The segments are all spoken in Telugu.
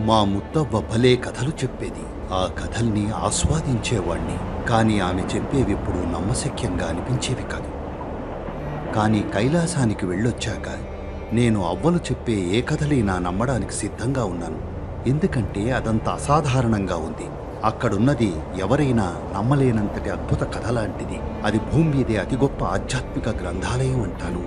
మా ముత్తవ్వ భలే కథలు చెప్పేది. ఆ కథల్ని ఆస్వాదించేవాణ్ణి. కానీ ఆమె చెప్పేవిప్పుడు నమ్మశక్యంగా అనిపించేవి కాదు. కానీ కైలాసానికి వెళ్ళొచ్చాక నేను అవ్వలు చెప్పే ఏ కథలైనా నమ్మడానికి సిద్ధంగా ఉన్నాను. ఎందుకంటే అదంత అసాధారణంగా ఉంది. అక్కడున్నది ఎవరైనా నమ్మలేనంతటి అద్భుత కథ లాంటిది. అది భూమి మీదే అతి గొప్ప ఆధ్యాత్మిక గ్రంథాలయం అంటాను.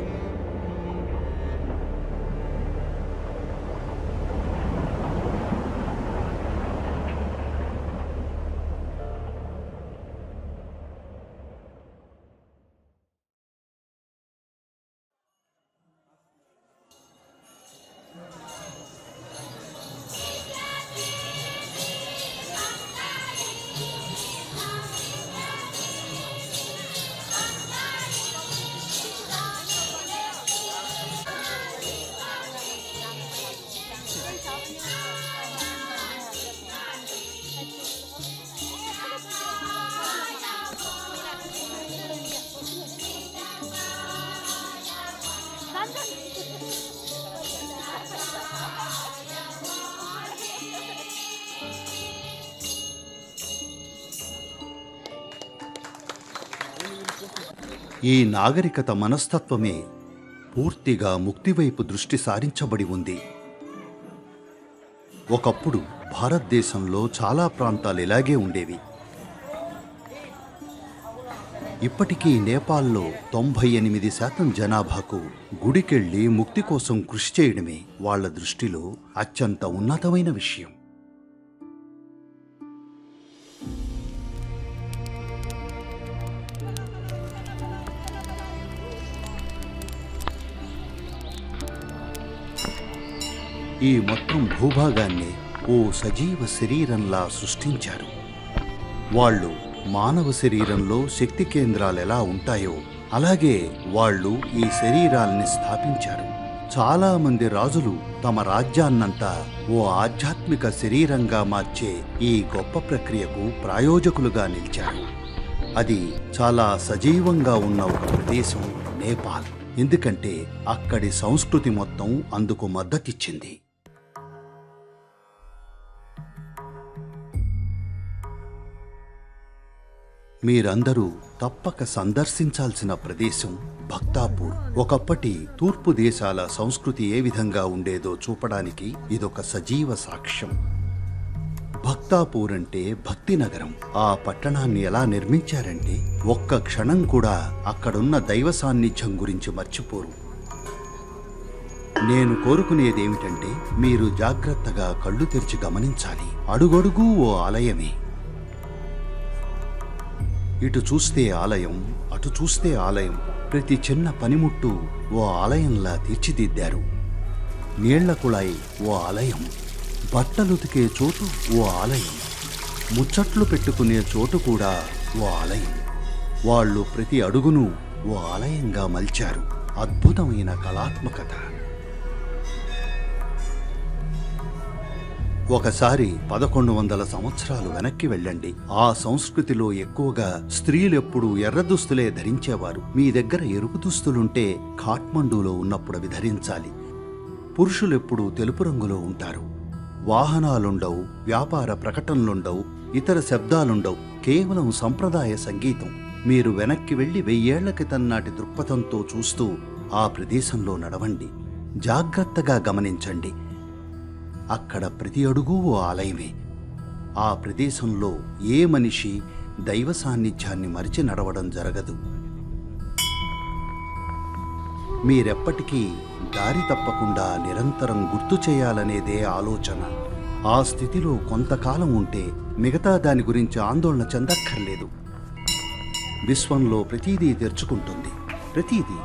ఈ నాగరికత మనస్తత్వమే పూర్తిగా ముక్తివైపు దృష్టి సారించబడి ఉంది. ఒకప్పుడు భారతదేశంలో చాలా ప్రాంతాలు ఇలాగే ఉండేవి. ఇప్పటికీ నేపాల్లో 98% జనాభాకు గుడికెళ్ళి ముక్తి కోసం కృషి చేయడమే వాళ్ల దృష్టిలో అత్యంత ఉన్నతమైన విషయం. ఈ మొత్తం భూభాగాన్ని ఓ సజీవ శరీరంలా సృష్టించారు. వాళ్ళు మానవ శరీరంలో శక్తి కేంద్రాలు ఎలా ఉంటాయో అలాగే వాళ్ళు ఈ శరీరాల్ని స్థాపించారు. చాలామంది రాజులు తమ రాజ్యాన్నంతా ఓ ఆధ్యాత్మిక శరీరంగా మార్చే ఈ గొప్ప ప్రక్రియకు ప్రాయోజకులుగా నిలిచారు. అది చాలా సజీవంగా ఉన్న ఒక ప్రదేశం నేపాల్. ఎందుకంటే అక్కడి సంస్కృతి మొత్తం అందుకు మద్దతిచ్చింది. మీరందరూ తప్పక సందర్శించాల్సిన ప్రదేశం భక్తాపూర్. ఒకప్పటి తూర్పు దేశాల సంస్కృతి ఏ విధంగా ఉండేదో చూపడానికి ఇదొక సజీవ సాక్ష్యం. భక్తాపూర్ అంటే భక్తి నగరం. ఆ పట్టణాన్ని ఎలా నిర్మించారంటే ఒక్క క్షణం కూడా అక్కడున్న దైవ సాన్నిధ్యం గురించి మర్చిపోరు. నేను కోరుకునేదేమిటంటే మీరు జాగ్రత్తగా కళ్ళు తెరిచి గమనించాలి. అడుగడుగు ఓ ఆలయమే. ఇటు చూస్తే ఆలయం, అటు చూస్తే ఆలయం. ప్రతి చిన్న పనిముట్టు ఓ ఆలయంలా తీర్చిదిద్దారు. నీళ్ల కుళాయి ఓ ఆలయం, బట్టలుతికే చోటు ఓ ఆలయం, ముచ్చట్లు పెట్టుకునే చోటు కూడా ఓ ఆలయం. వాళ్ళు ప్రతి అడుగును ఓ ఆలయంగా మలిచారు. అద్భుతమైన కళాత్మకత. ఒకసారి 1100 సంవత్సరాలు వెనక్కి వెళ్ళండి. ఆ సంస్కృతిలో ఎక్కువగా స్త్రీలెప్పుడూ ఎర్ర దుస్తులే ధరించేవారు. మీ దగ్గర ఎరుపు దుస్తులుంటే ఖాట్మండూలో ఉన్నప్పుడు అవి ధరించాలి. పురుషులెప్పుడూ తెలుపు రంగులో ఉంటారు. వాహనాలుండవు, వ్యాపార ప్రకటనలుండవు, ఇతర శబ్దాలుండవు. కేవలం సంప్రదాయ సంగీతం. మీరు వెనక్కి వెళ్లి 1000 ఏళ్ల క్రితం నాటి దృక్పథంతో చూస్తూ ఆ ప్రదేశంలో నడవండి. జాగ్రత్తగా గమనించండి. అక్కడ ప్రతి అడుగు ఓ ఆలయమే. ఆ ప్రదేశంలో ఏ మనిషి దైవ సాన్నిధ్యాన్ని మరిచి నడవడం జరగదు. మీరెప్పటికీ దారి తప్పకుండా నిరంతరం గుర్తు చేయాలనేదే ఆలోచన. ఆ స్థితిలో కొంతకాలం ఉంటే మిగతా దాని గురించి ఆందోళన చెందక్కర్లేదు. విశ్వంలో ప్రతీదీ తెరుచుకుంటుంది. ప్రతీదీ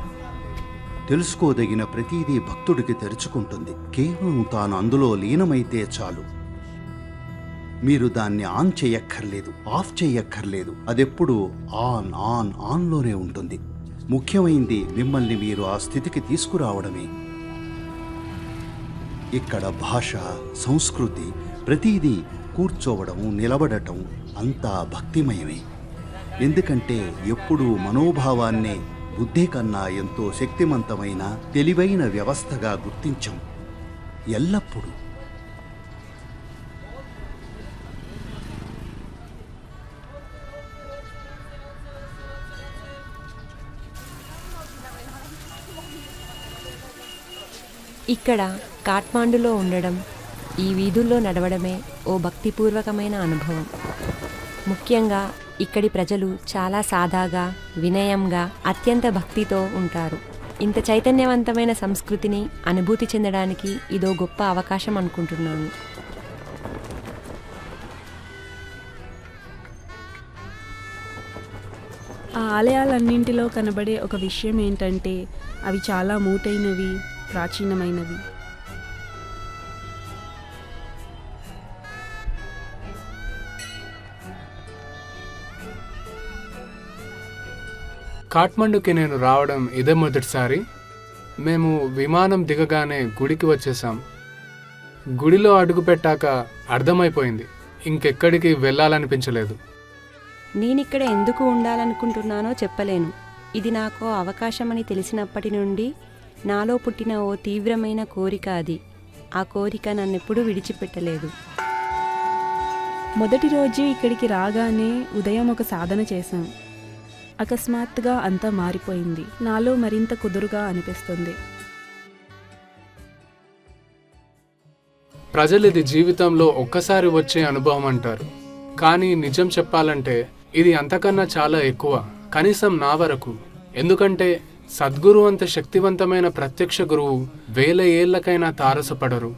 తెలుసుకోదగిన ప్రతీదీ భక్తుడికి తెరుచుకుంటుంది. కేవలం తాను అందులో లీనమైతే చాలు. మీరు దాన్ని ఆన్ చేయక్కర్లేదు, ఆఫ్ చేయక్కర్లేదు. అదెప్పుడు ఆన్లోనే ఉంటుంది. ముఖ్యమైంది మిమ్మల్ని మీరు ఆ స్థితికి తీసుకురావడమే. ఇక్కడ భాష, సంస్కృతి, ప్రతీదీ కూర్చోవడం, నిలబడటం అంతా భక్తిమయమే. ఎందుకంటే ఎప్పుడూ మనోభావాన్నే బుద్ధి కన్నా ఎంతో శక్తిమంతమైన తెలివైన వ్యవస్థగా గుర్తించాం. ఎల్లప్పుడూ ఇక్కడ కాఠ్మాండులో ఉండడం, ఈ వీధుల్లో నడవడమే ఓ భక్తిపూర్వకమైన అనుభవం. ముఖ్యంగా ఇక్కడి ప్రజలు చాలా సాదాగా, వినయంగా, అత్యంత భక్తితో ఉంటారు. ఇంత చైతన్యవంతమైన సంస్కృతిని అనుభూతి చెందడానికి ఇదో గొప్ప అవకాశం అనుకుంటున్నాను. ఆ ఆలయాలన్నింటిలో కనబడే ఒక విషయం ఏంటంటే అవి చాలా మూటైనవి, ప్రాచీనమైనవి. కాఠ్మండుకి నేను రావడం ఇదే మొదటిసారి. మేము విమానం దిగగానే గుడికి వచ్చేసాం. గుడిలో అడుగుపెట్టాక అర్థమైపోయింది, ఇంకెక్కడికి వెళ్ళాలనిపించలేదు. నేనిక్కడ ఎందుకు ఉండాలనుకుంటున్నానో చెప్పలేను. ఇది నాకు అవకాశమని తెలిసినప్పటి నుండి నాలో పుట్టిన ఓ తీవ్రమైన కోరిక అది. ఆ కోరిక నన్నెప్పుడూ విడిచిపెట్టలేదు. మొదటి రోజు ఇక్కడికి రాగానే ఉదయం ఒక సాధన చేశాం. అకస్మాత్తుగా అంతా మారిపోయింది. నాలో మరింత కుదురుగా అనిపిస్తుంది. ప్రజలు ఇది జీవితంలో ఒక్కసారి వచ్చే అనుభవం అంటారు, కానీ నిజం చెప్పాలంటే ఇది అంతకన్నా చాలా ఎక్కువ, కనీసం నా వరకు. ఎందుకంటే సద్గురు అంత శక్తివంతమైన ప్రత్యక్ష గురువు 1000 ఏళ్లకైనా తారసపడరు.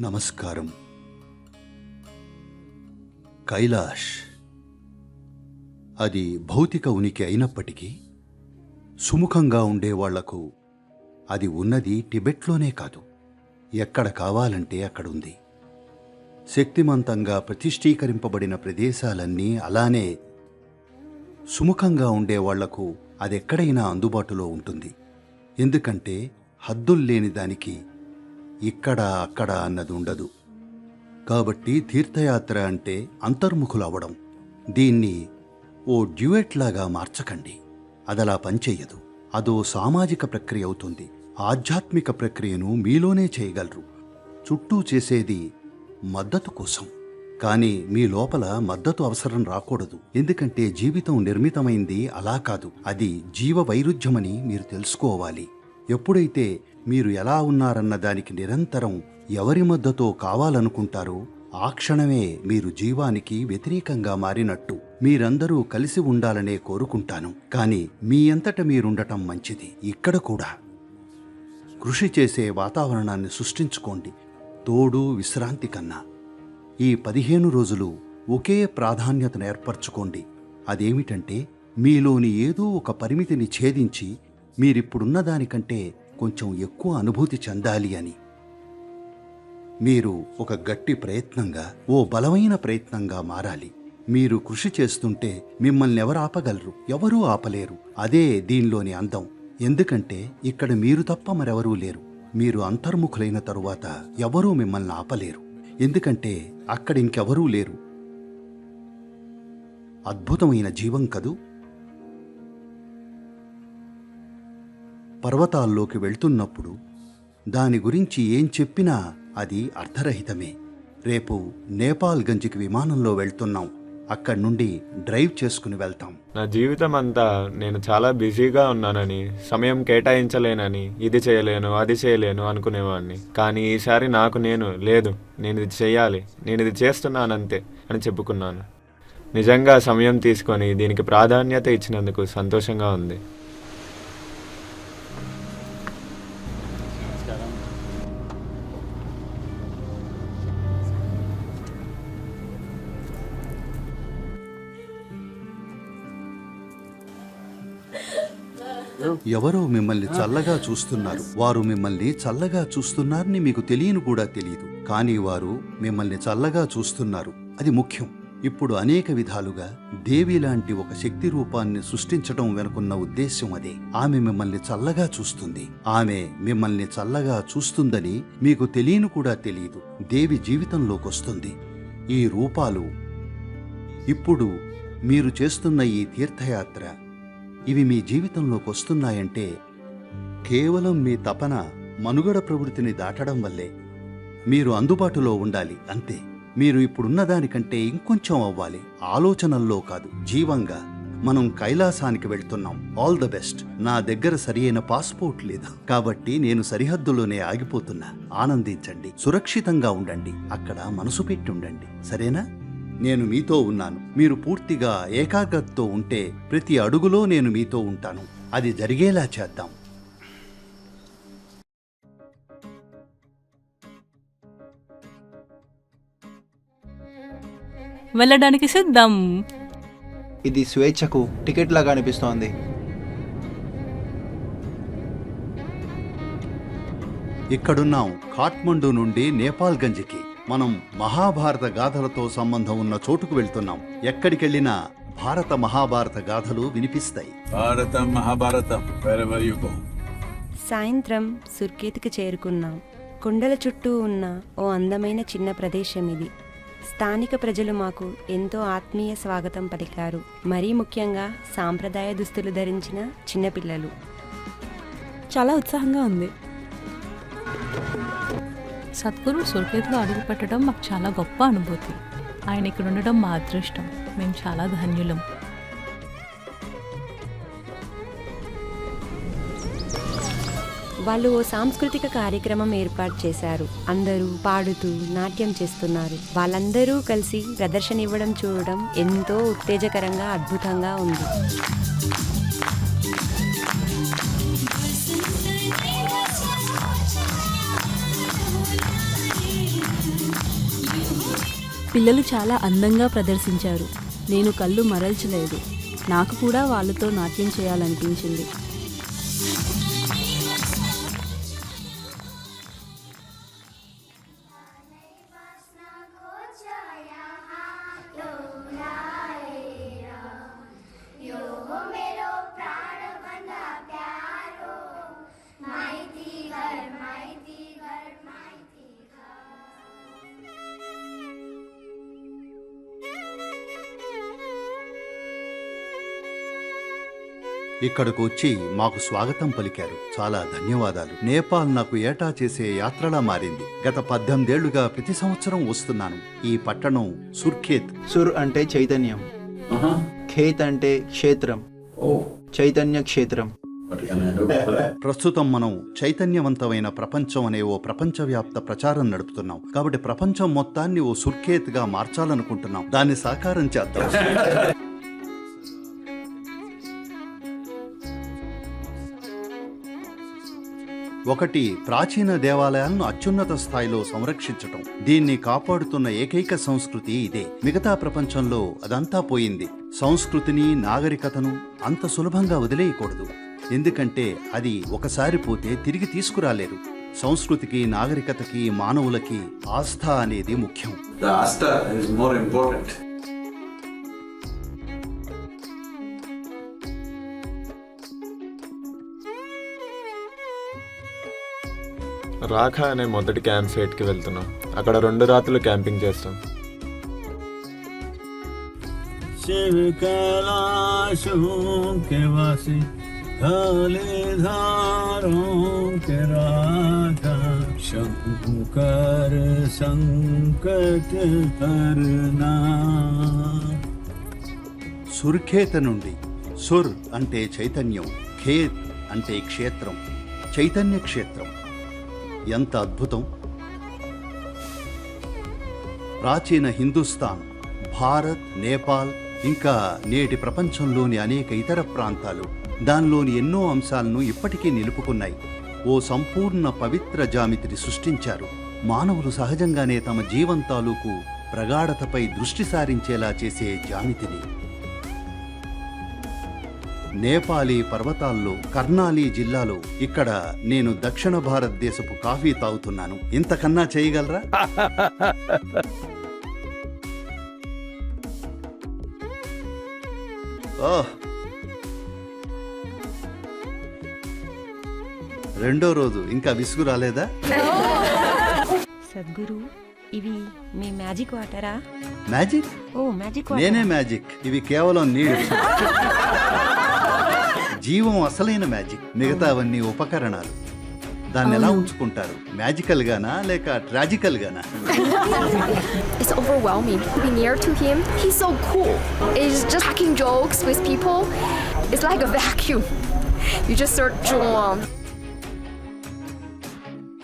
నమస్కారం. కైలాష్ అది భౌతిక ఉనికి అయినప్పటికీ సుముఖంగా ఉండేవాళ్లకు అది ఉన్నది టిబెట్లోనే కాదు, ఎక్కడ కావాలంటే అక్కడుంది. శక్తిమంతంగా ప్రతిష్ఠీకరింపబడిన ప్రదేశాలన్నీ అలానే సుముఖంగా ఉండేవాళ్లకు అదెక్కడైనా అందుబాటులో ఉంటుంది. ఎందుకంటే హద్దుల్లేని దానికి ఇక్కడ అక్కడ అన్నది ఉండదు. కాబట్టి తీర్థయాత్ర అంటే అంతర్ముఖులవ్వడం. దీన్ని ఓ డ్యూయెట్ లాగా మార్చకండి, అదలా పనిచెయ్యదు. అదో సామాజిక ప్రక్రియ అవుతుంది. ఆధ్యాత్మిక ప్రక్రియను మీలోనే చేయగలరు. చుట్టూ చేసేది మద్దతు కోసం, కానీ మీ లోపల మద్దతు అవసరం రాకూడదు. ఎందుకంటే జీవితం నిర్మితమైంది అలా కాదు, అది జీవ వైరుధ్యమని మీరు తెలుసుకోవాలి. ఎప్పుడైతే మీరు ఎలా ఉన్నారన్న దానికి నిరంతరం ఎవరి మద్దతో కావాలనుకుంటారో ఆ క్షణమే మీరు జీవానికి వ్యతిరేకంగా మారినట్టు. మీరందరూ కలిసి ఉండాలనే కోరుకుంటాను, కానీ మీ అంతట మీరుండటం మంచిది. ఇక్కడ కూడా కృషి చేసే వాతావరణాన్ని సృష్టించుకోండి, తోడు విశ్రాంతి కన్నా. ఈ 15 రోజులు ఒకే ప్రాధాన్యతను ఏర్పరచుకోండి. అదేమిటంటే మీలోని ఏదో ఒక పరిమితిని ఛేదించి మీరిప్పుడున్న దానికంటే కొంచెం ఎక్కువ అనుభూతి చెందాలి అని. మీరు ఒక గట్టి ప్రయత్నంగా, ఓ బలమైన ప్రయత్నంగా మారాలి. మీరు కృషి చేస్తుంటే మిమ్మల్ని ఎవరు ఆపగలరు? ఎవరూ ఆపలేరు. అదే దీనిలోని అందం. ఎందుకంటే ఇక్కడ మీరు తప్ప మరెవరూ లేరు. మీరు అంతర్ముఖులైన తరువాత ఎవరూ మిమ్మల్ని ఆపలేరు, ఎందుకంటే అక్కడ ఇంకెవరూ లేరు. అద్భుతమైన జీవం కదూ. పర్వతాల్లోకి వెళ్తున్నప్పుడు దాని గురించి ఏం చెప్పినా అది అర్థరహితమే. రేపు నేపాల్గంజ్కి విమానంలో వెళ్తున్నాం. అక్కడి నుండి డ్రైవ్ చేసుకుని వెళ్తాం. నా జీవితం అంతా నేను చాలా బిజీగా ఉన్నానని, సమయం కేటాయించలేనని, ఇది చేయలేను అది చేయలేను అనుకునేవాడిని. కానీ ఈసారి నాకు లేదు, నేను ఇది చేయాలి, నేను ఇది చేస్తున్నానంతే అని చెప్పుకున్నాను. నిజంగా సమయం తీసుకొని దీనికి ప్రాధాన్యత ఇచ్చినందుకు సంతోషంగా ఉంది. ఎవరో మిమ్మల్ని చల్లగా చూస్తున్నారు. వారు మిమ్మల్ని చల్లగా చూస్తున్నారని మీకు తెలియను కూడా తెలియదు. కానీ వారు మిమ్మల్ని చల్లగా చూస్తున్నారు. అది ముఖ్యం. ఇప్పుడు అనేక విధాలుగా దేవి లాంటి ఒక శక్తి రూపాన్ని సృష్టించడం వెనుకున్న ఉద్దేశ్యం అదే. ఆమె మిమ్మల్ని చల్లగా చూస్తుంది. ఆమె మిమ్మల్ని చల్లగా చూస్తుందని మీకు తెలియను కూడా తెలియదు. దేవి జీవితంలోకొస్తుంది. ఈ రూపాలు ఇప్పుడు మీరు చేస్తున్న ఈ తీర్థయాత్ర, ఇవి మీ జీవితంలోకొస్తున్నాయంటే కేవలం మీ తపన మనుగడ ప్రవృత్తిని దాటడం వల్లే. మీరు అందుబాటులో ఉండాలి, అంతే. మీరు ఇప్పుడున్న దానికంటే ఇంకొంచెం అవ్వాలి. ఆలోచనల్లో కాదు, జీవంగా. మనం కైలాసానికి వెళ్తున్నాం. All the best. నా దగ్గర సరియైన పాస్పోర్ట్ లేదు కాబట్టి నేను సరిహద్దులోనే ఆగిపోతున్నా. ఆనందించండి, సురక్షితంగా ఉండండి, అక్కడ మనసు పెట్టి ఉండండి, సరేనా? నేను మీతో ఉన్నాను. మీరు పూర్తిగా ఏకాగ్రతతో ఉంటే ప్రతి అడుగులో నేను మీతో ఉంటాను. అది జరిగేలా చేద్దాం. వెళ్ళడానికి సిద్ధం. ఇది స్వేచ్ఛకు టికెట్ లాగా అనిపిస్తోంది. ఇక్కడున్నాం. కాఠ్మండు నుండి నేపాల్గంజ్కి మనం మహాభారత గాథలతో సంబంధం ఉన్న చోటుకు వెళ్తున్నాం. ఎక్కడికెళ్ళినా భారత మహాభారత గాథలు వినిపిస్తాయి. భారతం మహాభారతం wherever you go. సాయంత్రం సుర్కేత్కి చేరుకున్నాం. కొండల చుట్టూ ఉన్న ఓ అందమైన చిన్న ప్రదేశం ఇది. స్థానిక ప్రజలు మాకు ఎంతో ఆత్మీయ స్వాగతం పలికారు. మరీ ముఖ్యంగా సాంప్రదాయ దుస్తులు ధరించిన చిన్నపిల్లలు. చాలా ఉత్సాహంగా ఉంది. సద్గురు సుర్కేత్లో అడుగుపెట్టడం మాకు చాలా గొప్ప అనుభూతి. ఆయన ఇక్కడ ఉండడం మా అదృష్టం. మేము చాలా ధన్యులం. వాళ్ళు ఓ సాంస్కృతిక కార్యక్రమం ఏర్పాటు చేశారు. అందరూ పాడుతూ నాట్యం చేస్తున్నారు. వాళ్ళందరూ కలిసి ప్రదర్శన ఇవ్వడం చూడడం ఎంతో ఉత్తేజకరంగా, అద్భుతంగా ఉంది. పిల్లలు చాలా అందంగా ప్రదర్శించారు. నేను కళ్ళు మరల్చలేదు. నాకు కూడా వాళ్ళతో నాట్యం చేయాలనిపించింది. ఇక్కడకు వచ్చి మాకు స్వాగతం పలికారు. చాలా ధన్యవాదాలు. నేపాల్ నాకు ఏటా చేసే యాత్రలా మారింది. గత 18 ఏళ్లుగా ప్రతి సంవత్సరం వస్తున్నాను. ఈ పట్టణం సుర్ఖేత్. సుర్ అంటే చైతన్యం, ఖేత్ అంటే క్షేత్రం, చైతన్య క్షేత్రం. ప్రస్తుతం మనం చైతన్యవంతమైన ప్రపంచం అనే ఓ ప్రపంచవ్యాప్త ప్రచారం నడుపుతున్నాం. కాబట్టి ప్రపంచం మొత్తాన్ని ఓ సుర్ఖేత్ గా మార్చాలనుకుంటున్నాం. దాన్ని సాకారం చేద్దాం. ఒకటి, ప్రాచీన దేవాలయాలను అత్యున్నత స్థాయిలో సంరక్షించటం. దీన్ని కాపాడుతున్న ఏకైక సంస్కృతి ఇదే. మిగతా ప్రపంచంలో అదంతా పోయింది. సంస్కృతిని, నాగరికతను అంత సులభంగా వదిలేయకూడదు. ఎందుకంటే అది ఒకసారి పోతే తిరిగి తీసుకురాలేరు. సంస్కృతికి, నాగరికతకి, మానవులకి ఆస్థ అనేది ముఖ్యం. The asta is more important. రాఖా అనే మొదటి క్యాంప్ సైట్కి వెళ్తున్నాం. అక్కడ 2 రాత్రులు క్యాంపింగ్ చేస్తాం. शिव कैलाशों के वासी काले धारों के राजा शंकर संकट हरना. సుర్ఖేత నుండి. సుర్ అంటే చైతన్యం, ఖేత్ అంటే క్షేత్రం, చైతన్య క్షేత్రం. ఎంత అద్భుతం! ప్రాచీన హిందుస్థాన్, భారత్, నేపాల్, ఇంకా నేటి ప్రపంచంలోని అనేక ఇతర ప్రాంతాలు దానిలోని ఎన్నో అంశాలను ఇప్పటికీ నిలుపుకున్నాయి. ఓ సంపూర్ణ పవిత్ర జామితిని సృష్టించారు. మానవులు సహజంగానే తమ జీవం తాలూకు ప్రగాఢతపై దృష్టి సారించేలా చేసే జామితిని. నేపాలీ పర్వతాల్లో కర్నాలి జిల్లాలో ఇక్కడ నేను దక్షిణ భారతదేశపు కాఫీ తాగుతున్నాను. ఇంతకన్నా చేయగలరా? ఓహ్, రెండో రోజు ఇంకా విసుగు రాలేదా? సద్గురు, ఇవి మీ మ్యాజిక్ వాటరా? మ్యాజిక్? ఓ, మ్యాజిక్ వాటర్. నేనే మ్యాజిక్. ఇవి కేవలం నీళ్ళు. జీవం అసలైన మ్యాజిక్, మిగతావన్నీ ఉపకరణాలు. దాన్ని ఎలా ఉంచుకుంటారు? మ్యాజికల్ గానా లేక ట్రాజికల్ గానా? It's overwhelming. Being near to him, he's so cool. He's just cracking jokes with people. It's like a vacuum. You just start drawn.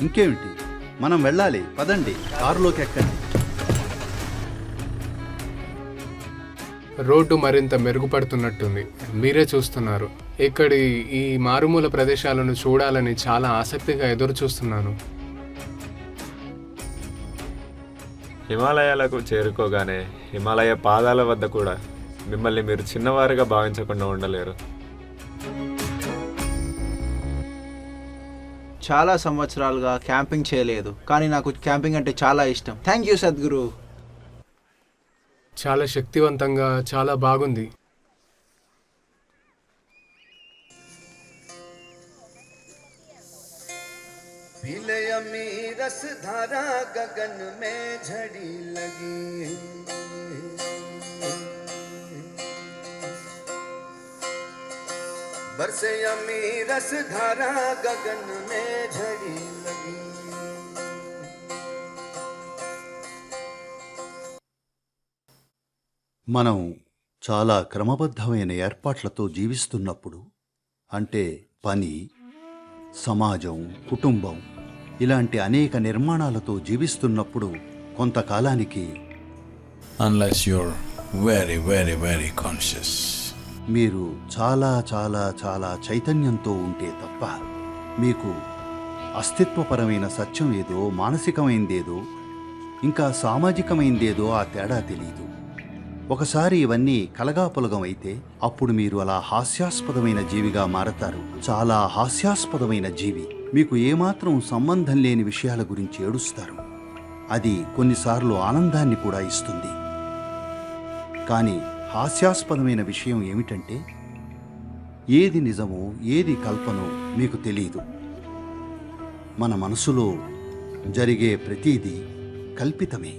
ఇంకేమిటి, మనం వెళ్ళాలి. పదండి, కారులోకి ఎక్కండి. రోడ్డు మరింత మెరుగుపడుతున్నట్టుంది. మీరే చూస్తున్నారు. ఇక్కడి ఈ మారుమూల ప్రదేశాలను చూడాలని చాలా ఆసక్తిగా ఎదురు చూస్తున్నాను. హిమాలయాలకు చేరుకోగానే హిమాలయ పాదాల వద్ద కూడా మిమ్మల్ని మీరు చిన్నవారుగా భావించకుండా ఉండలేరు. చాలా సంవత్సరాలుగా క్యాంపింగ్ చేయలేదు, కానీ నాకు క్యాంపింగ్ అంటే చాలా ఇష్టం. Thank you Sadhguru. చాలా శక్తివంతంగా, చాలా బాగుంది. रस धारा गगन में झड़ी लगी, बरसे यमी रस धारा गगन में झड़ी लगी. మనం చాలా క్రమబద్ధమైన ఏర్పాట్లతో జీవిస్తున్నప్పుడు, అంటే పని, సమాజం, కుటుంబం ఇలాంటి అనేక నిర్మాణాలతో జీవిస్తున్నప్పుడు కొంతకాలానికి unless you're very, very, very conscious. మీరు చాలా చాలా చాలా చైతన్యంతో ఉంటే తప్ప మీకు అస్తిత్వపరమైన సత్యం ఏదో, మానసికమైందేదో, ఇంకా సామాజికమైందేదో ఆ తేడా తెలియదు. ఒకసారి ఇవన్నీ కలగాపులగం అయితే అప్పుడు మీరు అలా హాస్యాస్పదమైన జీవిగా మారతారు. చాలా హాస్యాస్పదమైన జీవి. మీకు ఏమాత్రం సంబంధం లేని విషయాల గురించి ఏడుస్తారు. అది కొన్నిసార్లు ఆనందాన్ని కూడా ఇస్తుంది. కానీ హాస్యాస్పదమైన విషయం ఏమిటంటే ఏది నిజమో ఏది కల్పనో మీకు తెలియదు. మన మనసులో జరిగే ప్రతిదీ కల్పితమే.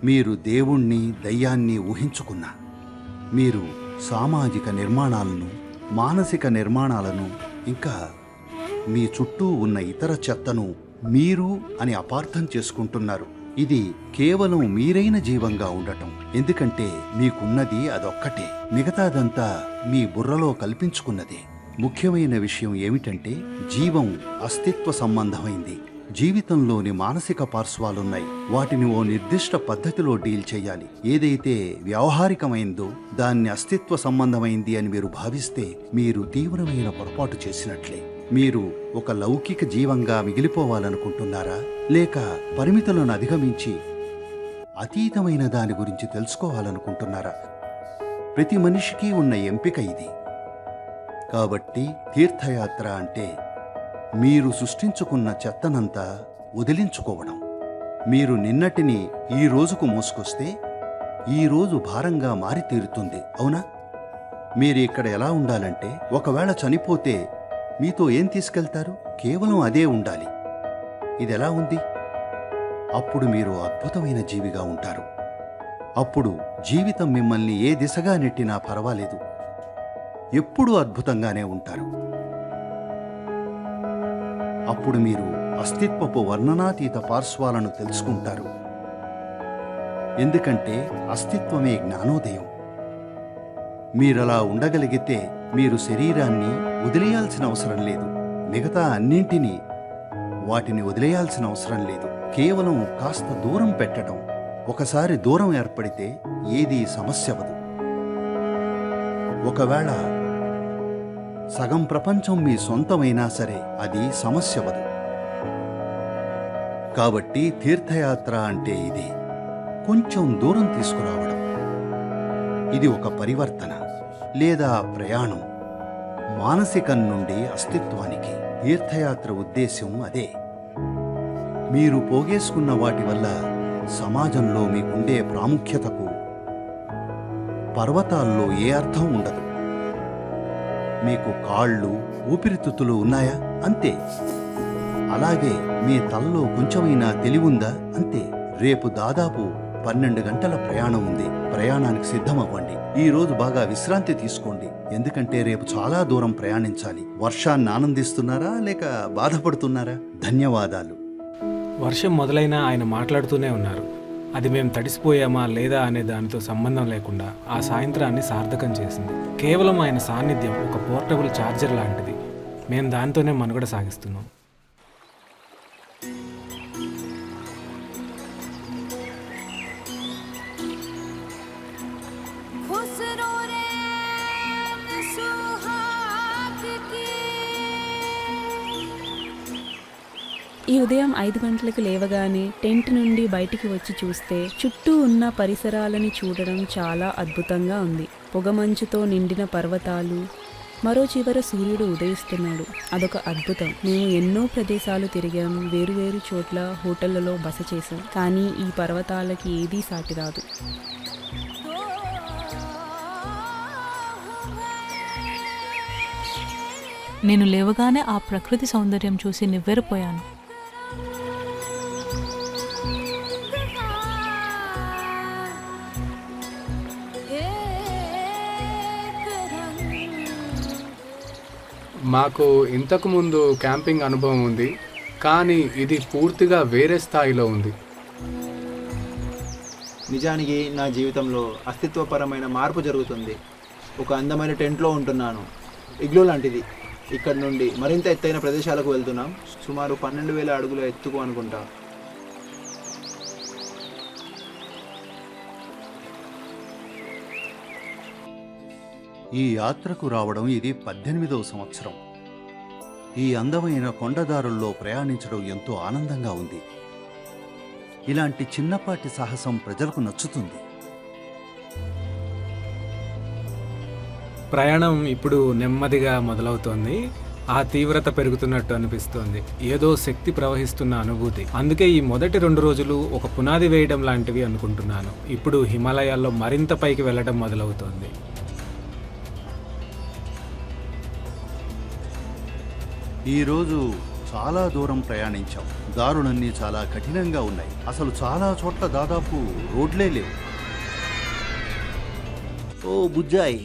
మీరు దేవుణ్ణి, దయ్యాన్ని ఊహించుకున్నా, మీరు సామాజిక నిర్మాణాలను, మానసిక నిర్మాణాలను, ఇంకా మీ చుట్టూ ఉన్న ఇతర చెత్తను మీరు అని అపార్థం చేసుకుంటున్నారు. ఇది కేవలం మీరైన జీవంగా ఉండటం. ఎందుకంటే మీకున్నది అదొక్కటే, మిగతాదంతా మీ బుర్రలో కల్పించుకున్నదే. ముఖ్యమైన విషయం ఏమిటంటే జీవం అస్తిత్వ సంబంధమైంది. జీవితంలోని మానసిక పార్శ్వాలున్నాయి. వాటిని ఓ నిర్దిష్ట పద్ధతిలో డీల్ చేయాలి. ఏదైతే వ్యావహారికమైందో దాన్ని అస్తిత్వ సంబంధమైంది అని మీరు భావిస్తే మీరు తీవ్రమైన పొరపాటు చేసినట్లే. మీరు ఒక లౌకిక జీవంగా మిగిలిపోవాలనుకుంటున్నారా, లేక పరిమితులను అధిగమించి అతీతమైన దాని గురించి తెలుసుకోవాలనుకుంటున్నారా? ప్రతి మనిషికి ఉన్న ఎంపిక ఇది. కాబట్టి తీర్థయాత్ర అంటే మీరు సృష్టించుకున్న చెత్తనంతా వదిలించుకోవడం. మీరు నిన్నటిని ఈ రోజుకు మోసుకొస్తే ఈ రోజు భారంగా మారి తీరుతుంది, అవునా? మీరు ఇక్కడ ఎలా ఉండాలంటే, ఒకవేళ చనిపోతే మీతో ఏం తీసుకెళ్తారు? కేవలం అదే ఉండాలి. ఇది ఎలా ఉంది? అప్పుడు మీరు అద్భుతమైన జీవిగా ఉంటారు. అప్పుడు జీవితం మిమ్మల్ని ఏ దిశగా నెట్టినా పర్వాలేదు, ఎప్పుడూ అద్భుతంగానే ఉంటారు. అప్పుడు మీరు అస్తిత్వపు వర్ణనాతీత పార్శ్వాలను తెలుసుకుంటారు. ఎందుకంటే అస్తిత్వమే జ్ఞానోదయం. మీరలా ఉండగలిగితే మీరు శరీరాన్ని వదిలేయాల్సిన అవసరం లేదు. మిగతా అన్నింటినీ వాటిని వదిలేయాల్సిన అవసరం లేదు. కేవలం కాస్త దూరం పెట్టడం. ఒకసారి దూరం ఏర్పడితే ఏదీ సమస్యవదు. ఒకవేళ సగం ప్రపంచం మీ సొంతమైనా సరే అది సమస్యవదు. కాబట్టి తీర్థయాత్ర అంటే ఇది, కొంచెం దూరం తీసుకురావడం. ఇది ఒక పరివర్తన. లేదా ప్రయాణం, మానసికం నుండి అస్తిత్వానికి. తీర్థయాత్ర ఉద్దేశ్యం అదే. మీరు పోగేసుకున్న వాటి వల్ల సమాజంలో మీకుండే ప్రాముఖ్యతకు పర్వతాల్లో ఏ అర్థం ఉండదు. మీకు కాళ్ళు, ఊపిరితిత్తులు ఉన్నాయా? అంతే. అలాగే మీ తలలో కొంచెమైనా తెలివుందా? అంతే. రేపు దాదాపు 12 గంటల ప్రయాణం ఉంది. ప్రయాణానికి సిద్ధమవ్వండి. ఈ రోజు బాగా విశ్రాంతి తీసుకోండి, ఎందుకంటే రేపు చాలా దూరం ప్రయాణించాలి. వర్షాన్ని ఆనందిస్తున్నారా లేక బాధపడుతున్నారా? ధన్యవాదాలు. వర్షం మొదలైనా ఆయన మాట్లాడుతూనే ఉన్నారు. అది మేము తడిసిపోయామా లేదా అనే దానితో సంబంధం లేకుండా ఆ సాయంత్రాన్ని సార్థకం చేసింది. కేవలం ఆయన సాన్నిధ్యం ఒక పోర్టబుల్ ఛార్జర్ లాంటిది. మేము దాంతోనే మనుగడ సాగిస్తున్నాం. ఈ ఉదయం 5 గంటలకు లేవగానే టెంట్ నుండి బయటికి వచ్చి చూస్తే చుట్టూ ఉన్న పరిసరాలని చూడడం చాలా అద్భుతంగా ఉంది. పొగమంచుతో నిండిన పర్వతాలు, మరో చివర సూర్యుడు ఉదయిస్తున్నాడు. అదొక అద్భుతం. మేము ఎన్నో ప్రదేశాలు తిరిగాము, వేరువేరు చోట్ల హోటళ్లలో బస చేశాం. కానీ ఈ పర్వతాలకి ఏదీ సాటి రాదు. నేను లేవగానే ఆ ప్రకృతి సౌందర్యం చూసి నివ్వెరపోయాను. మాకు ఇంతకు ముందు క్యాంపింగ్ అనుభవం ఉంది, కానీ ఇది పూర్తిగా వేరే స్థాయిలో ఉంది. నిజానికి నా జీవితంలో అస్తిత్వపరమైన మార్పు జరుగుతుంది. ఒక అందమైన టెంట్లో ఉంటున్నాను, ఇగ్లూ లాంటిది. ఇక్కడ నుండి మరింత ఎత్తైన ప్రదేశాలకు వెళ్తున్నాం. సుమారు 12,000 అడుగుల ఎత్తుకు అనుకుంటా. ఈ యాత్రకు రావడం ఇది 18వ సంవత్సరం. ఈ అందమైన కొండదారుల్లో ప్రయాణించడం ఎంతో ఆనందంగా ఉంది. ఇలాంటి చిన్నపాటి సాహసం ప్రజలకు నచ్చుతుంది. ప్రయాణం ఇప్పుడు నెమ్మదిగా మొదలవుతోంది. ఆ తీవ్రత పెరుగుతున్నట్టు అనిపిస్తోంది. ఏదో శక్తి ప్రవహిస్తున్న అనుభూతి. అందుకే ఈ మొదటి 2 రోజులు ఒక పునాది వేయడం లాంటివి అనుకుంటున్నాను. ఇప్పుడు హిమాలయాల్లో మరింత పైకి వెళ్ళడం మొదలవుతోంది. ఈరోజు చాలా దూరం ప్రయాణించాం. దారులన్నీ చాలా కఠినంగా ఉన్నాయి. అసలు చాలా చోట్ల దాదాపు రోడ్లే లేవు. ఓ బుజ్జాయి.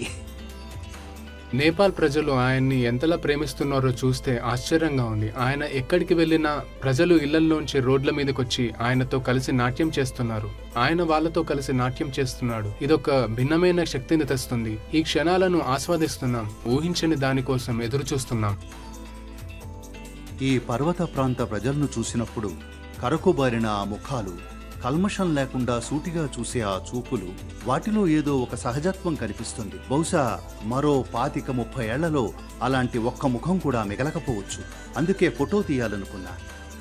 నేపాల్ ప్రజలు ఆయన్ని ఎంతలా ప్రేమిస్తున్నారో చూస్తే ఆశ్చర్యంగా ఉంది. ఆయన ఎక్కడికి వెళ్ళినా ప్రజలు ఇళ్లల్లోంచి రోడ్ల మీదకొచ్చి ఆయనతో కలిసి నాట్యం చేస్తున్నారు. ఆయన వాళ్ళతో కలిసి నాట్యం చేస్తున్నాడు. ఇదొక భిన్నమైన శక్తిని తెస్తుంది. ఈ క్షణాలను ఆస్వాదిస్తున్నాం. ఊహించని దానికోసం ఎదురు చూస్తున్నాం. ఈ పర్వత ప్రాంత ప్రజలను చూసినప్పుడు కరకుబారిన ఆ ముఖాలు, కల్మషం లేకుండా సూటిగా చూసే ఆ చూపులు, వాటిలో ఏదో ఒక సహజత్వం కనిపిస్తుంది. బహుశా మరో 25-30 ఏళ్లలో అలాంటి ఒక్క ముఖం కూడా మిగలకపోవచ్చు. అందుకే ఫోటో తీయాలనుకున్నా.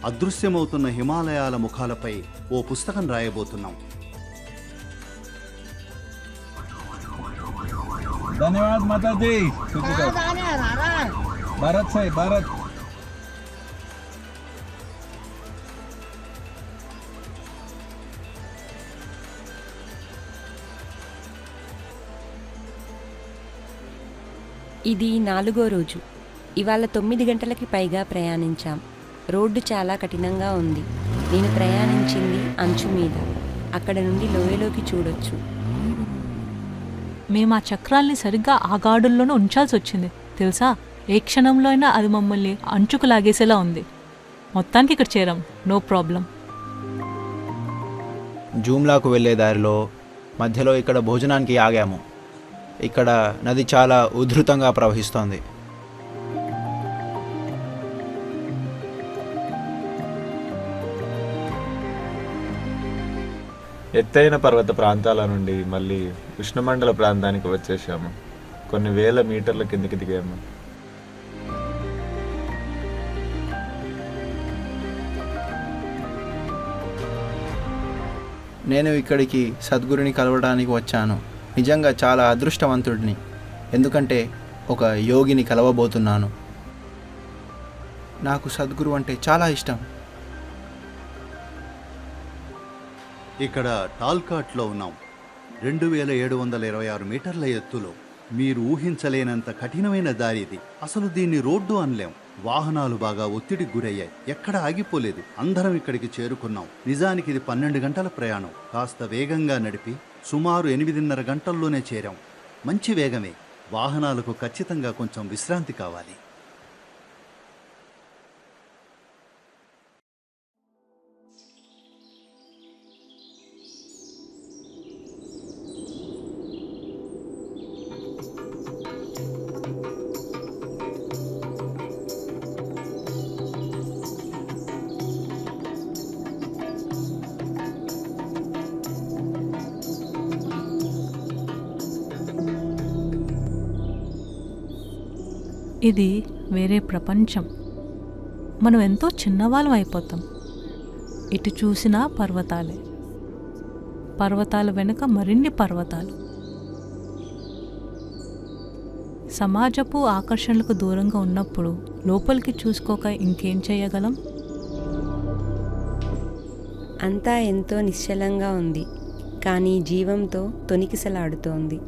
అదృశ్యమవుతున్న హిమాలయాల ముఖాలపై ఓ పుస్తకం రాయబోతున్నాం. ధన్యవాద్ మాతాజీ. భారత్ సై భారత్. ఇది 4వ రోజు. ఇవాళ 9 గంటలకి పైగా ప్రయాణించాం. రోడ్డు చాలా కఠినంగా ఉంది. నేను ప్రయాణించింది అంచు మీద. అక్కడ నుండి లోయలోకి చూడొచ్చు. మేము ఆ చక్రాల్ని సరిగ్గా ఆ గాడుల్లోనే ఉంచాల్సి వచ్చింది తెలుసా. ఏ క్షణంలో అయినా అది మమ్మల్ని అంచుకు లాగేసేలా ఉంది. మొత్తానికి ఇక్కడ చేరాం, నో ప్రాబ్లం. జూమ్లాకు వెళ్ళే దారిలో మధ్యలో ఇక్కడ భోజనానికి ఆగాము. ఇక్కడ నది చాలా ఉధృతంగా ప్రవహిస్తోంది. ఎత్తైన పర్వత ప్రాంతాల నుండి మళ్ళీ ఉష్ణమండల ప్రాంతానికి వచ్చేసాము. కొన్ని వేల మీటర్ల కిందికి దిగాము. నేను ఇక్కడికి సద్గురుని కలవడానికి వచ్చాను. నిజంగా చాలా అదృష్టవంతుడిని. ఎందుకంటే ఒక యోగిని కలవబోతున్నాను. నాకు సద్గురు అంటే చాలా ఇష్టం. ఇక్కడ టాల్కాట్లో ఉన్నాం. 2726 మీటర్ల ఎత్తులో. మీరు ఊహించలేనంత కఠినమైన దారి ఇది. అసలు దీన్ని రోడ్డు అనలేం. వాహనాలు బాగా ఒత్తిడికి గురయ్యాయి. ఎక్కడ ఆగిపోలేదు. అందరం ఇక్కడికి చేరుకున్నాం. నిజానికి ఇది 12 గంటల ప్రయాణం. కాస్త వేగంగా నడిపి సుమారు 8:30 గంటల్లోనే చేరాం. మంచి వేగమే. వాహనాలకు ఖచ్చితంగా కొంచెం విశ్రాంతి కావాలి. ఇది వేరే ప్రపంచం. మనం ఎంతో చిన్నవాళ్ళం అయిపోతాం. ఇటు చూసినా పర్వతాలే, పర్వతాల వెనుక మరిన్ని పర్వతాలు. సమాజపు ఆకర్షణలకు దూరంగా ఉన్నప్పుడు లోపలికి చూసుకోక ఇంకేం చేయగలం? అంతా ఎంతో నిశ్చలంగా ఉంది, కానీ జీవంతో తొణికిసలాడుతోంది.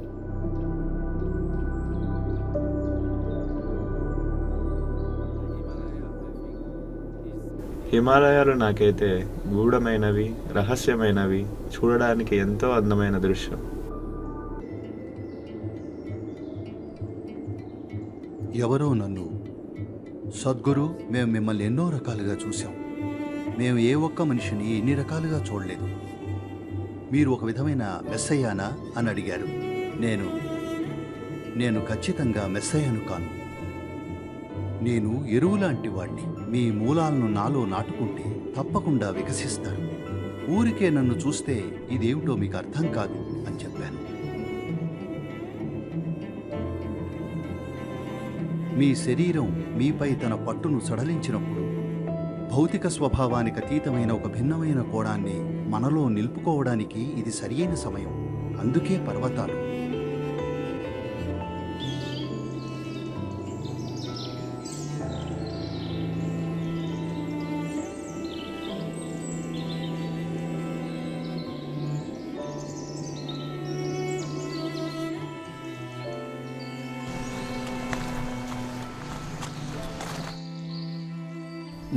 హిమాలయాలు నాకైతే గూఢమైనవి, రహస్యమైనవి, చూడడానికి ఎంతో అందమైన దృశ్యం. ఎవరో నన్ను, సద్గురు, మేము మిమ్మల్ని ఎన్నో రకాలుగా చూసాం. మేము ఏ ఒక్క మనిషిని ఎన్ని రకాలుగా చూడలేదు. మీరు ఒక విధమైన మెస్సయ్యానా అని అడిగారు. నేను ఖచ్చితంగా మెస్సయ్యను కాను. నేను ఎరువులాంటి వాణ్ణి. మీ మూలాలను నాలో నాటుకుంటే తప్పకుండా వికసిస్తారు. ఊరికే నన్ను చూస్తే ఇదేమిటో మీకు అర్థం కాదు అని చెప్పాను. మీ శరీరం మీపై తన పట్టును సడలించినప్పుడు భౌతిక స్వభావానికి అతీతమైన ఒక భిన్నమైన కోణాన్ని మనలో నిలుపుకోవడానికి ఇది సరియైన సమయం. అందుకే పర్వతాలు.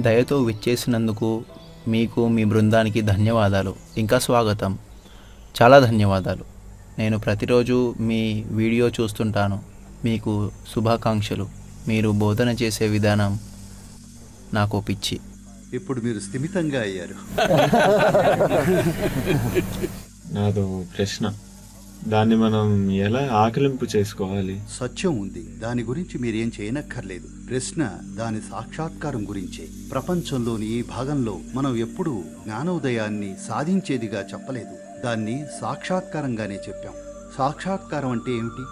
దయతో విచ్చేసినందుకు మీకు, మీ బృందానికి ధన్యవాదాలు. ఇంకా స్వాగతం. చాలా ధన్యవాదాలు. నేను ప్రతిరోజు మీ వీడియో చూస్తుంటాను. మీకు శుభాకాంక్షలు. మీరు బోధన చేసే విధానం నాకు పిచ్చి. ఇప్పుడు మీరు స్థిమితంగా అయ్యారు. నాదో ప్రశ్న. దాన్ని మనం ఎలా ఆకలింపు చేసుకోవాలి? సత్యం ఉంది, దాని గురించి మీరేం చేయనక్కర్లేదు. ప్రశ్న దాని సాక్షాత్కారం గురించే. ప్రపంచంలోని ఈ భాగంలో మనం ఎప్పుడూ జ్ఞానోదయాన్ని సాధించేదిగా చెప్పలేదు. దాన్ని సాక్షాత్కారంగానే చెప్పాం. సాక్షాత్కారం అంటే ఏమిటి?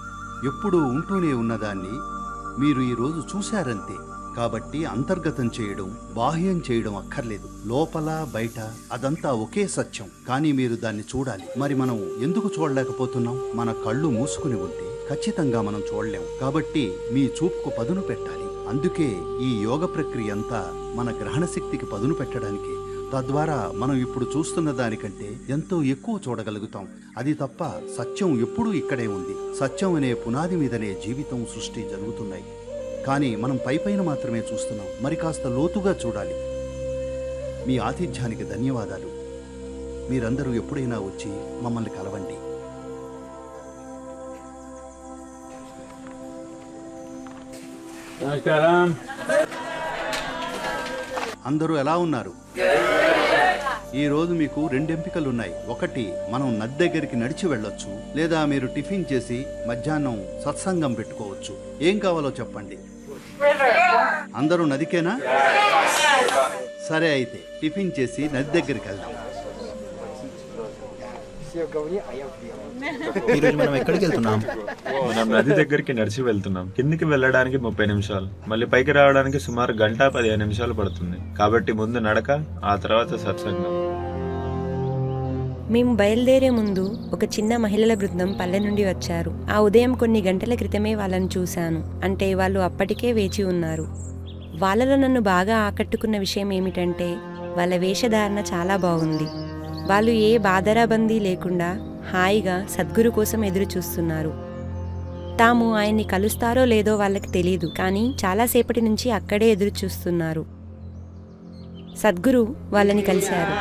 ఎప్పుడూ ఉంటూనే ఉన్నదాన్ని మీరు ఈరోజు చూశారంతే. కాబట్టి అంతర్గతం చేయడం, బాహ్యం చేయడం అక్కర్లేదు. లోపల బయట అదంతా ఒకే సత్యం. కానీ మీరు దాన్ని చూడాలి. మరి మనం ఎందుకు చూడలేకపోతున్నాం? మన కళ్ళు మూసుకుని ఉంటే ఖచ్చితంగా మనం చూడలేం. కాబట్టి మీ చూపుకు పదును పెట్టాలి. అందుకే ఈ యోగ ప్రక్రియ అంతా మన గ్రహణ శక్తికి పదును పెట్టడానికి. తద్వారా మనం ఇప్పుడు చూస్తున్న దానికంటే ఎంతో ఎక్కువ చూడగలుగుతాం. అది తప్ప సత్యం ఎప్పుడూ ఇక్కడే ఉంది. సత్యం అనే పునాది మీదనే జీవితం, సృష్టి జరుగుతున్నాయి. కానీ మనం పైపైన మాత్రమే చూస్తున్నాం. మరి కాస్త లోతుగా చూడాలి. మీ ఆతిథ్యానికి ధన్యవాదాలు. మీరందరూ ఎప్పుడైనా వచ్చి మమ్మల్ని కలవండి. నమస్కారం. అందరూ ఎలా ఉన్నారు? ఈరోజు మీకు 2 ఎంపికలున్నాయి. ఒకటి, మనం నది దగ్గరికి నడిచి వెళ్ళొచ్చు, లేదా మీరు టిఫిన్ చేసి మధ్యాహ్నం సత్సంగం పెట్టుకోవచ్చు. ఏం కావాలో చెప్పండి. అందరూ నదికేనా? సరే, అయితే టిఫిన్ చేసి నది దగ్గరికి వెళ్దాం. ఈరోజు మనం ఎక్కడికి వెళ్తున్నాం? మనం నది దగ్గరికి నడిచి వెళ్తున్నాం. కిందికి వెళ్ళడానికి 30 నిమిషాలు, మళ్ళీ పైకి రావడానికి సుమారు 1:15 నిమిషాలు పడుతుంది. కాబట్టి ముందు నడక, ఆ తర్వాత సత్సంగం. మేము బయలుదేరే ముందు ఒక చిన్న మహిళల బృందం పల్లె నుండి వచ్చారు. ఆ ఉదయం కొన్ని గంటల క్రితమే వాళ్ళని చూశాను. అంటే వాళ్ళు అప్పటికే వేచి ఉన్నారు. వాళ్ళలో నన్ను బాగా ఆకట్టుకున్న విషయం ఏమిటంటే వాళ్ళ వేషధారణ చాలా బాగుంది. వాళ్ళు ఏ బాదరాబందీ లేకుండా హాయిగా సద్గురు కోసం ఎదురు చూస్తున్నారు. తాము ఆయన్ని కలుస్తారో లేదో వాళ్ళకి తెలీదు, కానీ చాలాసేపటి నుంచి అక్కడే ఎదురు చూస్తున్నారు. సద్గురు వాళ్ళని కలిశారు.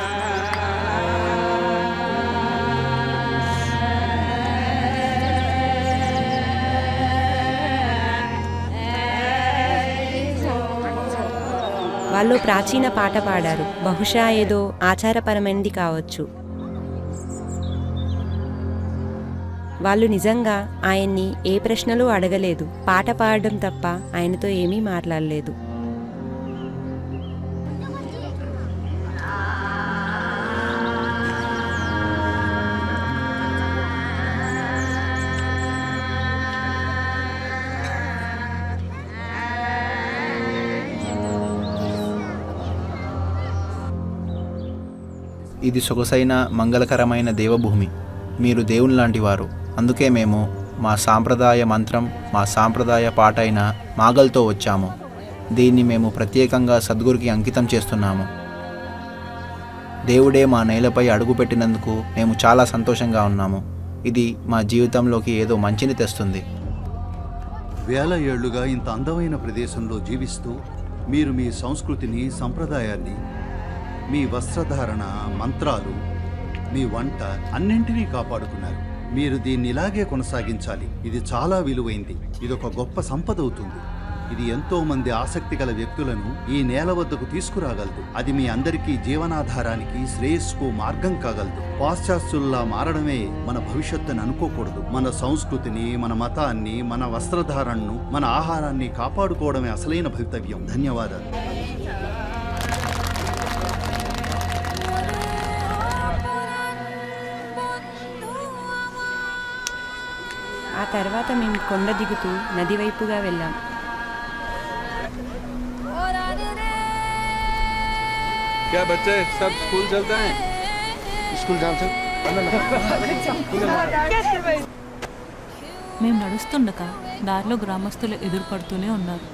వాళ్ళు ప్రాచీన పాట పాడారు. బహుశా ఏదో ఆచారపరమైనది కావచ్చు. వాళ్ళు నిజంగా ఆయన్ని ఏ ప్రశ్నలు అడగలేదు. పాట పాడడం తప్ప ఆయనతో ఏమీ మాట్లాడలేదు. ఇది సొగసైన మంగళకరమైన దేవభూమి. మీరు దేవుని లాంటి వారు. అందుకే మేము మా సాంప్రదాయ మంత్రం, మా సాంప్రదాయ పాట అయిన మాగల్తో వచ్చాము. దీన్ని మేము ప్రత్యేకంగా సద్గురుకి అంకితం చేస్తున్నాము. దేవుడే మా నేలపై అడుగుపెట్టినందుకు మేము చాలా సంతోషంగా ఉన్నాము. ఇది మా జీవితంలోకి ఏదో మంచిని తెస్తుంది. వేల ఏళ్లుగా ఇంత అందమైన ప్రదేశంలో జీవిస్తూ మీరు మీ సంస్కృతిని, సంప్రదాయాన్ని, మీ వస్త్రధారణ, మంత్రాలు, మీ వంట అన్నింటినీ కాపాడుకున్నారు. మీరు దీన్ని ఇలాగే కొనసాగించాలి. ఇది చాలా విలువైంది. ఇదొక గొప్ప సంపద అవుతుంది. ఇది ఎంతో మంది ఆసక్తి గల వ్యక్తులను ఈ నేల వద్దకు తీసుకురాగలదు. అది మీ అందరికీ జీవనాధారానికి, శ్రేయస్సుకు మార్గం కాగలదు. పాశ్చాత్యుల్లా మారడమే మన భవిష్యత్తుని అనుకోకూడదు. మన సంస్కృతిని, మన మతాన్ని, మన వస్త్రధారణను, మన ఆహారాన్ని కాపాడుకోవడమే అసలైన భవితవ్యం. ధన్యవాదాలు. ఆ తర్వాత మేము కొండ దిగుతూ నది వైపుగా వెళ్ళాం. क्या बच्चे सब स्कूल चलते हैं? स्कूल जाओ सब. మేము నడుస్తుండగా దారిలో గ్రామస్తులు ఎదురుపడుతూనే ఉన్నారు.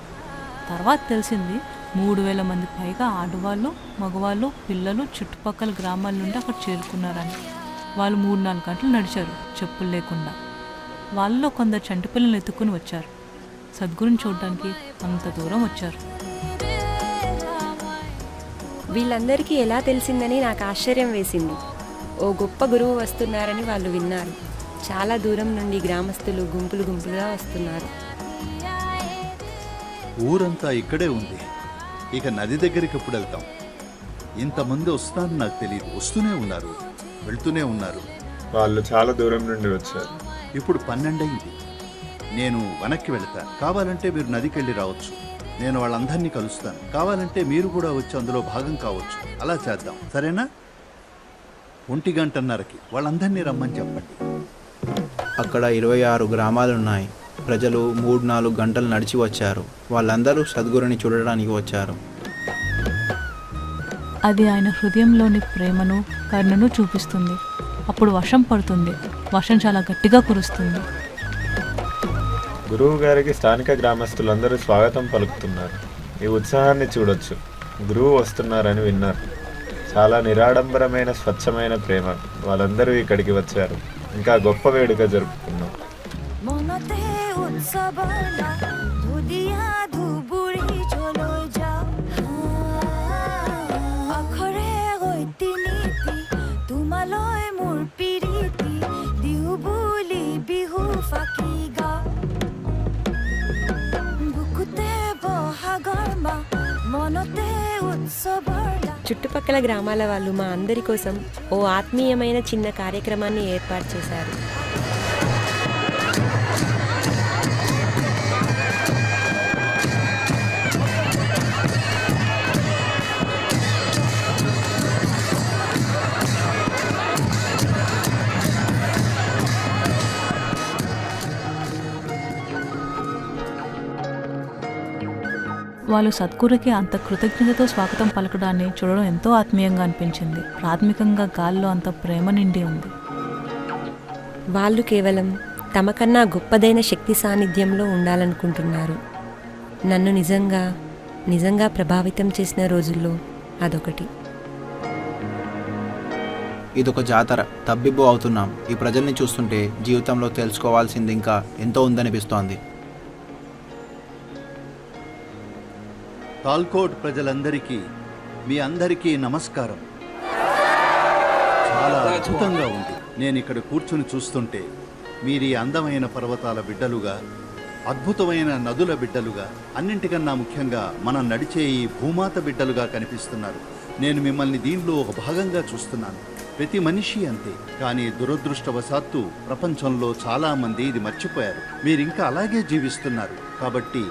తర్వాత తెలిసింది 3,000 మంది పైగా ఆడవాళ్ళు, మగవాళ్ళు, పిల్లలు చుట్టుపక్కల గ్రామాల నుండి అక్కడ చేరుకున్నారని. వాళ్ళు 3-4 గంటలు నడిచారు చెప్పులు లేకుండా. వాళ్ళలో కొందరు చంటి పిల్లలు ఎత్తుకుని వచ్చారు. సద్గురుని చూడడానికి అంత దూరం వచ్చారు. వీళ్ళందరికీ ఎలా తెలిసిందని నాకు ఆశ్చర్యం వేసింది. ఓ గొప్ప గురువు వస్తున్నారని వాళ్ళు విన్నారు. చాలా దూరం నుండి గ్రామస్తులు గుంపులు గుంపులుగా వస్తున్నారు. ఊరంతా ఇక్కడే ఉంది. ఇక నది దగ్గరికి ఎప్పుడు వెళ్తాం? ఇంతమంది వస్తారని నాకు తెలియదు. వస్తూనే ఉన్నారు, వెళ్తూనే ఉన్నారు. వాళ్ళు చాలా దూరం నుండి వచ్చారు. ఇప్పుడు 12 అయింది. నేను వెనక్కి వెళతా. కావాలంటే మీరు నదికి వెళ్ళి రావచ్చు. నేను వాళ్ళందరినీ కలుస్తాను. కావాలంటే మీరు కూడా వచ్చి అందులో భాగం కావచ్చు. అలా చేద్దాం, సరేనా? 1:30కి వాళ్ళందరినీ రమ్మని చెప్పండి. అక్కడ 26 గ్రామాలున్నాయి. ప్రజలు 3-4 గంటలు నడిచి వచ్చారు. వాళ్ళందరూ సద్గురుని చూడడానికి వచ్చారు. అది ఆయన హృదయంలోని ప్రేమను, కరుణను చూపిస్తుంది. అప్పుడు వర్షం పడుతుంది. వర్షం చాలా గట్టిగా కురుస్తుంది. గురువు గారికి స్థానిక గ్రామస్తులందరూ స్వాగతం పలుకుతున్నారు. ఈ ఉత్సాహాన్ని చూడొచ్చు. గురువు వస్తున్నారని విన్నారు. చాలా నిరాడంబరమైన, స్వచ్ఛమైన ప్రేమ. వాళ్ళందరూ ఇక్కడికి వచ్చారు. ఇంకా గొప్ప వేడుక జరుపుకున్నాం. చుట్టుపక్కల గ్రామాల వాళ్ళు మా అందరి కోసం ఓ ఆత్మీయమైన చిన్న కార్యక్రమాన్ని ఏర్పాటు చేశారు. వాళ్ళు సద్గురుకి అంత కృతజ్ఞతతో స్వాగతం పలకడాన్ని చూడడం ఎంతో ఆత్మీయంగా అనిపించింది. ప్రాథమికంగా గాల్లో అంత ప్రేమ నిండి ఉంది. వాళ్ళు కేవలం తమకన్నా గొప్పదైన శక్తి సాన్నిధ్యంలో ఉండాలనుకుంటున్నారు. నన్ను నిజంగా ప్రభావితం చేసిన రోజుల్లో అదొకటి. ఇదొక జాతర, తబ్బిబ్బు అవుతున్నాం. ఈ ప్రజల్ని చూస్తుంటే జీవితంలో తెలుసుకోవాల్సింది ఇంకా ఎంతో ఉందనిపిస్తోంది. తాల్కోట్ ప్రజలందరికీ మీ అందరికీ నమస్కారం. చాలా అద్భుతంగా ఉంది. నేను ఇక్కడ కూర్చుని చూస్తుంటే మీరీ అందమైన పర్వతాల బిడ్డలుగా, అద్భుతమైన నదుల బిడ్డలుగా, అన్నింటికన్నా ముఖ్యంగా మనం నడిచే ఈ భూమాత బిడ్డలుగా కనిపిస్తున్నారు. నేను మిమ్మల్ని దీనిలో ఒక భాగంగా చూస్తున్నాను. ప్రతి మనిషి అంతే. కానీ దురదృష్టవశాత్తు ప్రపంచంలో చాలామంది ఇది మర్చిపోయారు. మీరింకా అలాగే జీవిస్తున్నారు. కాబట్టి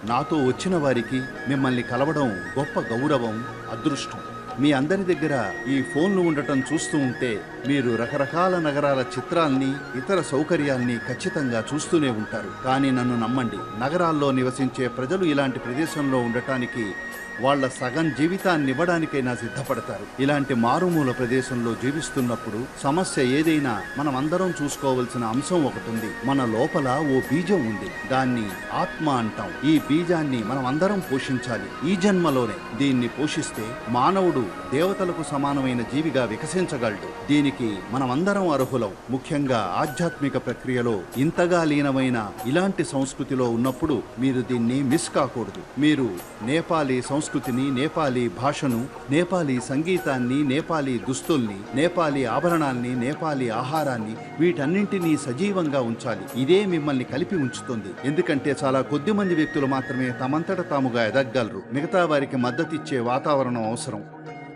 నాతో వచ్చిన వారికి మిమ్మల్ని కలవడం గొప్ప గౌరవం, అదృష్టం. మీ అందరి దగ్గర ఈ ఫోన్లు ఉండటం చూస్తూ ఉంటే మీరు రకరకాల నగరాల చిత్రాల్ని, ఇతర సౌకర్యాల్ని ఖచ్చితంగా చూస్తూనే ఉంటారు. కానీ నన్ను నమ్మండి, నగరాల్లో నివసించే ప్రజలు ఇలాంటి ప్రదేశంలో ఉండటానికి వాళ్ళ సగం జీవితాన్ని ఇవ్వడానికైనా సిద్ధపడతారు. ఇలాంటి మారుమూల ప్రదేశంలో జీవిస్తున్నప్పుడు సమస్య ఏదైనా మనం అందరం చూసుకోవలసిన అంశం ఒకటి ఉంది. మన లోపల ఓ బీజం ఉంది. దాన్ని ఆత్మ అంటాం. ఈ బీజాన్ని మనం అందరం పోషించాలి. ఈ జన్మలోనే దీన్ని పోషిస్తే మానవుడు దేవతలకు సమానమైన జీవిగా వికసించగలడు. దీనికి మనమందరం అర్హులం. ముఖ్యంగా ఆధ్యాత్మిక ప్రక్రియలో ఇంతగా లీనమైన ఇలాంటి సంస్కృతిలో ఉన్నప్పుడు మీరు దీన్ని మిస్ కాకూడదు. మీరు నేపాలీ సంస్కృతిని, నేపాలీ భాషను, నేపాలీ సంగీతాన్ని, నేపాలీ దుస్తుల్ని, నేపాలీ ఆభరణాల్ని, నేపాలీ ఆహారాన్ని, వీటన్నింటినీ సజీవంగా ఉంచాలి. ఇదే మిమ్మల్ని కలిపి ఉంచుతుంది. ఎందుకంటే చాలా కొద్ది మంది వ్యక్తులు మాత్రమే తమంతట తాముగా ఎదగగలరు. మిగతా వారికి మద్దతిచ్చే వాతావరణం అవసరం.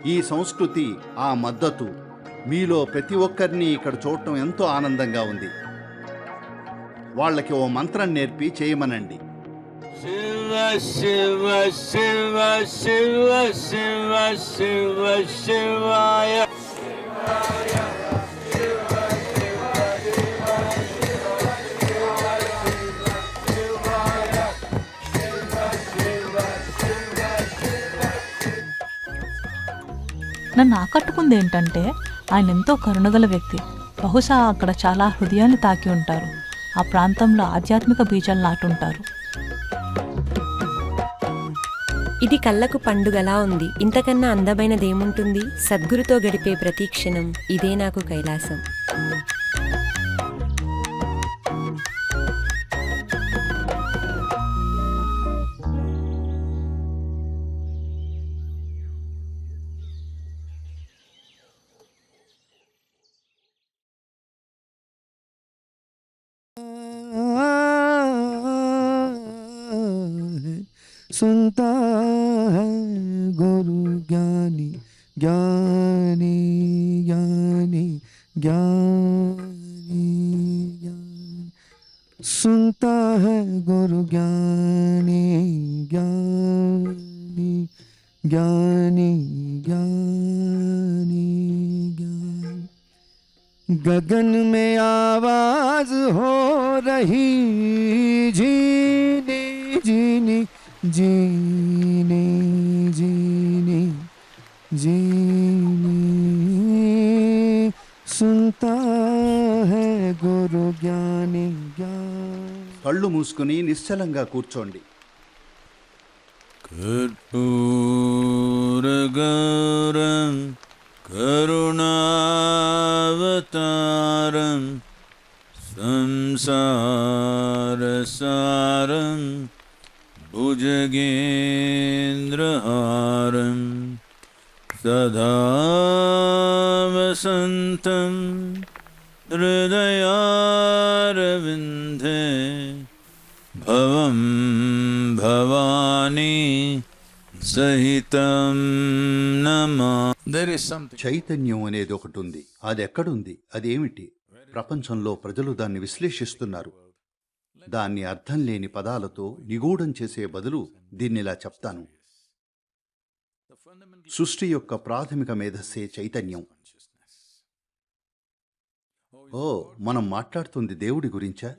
ఈ సంస్కృతి, ఆ మద్దతు మీలో ప్రతి ఒక్కరిని ఇక్కడ చూడటం ఎంతో ఆనందంగా ఉంది. వాళ్ళకి ఓ మంత్రం నేర్పి చేయమనండి. शिव शिव शिव शिव शिव शिव शिवाय. నన్ను ఆకట్టుకుంది ఏంటంటే ఆయన ఎంతో కరుణగల వ్యక్తి. బహుశా అక్కడ చాలా హృదయాన్ని తాకి ఉంటారు. ఆ ప్రాంతంలో ఆధ్యాత్మిక బీజాలు నాటుంటారు. ఇది కళ్ళకు పండుగలా ఉంది. ఇంతకన్నా అందమైనదేముంటుంది? సద్గురుతో గడిపే ప్రతి క్షణం ఇదే నాకు కైలాసం. सुनता है गुरु ज्ञानी ज्ञानी ज्ञानी ज्ञानी ज्ञानी, सुनता है गुरु ज्ञानी ज्ञानी ज्ञानी ज्ञानी ज्ञानी। गगन में आवाज हो रही झीनी झीनी जीने जीने जीने, सुनता है गुरु ज्ञानी ज्ञान। కళ్ళు మూసుకుని నిశ్చలంగా కూర్చోండి. कर्पूर गौरं करुणावतारं संसार सारं भुजगेन्द्रहारं सदा वसन्तं हृदयारविन्दे भवं भवानी सहितं नमा। There is something. చైతన్యం అనేది ఒకటి ఉంది. అది ఎక్కడుంది? అదేమిటి? ప్రపంచంలో ప్రజలు దాన్ని విశ్లేషిస్తున్నారు. దాన్ని అర్థం లేని పదాలతో నిగూఢం చేసే బదులు దీన్నిలా చెప్తాను. సృష్టి యొక్క ప్రాథమిక మేధస్సే చైతన్యం. ఓ, మనం మాట్లాడుతుంది దేవుడి గురించా?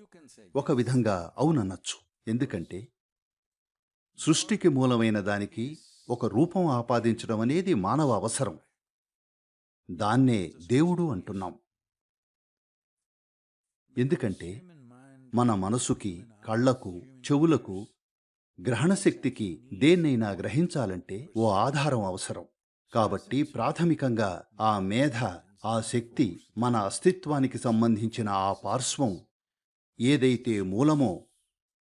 ఒక విధంగా అవుననొచ్చు. ఎందుకంటే సృష్టికి మూలమైన దానికి ఒక రూపం ఆపాదించడం అనేది మానవ అవసరం. దాన్నే దేవుడు అంటున్నాం. ఎందుకంటే మన మనసుకి, కళ్ళకు, చెవులకు, గ్రహణశక్తికి దేన్నైనా గ్రహించాలంటే ఓ ఆధారం అవసరం. కాబట్టి ప్రాథమికంగా ఆ మేధ, ఆ శక్తి, మన అస్తిత్వానికి సంబంధించిన ఆ పార్శ్వం ఏదైతే మూలమో,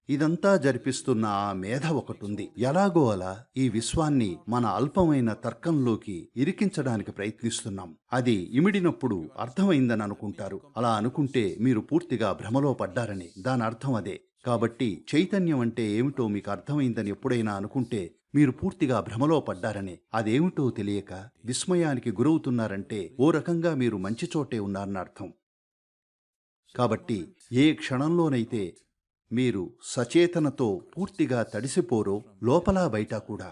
ఇదంతా జరిపిస్తున్న ఆ మేధ ఒకటుంది. ఎలాగో అలా ఈ విశ్వాన్ని మన అల్పమైన తర్కంలోకి ఇరికించడానికి ప్రయత్నిస్తున్నాం. అది ఇమిడినప్పుడు అర్థమైందని అనుకుంటారు. అలా అనుకుంటే మీరు పూర్తిగా భ్రమలో పడ్డారని దాని అర్థం అదే. కాబట్టి చైతన్యం అంటే ఏమిటో మీకు అర్థమైందని ఎప్పుడైనా అనుకుంటే మీరు పూర్తిగా భ్రమలో పడ్డారని. అదేమిటో తెలియక విస్మయానికి గురవుతున్నారంటే ఓ రకంగా మీరు మంచి చోటే ఉన్నారని అర్థం. కాబట్టి ఏ క్షణంలోనైతే మీరు సచేతనతో పూర్తిగా తడిసిపోరో, లోపల బయట కూడా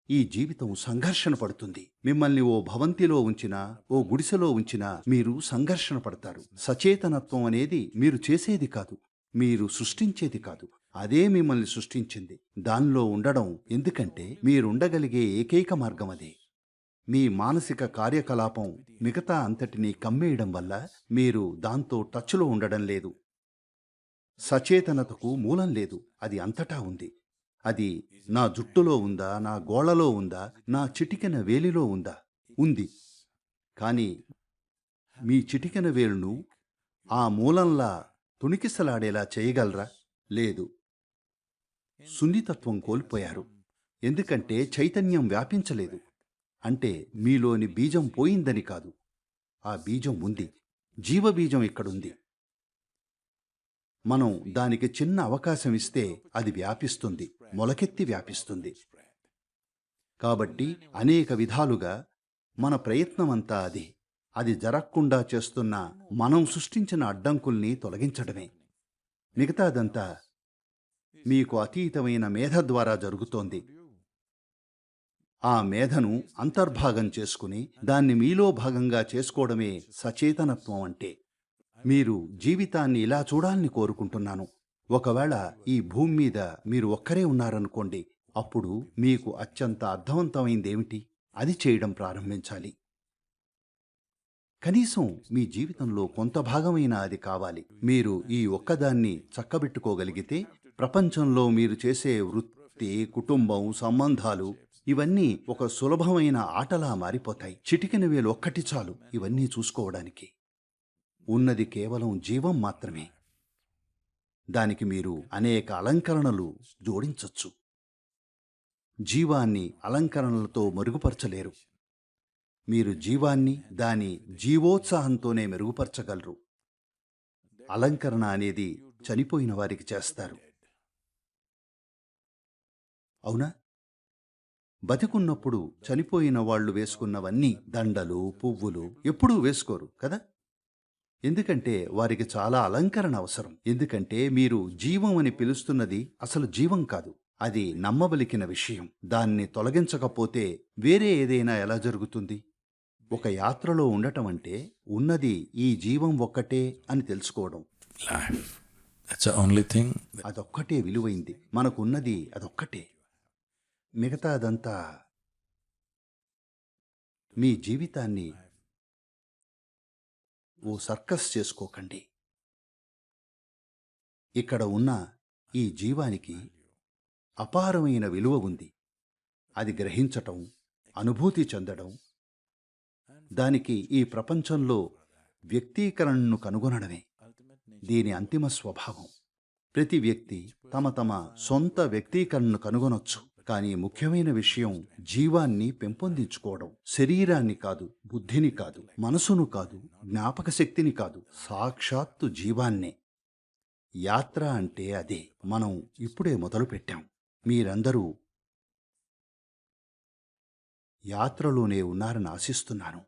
ఈ జీవితం సంఘర్షణ పడుతుంది. మిమ్మల్ని ఓ భవంతిలో ఉంచినా, ఓ గుడిసెలో ఉంచినా మీరు సంఘర్షణ పడతారు. సచేతనత్వం అనేది మీరు చేసేది కాదు, మీరు సృష్టించేది కాదు. అదే మిమ్మల్ని సృష్టించింది. దానిలో ఉండడం ఎందుకంటే మీరుండగలిగే ఏకైక మార్గం అదే. మీ మానసిక కార్యకలాపం మిగతా అంతటినీ కమ్మేయడం వల్ల మీరు దాంతో టచ్లో ఉండడం లేదు. సచేతనతకు మూలం లేదు, అది అంతటా ఉంది. అది నా జుట్టులో ఉందా, నా గోళ్లలో ఉందా, నా చిటికెన వేలిలో ఉందా? ఉంది. కానీ మీ చిటికెన వేలును ఆ మూలంలా తుణికిసలాడేలా చేయగలరా? లేదు. సున్నితత్వం కోల్పోయారు. ఎందుకంటే చైతన్యం వ్యాపించలేదు. అంటే మీలోని బీజం పోయిందని కాదు, ఆ బీజం ఉంది. జీవబీజం ఇక్కడుంది. మనం దానికి చిన్న అవకాశం ఇస్తే అది వ్యాపిస్తుంది, మొలకెత్తి వ్యాపిస్తుంది. కాబట్టి అనేక విధాలుగా మన ప్రయత్నమంతా అదే. అది జరగకుండా చేస్తున్న మనం సృష్టించిన అడ్డంకుల్ని తొలగించడమే. మిగతాదంతా మీకు అతీతమైన మేధ ద్వారా జరుగుతోంది. ఆ మేధను అంతర్భాగం చేసుకుని దాన్ని మీలో భాగంగా చేసుకోవడమే సచేతనత్వం అంటే. మీరు జీవితాన్ని ఇలా చూడాలని కోరుకుంటున్నాను. ఒకవేళ ఈ భూమి మీద మీరు ఒక్కరే ఉన్నారనుకోండి, అప్పుడు మీకు అత్యంత అర్థవంతమైందేమిటి? అది చేయడం ప్రారంభించాలి. కనీసం మీ జీవితంలో కొంత భాగమైన అది కావాలి. మీరు ఈ ఒక్కదాన్ని చక్కబెట్టుకోగలిగితే ప్రపంచంలో మీరు చేసే వృత్తి, కుటుంబం, సంబంధాలు ఇవన్నీ ఒక సులభమైన ఆటలా మారిపోతాయి. చిటికెన వేలు ఒక్కటి చాలు ఇవన్నీ చూసుకోవడానికి. ఉన్నది కేవలం జీవం మాత్రమే. దానికి మీరు అనేక అలంకరణలు జోడించొచ్చు. జీవాన్ని అలంకరణలతో మెరుగుపరచలేరు. మీరు జీవాన్ని దాని జీవోత్సాహంతోనే మెరుగుపరచగలరు. అలంకరణ అనేది చనిపోయిన వారికి చేస్తారు, అవునా? బతికున్నప్పుడు చనిపోయిన వాళ్ళు వేసుకున్నవన్నీ దండలు, పువ్వులు ఎప్పుడూ వేసుకోరు కదా? ఎందుకంటే వారికి చాలా అలంకరణ అవసరం. ఎందుకంటే మీరు జీవం అని పిలుస్తున్నది అసలు జీవం కాదు, అది నమ్మబలికిన విషయం. దాన్ని తొలగించకపోతే వేరే ఏదైనా ఎలా జరుగుతుంది? ఒక యాత్రలో ఉండటం అంటే ఉన్నది ఈ జీవం ఒక్కటే అని తెలుసుకోవడం. అదొక్కటే విలువైంది. మనకున్నది అదొక్కటే. మిగతాదంతా మీ జీవితాన్ని ఓ సర్కస్ చేసుకోకండి. ఇక్కడ ఉన్న ఈ జీవానికి అపారమైన విలువ ఉంది. అది గ్రహించటం, అనుభూతి చెందడం, దానికి ఈ ప్రపంచంలో వ్యక్తీకరణను కనుగొనడమే దీని అంతిమ స్వభావం. ప్రతి వ్యక్తి తమ తమ సొంత వ్యక్తీకరణను కనుగొనొచ్చు. కానీ ముఖ్యమైన విషయం జీవాన్ని పెంపొందించుకోవడం. శరీరాన్ని కాదు, బుద్ధిని కాదు, మనసును కాదు, జ్ఞాపక శక్తిని కాదు, సాక్షాత్తు జీవాన్నే. యాత్ర అంటే అదే. మనం ఇప్పుడే మొదలుపెట్టాం. మీరందరూ యాత్రలోనే ఉన్నారని ఆశిస్తున్నాను.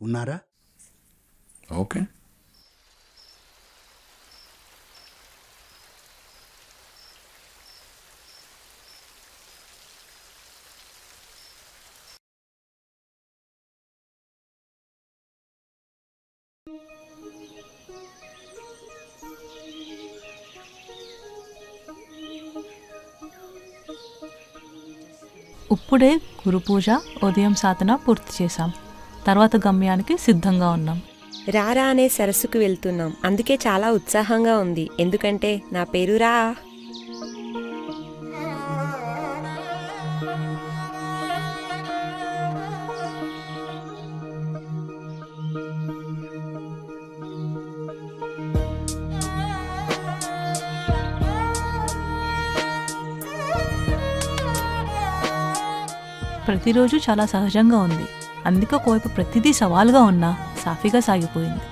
ఉన్నారా? ఓకే. ఇప్పుడే గురు పూజ ఉదయం సాధన పూర్తి చేశాం. తర్వాత గమ్యానికి సిద్ధంగా ఉన్నాం. రారా అనే సరస్సుకు వెళ్తున్నాం. అందుకే చాలా ఉత్సాహంగా ఉంది. ఎందుకంటే నా పేరు రా. ప్రతిరోజు చాలా సహజంగా ఉంది. అందుకే ఒకవైపు ప్రతిదీ సవాల్గా ఉన్నా సాఫీగా సాగిపోయింది.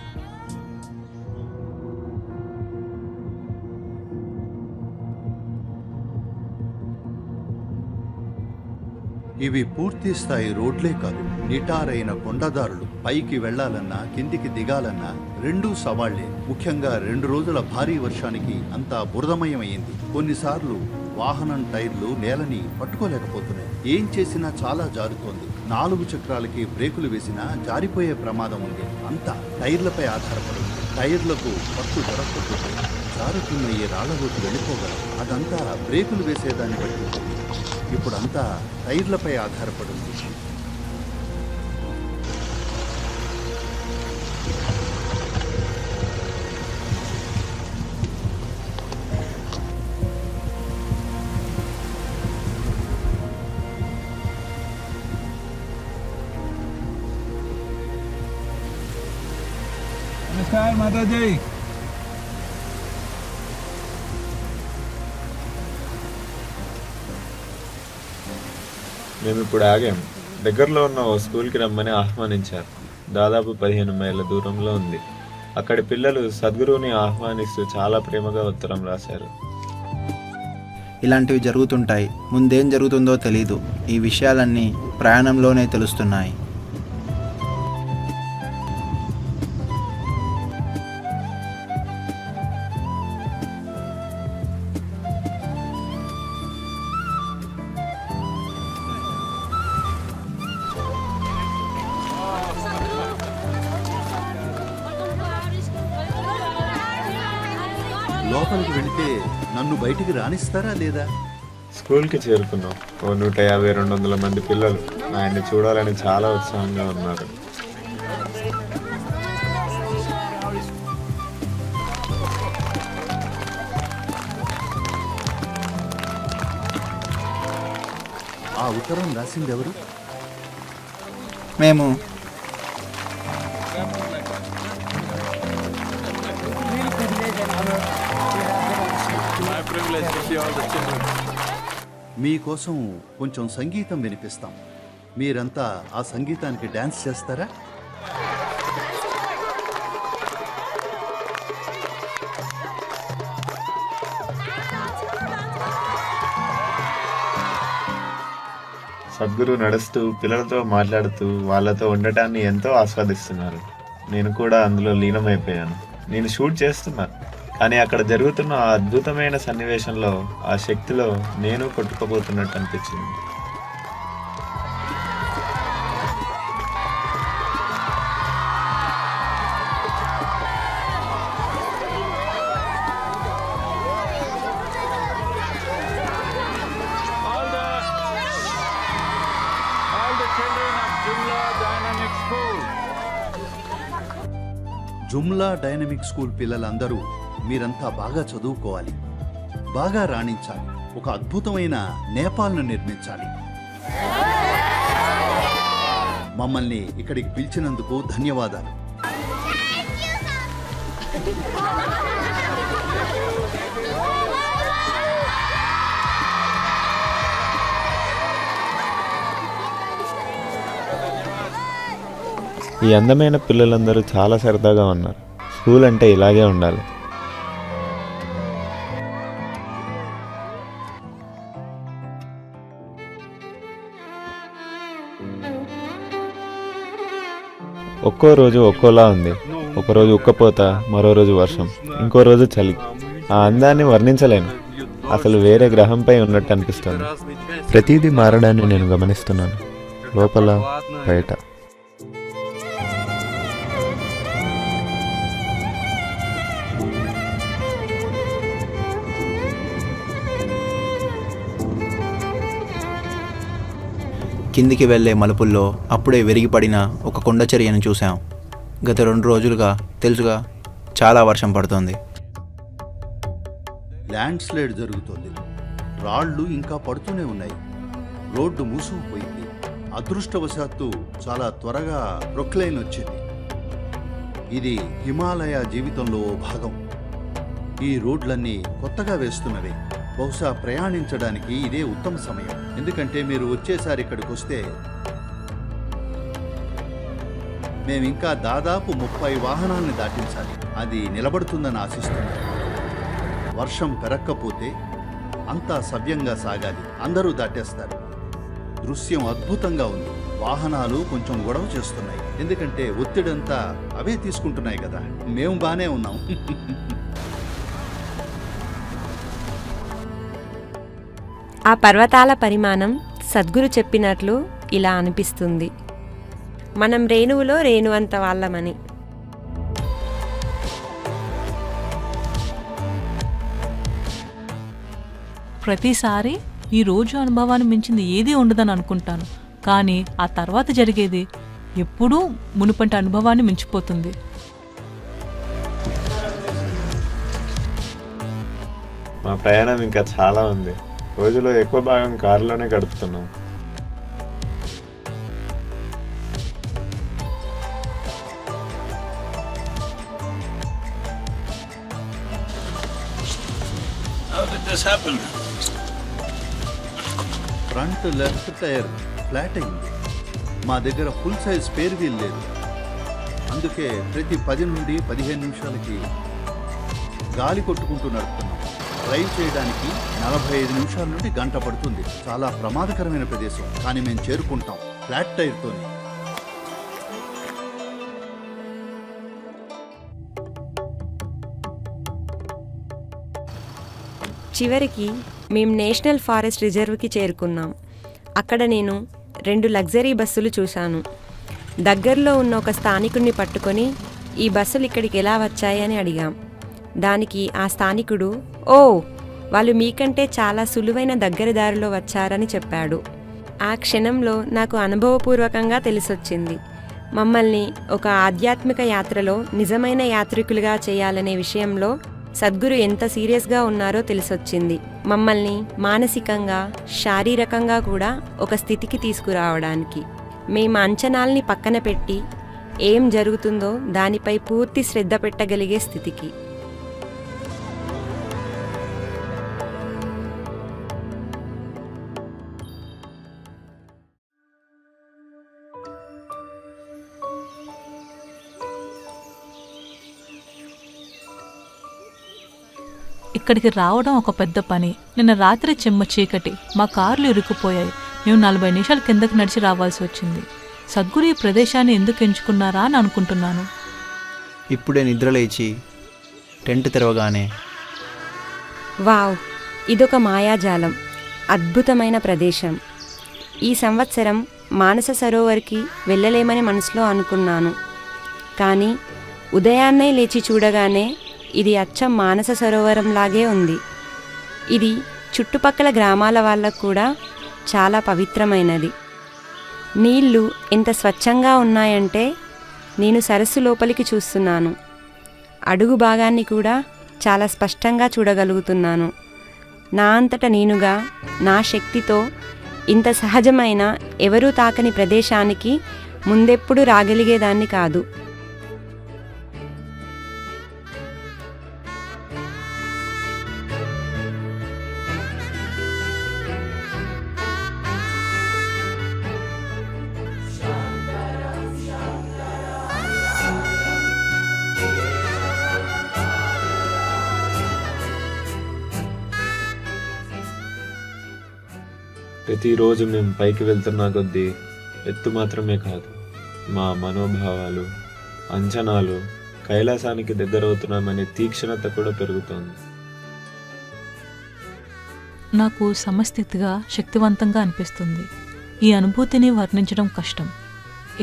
ఇవి పూర్తి స్థాయి రోడ్లే కాదు, నిటారైన కొండదారులు. పైకి వెళ్లాలన్నా కిందికి దిగాలన్నా రెండూ సవాళ్లే. ముఖ్యంగా 2 రోజుల భారీ వర్షానికి అంతా బురదమయమైంది. కొన్నిసార్లు వాహనం టైర్లు నేలని పట్టుకోలేకపోతున్నాయి. ఏం చేసినా చాలా జారుతోంది. 4 చక్రాలకి బ్రేకులు వేసినా జారిపోయే ప్రమాదం ఉంది. అంతా టైర్లపై ఆధారపడింది. టైర్లకు పట్టు దొరకకపోతే జారుతున్న ఈ రాళ్లలోకి వెళ్ళిపోగలం. అదంతా బ్రేకులు వేసేదాన్ని బట్టి ఉంటుంది. ఇప్పుడంతా టైర్లపై ఆధారపడింది. नमस्कार माता जी। మేము ఇప్పుడు ఆగాం. దగ్గరలో ఉన్న ఓ స్కూల్కి రమ్మని ఆహ్వానించారు. దాదాపు 15 మైళ్ళ దూరంలో ఉంది. అక్కడి పిల్లలు సద్గురువుని ఆహ్వానిస్తూ చాలా ప్రేమగా ఉత్తరం రాశారు. ఇలాంటివి జరుగుతుంటాయి. ముందేం జరుగుతుందో తెలీదు. ఈ విషయాలన్నీ ప్రయాణంలోనే తెలుస్తున్నాయి. లోపలికి వెళితే నన్ను బయటికి రానిస్తారా లేదా? స్కూల్కి చేరుకున్నాం. ఓ 150-200 మంది పిల్లలు ఆయన్ని చూడాలని చాలా ఉత్సాహంగా ఉన్నారు. ఆ ఉత్తరం రాసింది ఎవరు? మేము మీకోసం కొంచెం సంగీతం వినిపిస్తాం. మీరంతా ఆ సంగీతానికి డాన్స్ చేస్తారా? సద్గురు నడుస్తూ పిల్లలతో మాట్లాడుతూ వాళ్ళతో ఉండటాన్ని ఎంతో ఆస్వాదిస్తున్నారు. నేను కూడా అందులో లీనమైపోయాను. నేను షూట్ చేస్తున్నాను, కానీ అక్కడ జరుగుతున్న ఆ అద్భుతమైన సన్నివేశంలో ఆ శక్తిలో నేను కొట్టుకుపోతున్నట్టు అనిపించింది. జుమ్లా డైనమిక్ స్కూల్ పిల్లలందరూ మీరంతా బాగా చదువుకోవాలి, బాగా రాణించాలి, ఒక అద్భుతమైన నేపాల్ను నిర్మించాలి. మమ్మల్ని ఇక్కడికి పిలిచినందుకు ధన్యవాదాలు. ఈ అందమైన పిల్లలందరూ చాలా సరదాగా ఉన్నారు. స్కూల్ అంటే ఇలాగే ఉండాలి. ఒక్కో రోజు ఒక్కోలా ఉంది. ఒకరోజు ఉక్కపోత, మరో రోజు వర్షం, ఇంకో రోజు చలి. ఆ అందాన్ని వర్ణించలేను. అసలు వేరే గ్రహంపై ఉన్నట్టు అనిపిస్తుంది. ప్రతిదీ మారడాన్ని నేను గమనిస్తున్నాను, లోపల బయట. కిందికి వెళ్ళే మలుపుల్లో అప్పుడే విరిగిపడిన ఒక కొండ చర్యను చూశాం. గత 2 రోజులుగా తెలుసుగా చాలా వర్షం పడుతోంది. ల్యాండ్ స్లైడ్ జరుగుతోంది. రాళ్ళు ఇంకా పడుతూనే ఉన్నాయి. రోడ్డు మూసుకుపోయింది. అదృష్టవశాత్తు చాలా త్వరగా ప్రొక్లైన్ వచ్చింది. ఇది హిమాలయ జీవితంలో ఓ భాగం. ఈ రోడ్లన్నీ కొత్తగా వేస్తున్నవే. బహుశా ప్రయాణించడానికి ఇదే ఉత్తమ సమయం. ఎందుకంటే మీరు వచ్చేసారి ఇక్కడికి వస్తే మేమింకా దాదాపు 30 వాహనాల్ని దాటించాలి. అది నిలబడుతుందని ఆశిస్తున్నాను. వర్షం పెరక్కపోతే అంతా సవ్యంగా సాగాలి. అందరూ దాటేస్తారు. దృశ్యం అద్భుతంగా ఉంది. వాహనాలు కొంచెం గొడవ చేస్తున్నాయి. ఎందుకంటే ఒత్తిడంతా అవే తీసుకుంటున్నాయి కదా. మేము బానే ఉన్నాం. ఆ పర్వతాల పరిమాణం సద్గురు చెప్పినట్లు ఇలా అనిపిస్తుంది. మనం రేణువులో రేణువంత వాళ్ళమని. ప్రతిసారి ఈ రోజు అనుభవాన్ని మించింది ఏదీ ఉండదని అనుకుంటాను, కానీ ఆ తర్వాత జరిగేది ఎప్పుడూ మునుపటి అనుభవాన్ని మించిపోతుంది. మా ప్రయాణం ఇంకా చాలా ఉంది. రోజులో ఎక్కువ భాగం కారులోనే గడుపుతున్నాం. ఫ్రంట్ లెఫ్ట్ టైర్ ఫ్లాట్ అయింది. మా దగ్గర ఫుల్ సైజ్ స్పేర్ వీల్ లేదు. అందుకే ప్రతి 10 నుండి 15 నిమిషాలకి గాలి కొట్టుకుంటూ నడుపుతున్నాం. డ్రైవ్ చేయడానికి 45 నిమిషాల నుండి గంట పడుతుంది. చాలా ప్రమాదకరమైన ప్రదేశం, కానీ మేము చేరుకుంటాం ఫ్లాట్ టైర్తోనే. చివరికి మేము నేషనల్ ఫారెస్ట్ రిజర్వ్కి చేరుకున్నాం. అక్కడ నేను 2 లగ్జరీ బస్సులు చూశాను. దగ్గరలో ఉన్న ఒక స్థానికుడిని పట్టుకొని ఈ బస్సులు ఇక్కడికి ఎలా వచ్చాయి అని అడిగాం. దానికి ఆ స్థానికుడు, ఓ, వాళ్ళు మీకంటే చాలా సులువైన దగ్గర దారిలో వచ్చారని చెప్పాడు. ఆ క్షణంలో నాకు అనుభవపూర్వకంగా తెలిసొచ్చింది, మమ్మల్ని ఒక ఆధ్యాత్మిక యాత్రలో నిజమైన యాత్రికులుగా చేయాలనే విషయంలో సద్గురు ఎంత సీరియస్గా ఉన్నారో తెలిసొచ్చింది. మమ్మల్ని మానసికంగా, శారీరకంగా కూడా ఒక స్థితికి తీసుకురావడానికి. మేము అంచనాల్ని పక్కన పెట్టి ఏం జరుగుతుందో దానిపై పూర్తి శ్రద్ధ పెట్టగలిగే స్థితికి. ఇక్కడికి రావడం ఒక పెద్ద పని. నిన్న రాత్రి చెమ్మ చీకటి, మా కార్లు ఇరుక్కుపోయాయి. మేము 40 నిమిషాలు కిందకి నడిచి రావాల్సి వచ్చింది. సద్గురు ఈ ప్రదేశాన్ని ఎందుకు ఎంచుకున్నారా అని అనుకుంటున్నాను. ఇప్పుడే నిద్రలేచి టెంట్ తెరవగానే, వావ్, ఇదొక మాయాజాలం, అద్భుతమైన ప్రదేశం. ఈ సంవత్సరం మానస సరోవర్కి వెళ్ళలేమని మనసులో అనుకున్నాను. కానీ ఉదయాన్నే లేచి చూడగానే ఇది అచ్చం మానస సరోవరంలాగే ఉంది. ఇది చుట్టుపక్కల గ్రామాల వాళ్ళకు కూడా చాలా పవిత్రమైనది. నీళ్లు ఎంత స్వచ్ఛంగా ఉన్నాయంటే నేను సరస్సు లోపలికి చూస్తున్నాను. అడుగు భాగాన్ని కూడా చాలా స్పష్టంగా చూడగలుగుతున్నాను. నా అంతట నేనుగా, నా శక్తితో ఇంత సహజమైన, ఎవరూ తాకని ప్రదేశానికి ముందెప్పుడు రాగలిగేదాన్ని కాదు. ప్రతిరోజు మేము పైకి వెళ్తున్నా కొద్దీ ఎత్తు మాత్రమే కాదు, మా మనోభావాలు, అంచనాలు కైలాసానికి దగ్గరవుతున్నామనే తీక్షణత కూడా పెరుగుతోంది. నాకు సమస్థితిగా, శక్తివంతంగా అనిపిస్తుంది. ఈ అనుభూతిని వర్ణించడం కష్టం.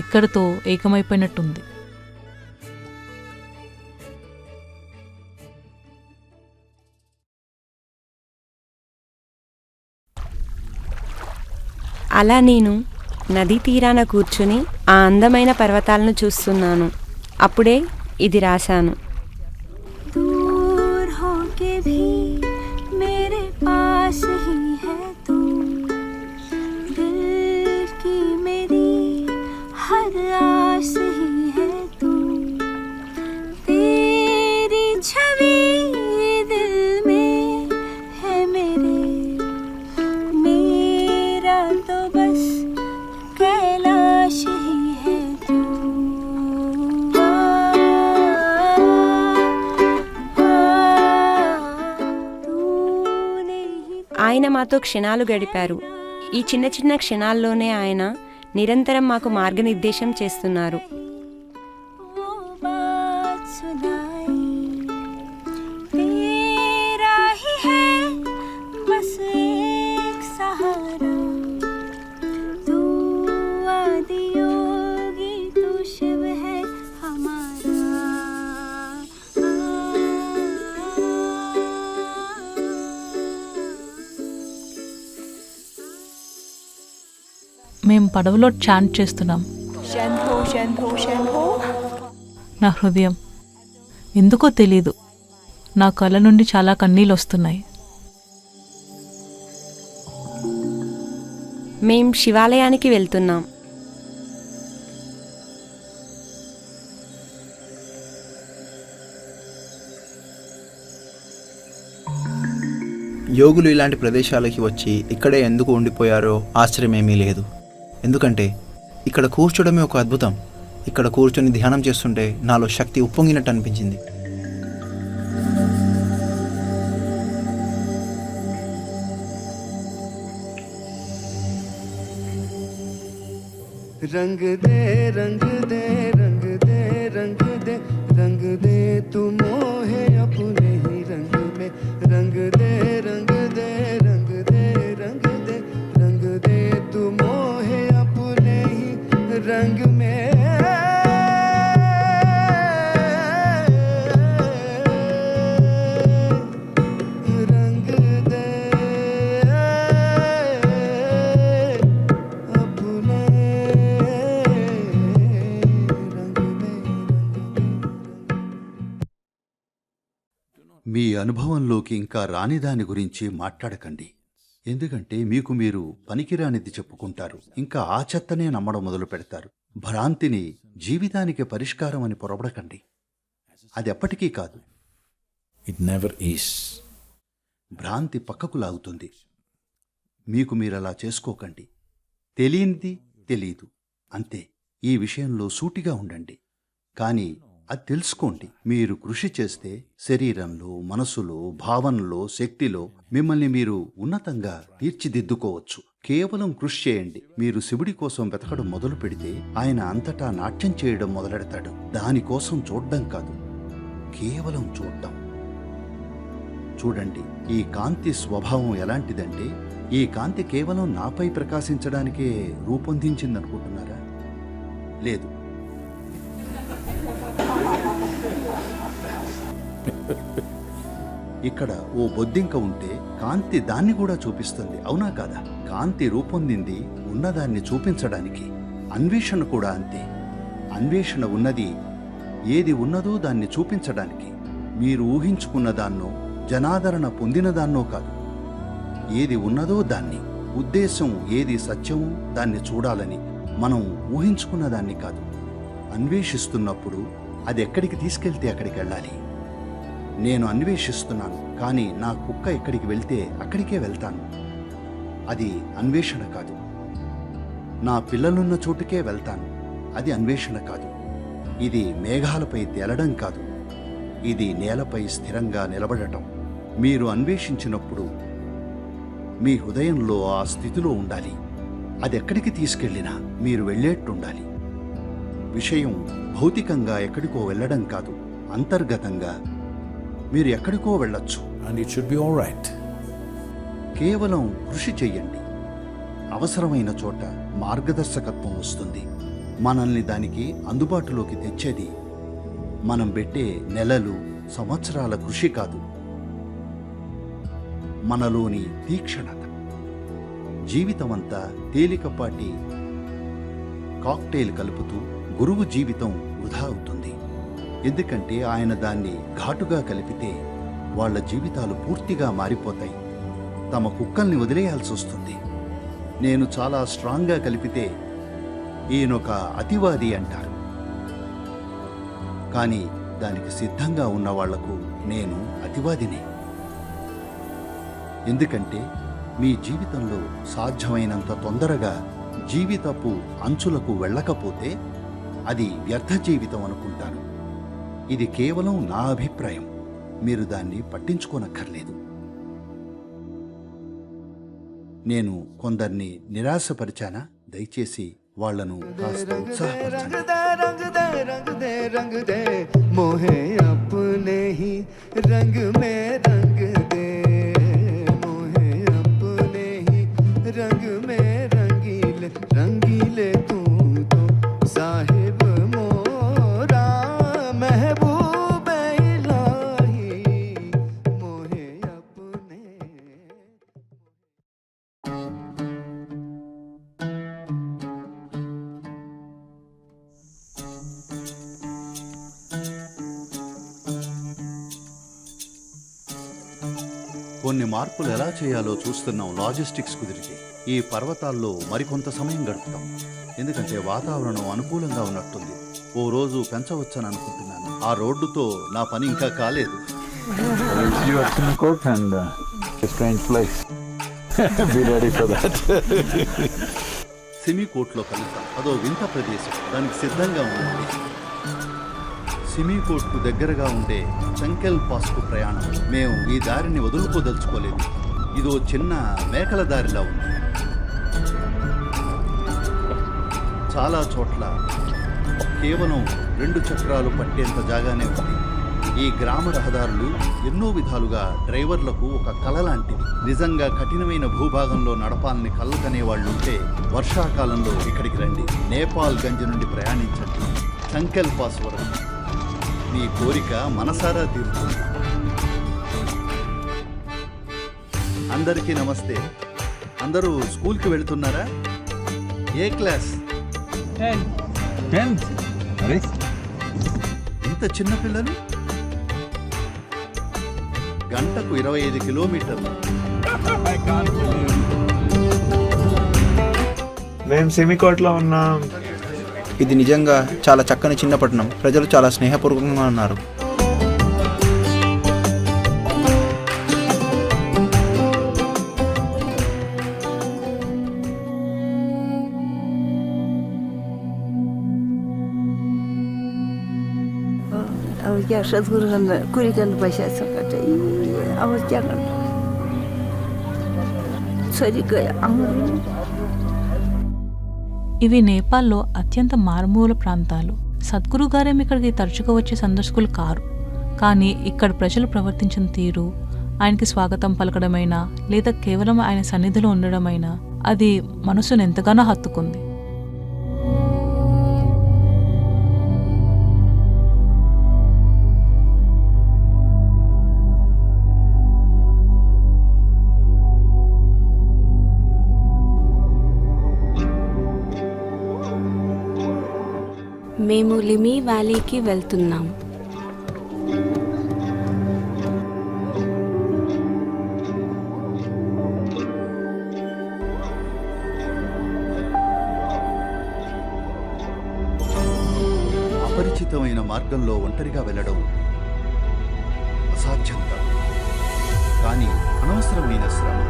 ఇక్కడితో ఏకమైపోయినట్టుంది. అలా నేను నదీ తీరాన కూర్చుని ఆ అందమైన పర్వతాలను చూస్తున్నాను. అప్పుడే ఇది రాశాను. दूर होके भी मेरे पास ही है तू, दिल की मेरी हर आस ही है तू, तेरी छवि दिल में है मेरे, मेरा तो बस कैलाश ही है तू। ఆయన మాతో క్షణాలు గడిపారు. ఈ చిన్న చిన్న క్షణాల్లోనే ఆయన నిరంతరం మాకు మార్గనిర్దేశం చేస్తున్నారు. वो बात सुनाई, तेरा ही है बस एक सहारा, तू आदि योगी तू शिव है हमारा। మేము పడవలో చాంట్ చేస్తున్నాం. నా హృదయం ఎందుకో తెలీదు, నా కళ్ళ నుండి చాలా కన్నీళ్ళు వస్తున్నాయి. మేం శివాలయానికి వెళ్తున్నాం. యోగులు ఇలాంటి ప్రదేశాలకి వచ్చి ఇక్కడే ఎందుకు ఉండిపోయారో ఆశ్చర్యమేమీ లేదు. ఎందుకంటే ఇక్కడ కూర్చోడమే ఒక అద్భుతం. ఇక్కడ కూర్చొని ధ్యానం చేస్తుంటే నాలో శక్తి ఉప్పొంగినట్టు అనిపించింది. रंग दे रंग दे रंग दे रंग दे रंग दे तू मोहे अपने ही रंग में, रंग दे रंग दे रंग दे रंग दे रंग दे तू मोहे अपने ही रंग में। रंग दे अपने మీ అనుభవంలోకి ఇంకా రాని దాని గురించి మాట్లాడకండి. ఎందుకంటే మీకు మీరు పనికిరానిది చెప్పుకుంటారు. ఇంకా ఆ చెత్తనే నమ్మడం మొదలు పెడతారు. భ్రాంతిని జీవితానికి పరిష్కారం అని పొరబడకండి. అది ఎప్పటికీ కాదు. It never is. భ్రాంతి పక్కకు లాగుతుంది. మీకు మీరలా చేసుకోకండి. తెలియనిది తెలీదు, అంతే. ఈ విషయంలో సూటిగా ఉండండి. కానీ అది తెలుసుకోండి. మీరు కృషి చేస్తే శరీరంలో, మనసులో, భావనలో, శక్తిలో మిమ్మల్ని మీరు ఉన్నతంగా తీర్చిదిద్దుకోవచ్చు. కేవలం కృషి చేయండి. మీరు శివుడి కోసం వెతకడం మొదలు పెడితే ఆయన అంతటా నాట్యం చేయడం మొదలెడతాడు. దానికోసం చూడ్డం కాదు, కేవలం చూడ్డం. చూడండి, ఈ కాంతి స్వభావం ఎలాంటిదంటే, ఈ కాంతి కేవలం నాపై ప్రకాశించడానికే రూపొందించిందనుకుంటున్నారా? లేదు. ఇక్కడ ఓ బొద్దింక ఉంటే కాంతి దాన్ని కూడా చూపిస్తుంది, అవునా కాదా? కాంతి రూపొందింది ఉన్నదాన్ని చూపించడానికి. అన్వేషణ కూడా అంతే. అన్వేషణ ఉన్నది ఏది ఉన్నదో దాన్ని చూపించడానికి. మీరు ఊహించుకున్న దాన్నో, జనాదరణ పొందిన దాన్నో కాదు. ఏది ఉన్నదో దాన్ని. ఉద్దేశం ఏది సత్యమో దాన్ని చూడాలని. మనం ఊహించుకున్న దాన్ని కాదు. అన్వేషిస్తున్నప్పుడు అది ఎక్కడికి తీసుకెళ్తే అక్కడికి వెళ్ళాలి. నేను అన్వేషిస్తున్నాను, కానీ నా కుక్క ఎక్కడికి వెళ్తే అక్కడికే వెళ్తాను. అది అన్వేషణ కాదు. నా పిల్లలున్న చోటుకే వెళ్తాను. అది అన్వేషణ కాదు. ఇది మేఘాలపై తేలడం కాదు. ఇది నేలపై స్థిరంగా నిలబడటం. మీరు అన్వేషించినప్పుడు మీ హృదయంలో ఆ స్థితిలో ఉండాలి. అది ఎక్కడికి తీసుకెళ్ళినా మీరు వెళ్ళేట్టుండాలి. విషయం భౌతికంగా ఎక్కడికో వెళ్ళడం కాదు, అంతర్గతంగా మీరు ఎక్కడికో వెళ్ళొచ్చు. And it should be all right. కేవలం కృషి చెయ్యండి. అవసరమైన చోట మార్గదర్శకత్వం వస్తుంది. మనల్ని దానికి అందుబాటులోకి తెచ్చేది మనం పెట్టే నెలలు, సంవత్సరాల కృషి కాదు, మనలోని తీక్షణత. జీవితమంతా తేలికపాటి కాక్టైల్ కలుపుతూ గురువు జీవితం వృధా అవుతుంది. ఎందుకంటే ఆయన దాన్ని ఘాటుగా కలిపితే వాళ్ళ జీవితాలు పూర్తిగా మారిపోతాయి. తమ కుక్కల్ని వదిలేయాల్సి వస్తుంది. నేను చాలా స్ట్రాంగ్గా కలిపితే ఈయనొక అతివాది అంటారు. కానీ దానికి సిద్ధంగా ఉన్న వాళ్లకు నేను అతివాదిని. ఎందుకంటే మీ జీవితంలో సాధ్యమైనంత తొందరగా జీవితపు అంచులకు వెళ్ళకపోతే అది వ్యర్థ జీవితం అనుకుంటాను. ఇది కేవలం నా అభిప్రాయం. మీరు దాన్ని పట్టించుకోనక్కర్లేదు. నేను కొందరిని నిరాశపరిచానా? దయచేసి వాళ్లను కాస్త ఉత్సాహపరచండి. रंग दे रंग दे रंग दे मोहे अपने ही रंग में रंग दे मोहे अपने ही रंग में रंगीले रंगीले तू तो साहिब मोरा महबूब इलाही मोहे अपने. కొన్ని మార్పులు ఎలా చేయాలో చూస్తున్నాం. లాజిస్టిక్స్ కుదిరితే ఈ పర్వతాల్లో మరికొంత సమయం గడుపుతాం. ఎందుకంటే వాతావరణం అనుకూలంగా ఉన్నట్టుంది. ఓ రోజు పెంచవచ్చని అనుకుంటున్నాను. ఆ రోడ్డుతో నా పని ఇంకా కాలేదు. సిమికోట్లో కలుద్దాం. అదో వింత ప్రదేశం. దానికి సిద్ధంగా ఉండండి. సిమికోట్కు దగ్గరగా ఉండే చంకెల్ పాస్కు ప్రయాణం. మేము ఈ దారిని వదులుకోదలుచుకోలేదు. ఇదో చిన్న మేకల దారిలా ఉంది. చాలా చోట్ల కేవలం 2 చక్రాలు పట్టేంత జాగానే ఉంది. ఈ గ్రామ రహదారులు ఎన్నో విధాలుగా డ్రైవర్లకు ఒక కల లాంటివి. నిజంగా కఠినమైన భూభాగంలో నడపాలని కళ్ళకనే వాళ్ళుంటే వర్షాకాలంలో ఇక్కడికి రండి. నేపాల్ గంజ్ నుండి ప్రయాణించండి. చంకెల్ పాస్ వరకు మీ కోరిక మనసారా తీరుతుంది. అందరికీ నమస్తే. అందరూ స్కూల్కి వెళుతున్నారా? ఏ క్లాస్? 10th. ఇంత చిన్న పిల్లలు? గంటకు 25 కిలోమీటర్లు. మేము సిమికోట్లో ఉన్నాం. ఇది నిజంగా చాలా చక్కని చిన్న పట్టణం. ప్రజలు చాలా స్నేహపూర్వకంగా ఉన్నారు. ఇవి నేపాల్లో అత్యంత మారుమూల ప్రాంతాలు. సద్గురు గారేం ఇక్కడికి తరచుగా వచ్చే సందర్శకులు కారు. కానీ ఇక్కడ ప్రజలు ప్రవర్తించిన తీరు, ఆయనకి స్వాగతం పలకడమైనా లేదా కేవలం ఆయన సన్నిధిలో ఉండడమైనా అది మనసును ఎంతగానో హత్తుకుంది. మేము లిమి వ్యాలీకి వెళ్తున్నాం. అపరిచితమైన మార్గంలో ఒంటరిగా వెళ్ళడం అసాధ్యం కాదు, కానీ అనవసరమైన శ్రమ.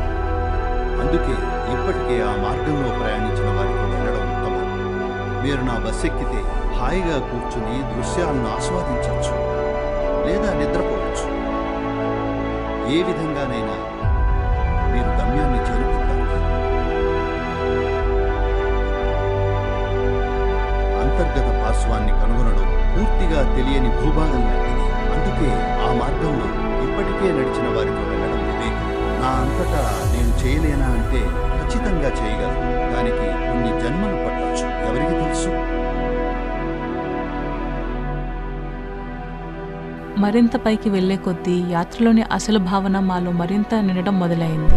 అందుకే ఇప్పటికే ఆ మార్గంలో ప్రయాణించిన వారితో వెళ్ళడం ఉత్తమం. మీరు నా బస్ ఎక్కితే హాయిగా కూర్చుని దృశ్యాలను ఆస్వాదించవచ్చు లేదా నిద్రపోవచ్చు. ఏ విధంగానైనా మీరు గమ్యాన్ని చేరుకుంటారు. అంతర్గత పార్శ్వాన్ని కనుగొనడం పూర్తిగా తెలియని భూభాగం లాంటిది. అందుకే ఆ మార్గంలో ఇప్పటికే నడిచిన వారితో వెళ్ళడం వివేకం. నా అంతటా నేను చేయలేనా అంటే ఖచ్చితంగా చేయగలను. దానికి కొన్ని జన్మలు పట్టవచ్చు, ఎవరికి తెలుసు. మరింత పైకి వెళ్లే కొద్దీ యాత్రలోని అసలు భావన మాలో మరింత నిండడం మొదలైంది.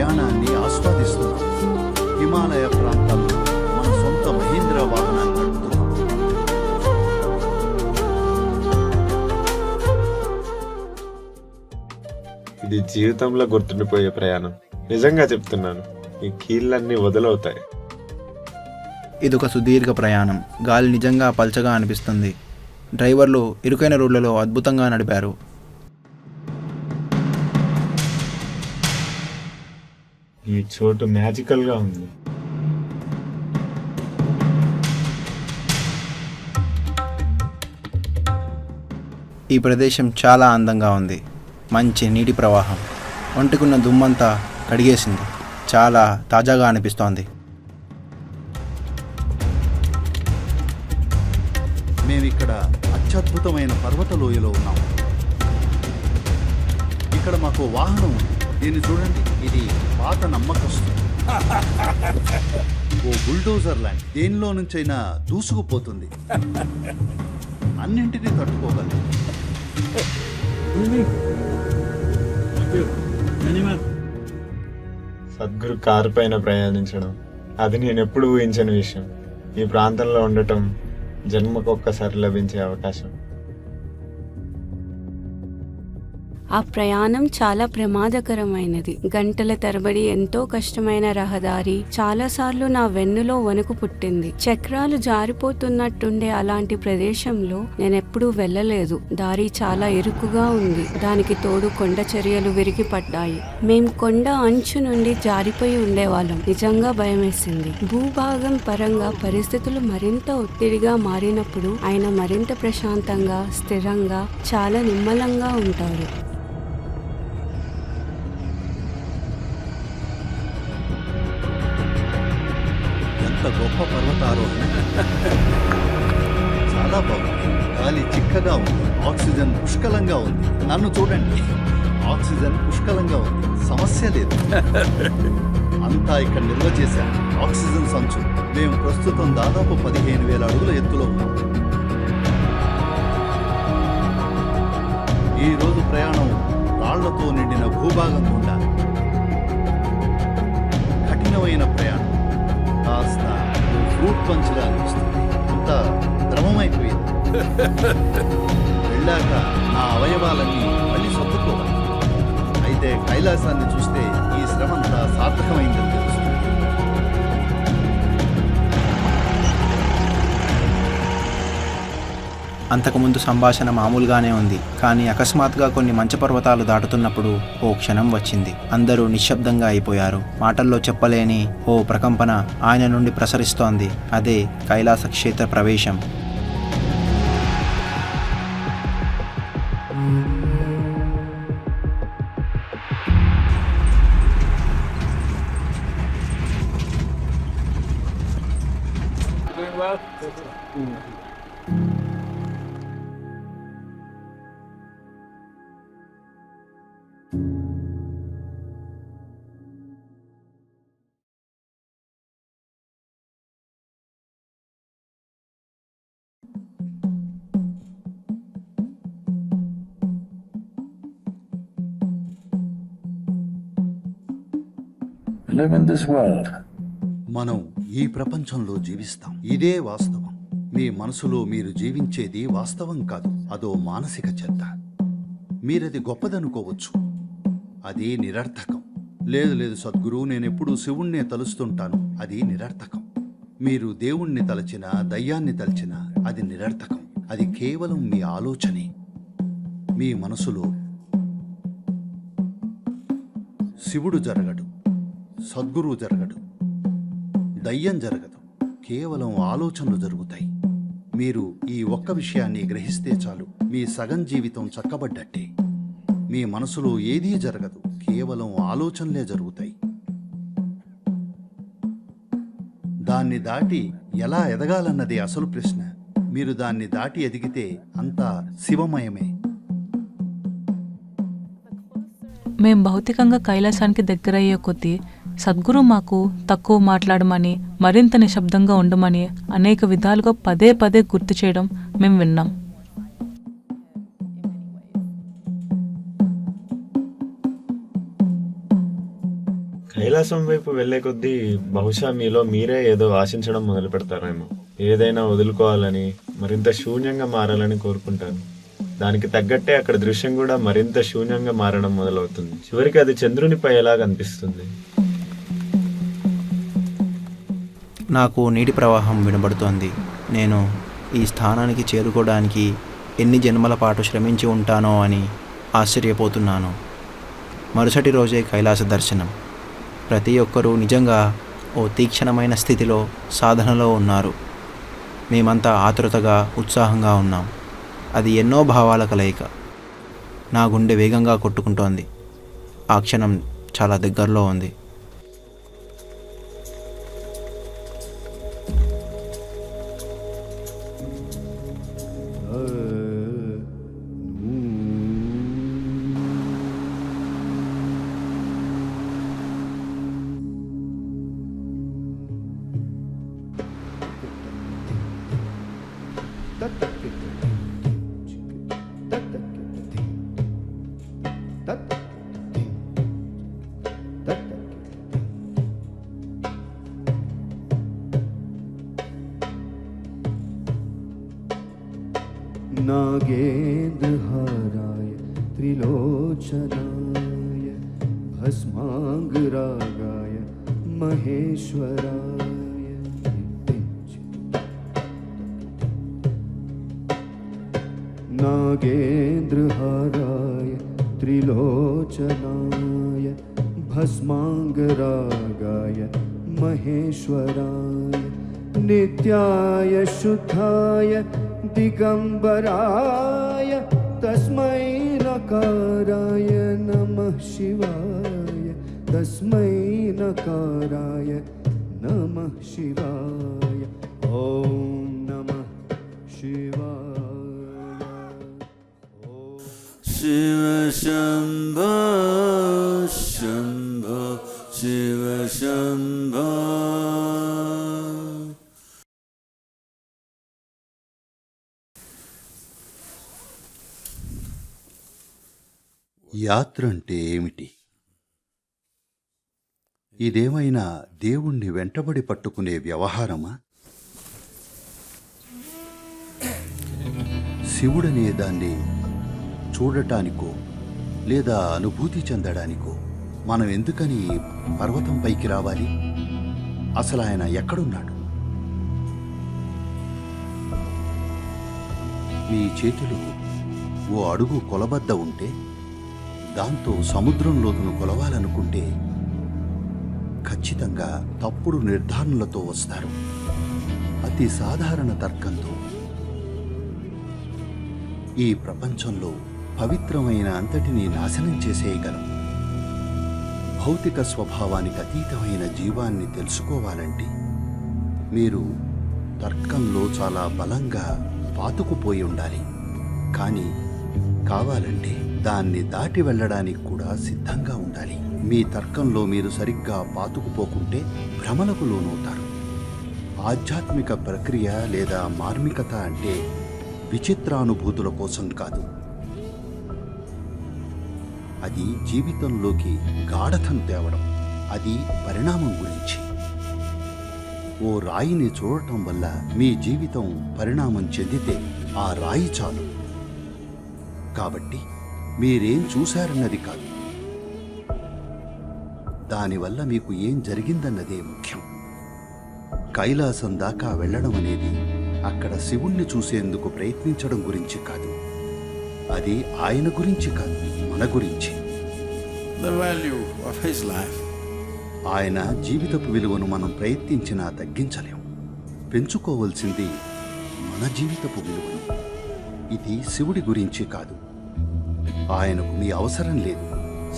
ప్రయాణాన్ని ఆస్వాదిస్తున్నాం. హిమాలయ ప్రాంతాల్లో మన సొంత మహీంద్ర వాహనాన్ని నడుపుతున్నాం. ఇది జీవితంలో గుర్తుండిపోయే ప్రయాణం. నిజంగా చెప్తున్నాను, ఈ కీళ్ళన్నీ వదులవుతాయి. ఇదొక సుదీర్ఘ ప్రయాణం. గాలి నిజంగా పల్చగా అనిపిస్తుంది. డ్రైవర్లు ఇరుకైన రోడ్లలో అద్భుతంగా నడిపారు. ఈ చోటు మ్యాజికల్గా ఉంది. ఈ ప్రదేశం చాలా అందంగా ఉంది. మంచి నీటి ప్రవాహం ఒంటికున్న దుమ్మంతా కడిగేసింది. చాలా తాజాగా అనిపిస్తోంది. మేమిక్కడ అత్యద్భుతమైన పర్వత లోయలో ఉన్నాము. ఇక్కడ మాకు వాహనం ఉంది. దీన్ని చూడండి, ఇది పాత నమ్మకస్తు. ఓ బుల్డోజర్ లాంటి దేనిలో నుంచైనా దూసుకుపోతుంది. అన్నింటినీ తట్టుకోగలదు. సద్గురు కారు పైన ప్రయాణించడం, అది నేను ఎప్పుడు ఊహించని విషయం. ఈ ప్రాంతంలో ఉండటం జన్మకొక్కసారి లభించే అవకాశం. ఆ ప్రయాణం చాలా ప్రమాదకరమైనది. గంటల తరబడి ఎంతో కష్టమైన రహదారి. చాలాసార్లు నా వెన్నులో వణుకు పుట్టింది. చక్రాలు జారిపోతున్నట్టుండే అలాంటి ప్రదేశంలో నేనెప్పుడూ వెళ్ళలేదు. దారి చాలా ఇరుకుగా ఉంది. దానికి తోడు కొండ చర్యలు విరిగి పడ్డాయి. మేం కొండ అంచు నుండి జారిపోయి ఉండేవాళ్ళం. నిజంగా భయమేసింది. భూభాగం పరంగా పరిస్థితులు మరింత ఒత్తిడిగా మారినప్పుడు ఆయన మరింత ప్రశాంతంగా, స్థిరంగా, చాలా నిమ్మలంగా ఉంటారు. ఎంత గొప్ప పర్వతారోహణ. చాలా బాగుంది. గాలి చిక్కగా ఉంది. ఆక్సిజన్ పుష్కలంగా ఉంది. నన్ను చూడండి, ఆక్సిజన్ పుష్కలంగా ఉంది. సమస్య లేదు. అంతా ఇక్కడ నిల్వ చేశాను. ఆక్సిజన్ సంచు. మేము ప్రస్తుతం దాదాపు 15,000 అడుగుల ఎత్తులో ఉన్నాం. ఈ రోజు ప్రయాణం రాళ్లతో నిండిన భూభాగం గుండా. కఠినమైన ప్రయాణం. కాస్త ఫ్రూట్ పంచ్గా అనిపిస్తుంది. అంతా ద్రవమైపోయింది. వెళ్ళాక నా అవయవాలన్నీ మళ్ళీ సర్దుకోవాలి. అయితే కైలాసాన్ని చూస్తే ఈ శ్రమంతా సార్థకమైందని తెలుస్తుంది. అంతకుముందు సంభాషణ మామూలుగానే ఉంది. కానీ అకస్మాత్తుగా కొన్ని మంచు పర్వతాలు దాటుతున్నప్పుడు ఓ క్షణం వచ్చింది. అందరూ నిశ్శబ్దంగా అయిపోయారు. మాటల్లో చెప్పలేని ఓ ప్రకంపన ఆయన నుండి ప్రసరిస్తోంది. అదే కైలాస క్షేత్ర ప్రవేశం. Live in this world. మనం ఈ ప్రపంచంలో జీవిస్తాం. ఇదే వాస్తవం. మీ మనసులో మీరు జీవించేది వాస్తవం కాదు. అదో మానసిక చెత్త. మీరది గొప్పదనుకోవచ్చు. అది నిరర్థకం. లేదు సద్గురు, నేనెప్పుడు శివుణ్ణే తలుస్తుంటాను. అది నిరర్థకం. మీరు దేవుణ్ణి తలచినా, దయ్యాన్ని తలచినా అది నిరర్థకం. అది కేవలం మీ ఆలోచనే. మీ మనసులో శివుడు జరగడు, సద్గురువు జరగడు, దయ్యం జరగదు. కేవలం ఆలోచనలు జరుగుతాయి. మీరు ఈ ఒక్క విషయాన్ని గ్రహిస్తే చాలు, మీ సగం జీవితం చక్కబడ్డట్టే. మీ మనసులో ఏదీ జరగదు, కేవలం ఆలోచనలే జరుగుతాయి. దాన్ని దాటి ఎలా ఎదగాలన్నది అసలు ప్రశ్న. మీరు దాన్ని దాటి ఎదిగితే అంతా శివమయమే. మేం భౌతికంగా కైలాసానికి దగ్గరయ్యే కొద్దీ సద్గురు మాకు తక్కువ మాట్లాడమని, మరింత నిశ్శబ్దంగా ఉండమని అనేక విధాలుగా పదే పదే గుర్తు చేయడం మేము విన్నాం. కైలాసం వైపు వెళ్ళే కొద్దీ బహుశా మీలో మీరే ఏదో ఆశించడం మొదలు పెడతారేమో. ఏదైనా వదులుకోవాలని, మరింత శూన్యంగా మారాలని కోరుకుంటాను. దానికి తగ్గట్టే అక్కడ దృశ్యం కూడా మరింత శూన్యంగా మారడం మొదలవుతుంది. చివరికి అది చంద్రునిపై ఎలా కనిపిస్తుంది. నాకు నీటి ప్రవాహం వినబడుతోంది. నేను ఈ స్థానానికి చేరుకోవడానికి ఎన్ని జన్మల పాటు శ్రమించి ఉంటానో అని ఆశ్చర్యపోతున్నాను. మరుసటి రోజే కైలాస దర్శనం. ప్రతి ఒక్కరూ నిజంగా ఓ తీక్షణమైన స్థితిలో సాధనలో ఉన్నారు. మేమంతా ఆతురతగా ఉత్సాహంగా ఉన్నాం. అది ఎన్నో భావాల కలయిక. నా గుండె వేగంగా కొట్టుకుంటోంది. ఆ క్షణం చాలా దగ్గరలో ఉంది. नागेन्द्रहाराय त्रिलोचनाय भस्मांगरागाय महेश्वराय नागेन्द्रहाराय त्रिलोचनाय भस्मांगरागाय महेश्वराय नित्याय शुद्धाय दिगंबराय तस्मै नकाराय नमः शिवाय तस्मै नकाराय नमः शिवाय ॐ नमः शिवाय शिव शंभो शंभो शिव शंभो యాత్ర అంటే ఏమిటి? ఇదేమైనా దేవుణ్ణి వెంటబడి పట్టుకునే వ్యవహారమా? శివుడనే దాన్ని చూడటానికో లేదా అనుభూతి చెందడానికో మనం ఎందుకని పర్వతం పైకి రావాలి? అసలు ఆయన ఎక్కడున్నాడు? మీ చేతిలో ఓ అడుగు కొలబద్ద ఉంటే దాంతో సముద్రం లోతును కొలవాలనుకుంటే ఖచ్చితంగా తప్పుడు నిర్ధారణలతో వస్తారు. అతి సాధారణ తర్కంతో. ఈ ప్రపంచంలో పవిత్రమైన అంతటినీ నాశనం చేసేయగలం. భౌతిక స్వభావానికి అతీతమైన జీవాన్ని తెలుసుకోవాలంటే మీరు తర్కంలో చాలా బలంగా పాతుకుపోయి ఉండాలి. కానీ కావాలంటే దాన్ని దాటి వెళ్ళడానికి కూడా సిద్ధంగా ఉండాలి. మీ తర్కంలో మీరు సరిగ్గా పాతుకుపోకుంటే భ్రమలకు లోనవుతారు. ఆధ్యాత్మిక ప్రక్రియ లేదా మార్మికత అంటే విచిత్రానుభూతుల కోసం కాదు. అది జీవితంలోకి గాఢతను తేవడం. అది పరిణామం గురించి. ఓ రాయిని చూడటం వల్ల మీ జీవితం పరిణామం చెందితే ఆ రాయి చాలు. కాబట్టి మీరేం చూశారన్నది కాదు, దానివల్ల మీకు ఏం జరిగిందన్నదే ముఖ్యం. కైలాసం దాకా వెళ్ళడం అనేది అక్కడ శివుణ్ణి చూసేందుకు ప్రయత్నించడం గురించి కాదు. అది ఆయన గురించి కాదు, మన గురించి. ఆయన జీవితపు విలువను మనం ప్రయత్నించినా తగ్గించలేం. పెంచుకోవలసింది మన జీవితపు విలువను. ఇది శివుడి గురించి కాదు. ఆయనకు మీ అవసరం లేదు.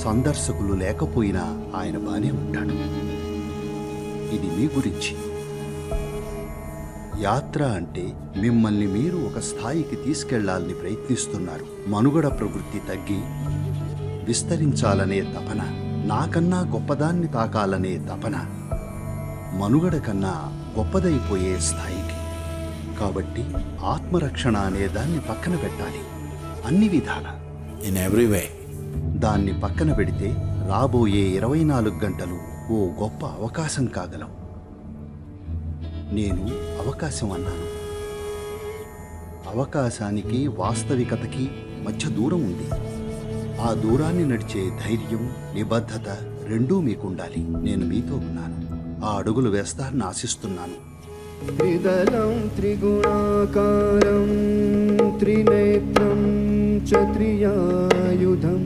సందర్శకులు లేకపోయినా ఆయన బానే ఉంటాడు. ఇది మీ గురించి. యాత్ర అంటే మిమ్మల్ని మీరు ఒక స్థాయికి తీసుకెళ్లాలని ప్రయత్నిస్తున్నారు. మనుగడ ప్రవృత్తి తగ్గి విస్తరించాలనే తపన, నాకన్నా గొప్పదాన్ని తాకాలనే తపన, మనుగడ కన్నా గొప్పదైపోయే స్థాయికి. కాబట్టి ఆత్మరక్షణ అనే దాన్ని పక్కన పెట్టాలి అన్ని విధాల. దాన్ని పక్కన పెడితే రాబోయే 24 గంటలు ఓ గొప్ప అవకాశం కాగలం. నేను అవకాశం అన్నాను. అవకాశానికి వాస్తవికతకి మధ్య దూరం ఉంది. ఆ దూరాన్ని నడిచే ధైర్యం, నిబద్ధత రెండూ మీకుండాలి. నేను మీతో ఉన్నాను. ఆ అడుగులు వేస్తారని ఆశిస్తున్నాను. त्रिदलं त्रिगुणाकारं त्रिनेत्रं च त्रियायुधं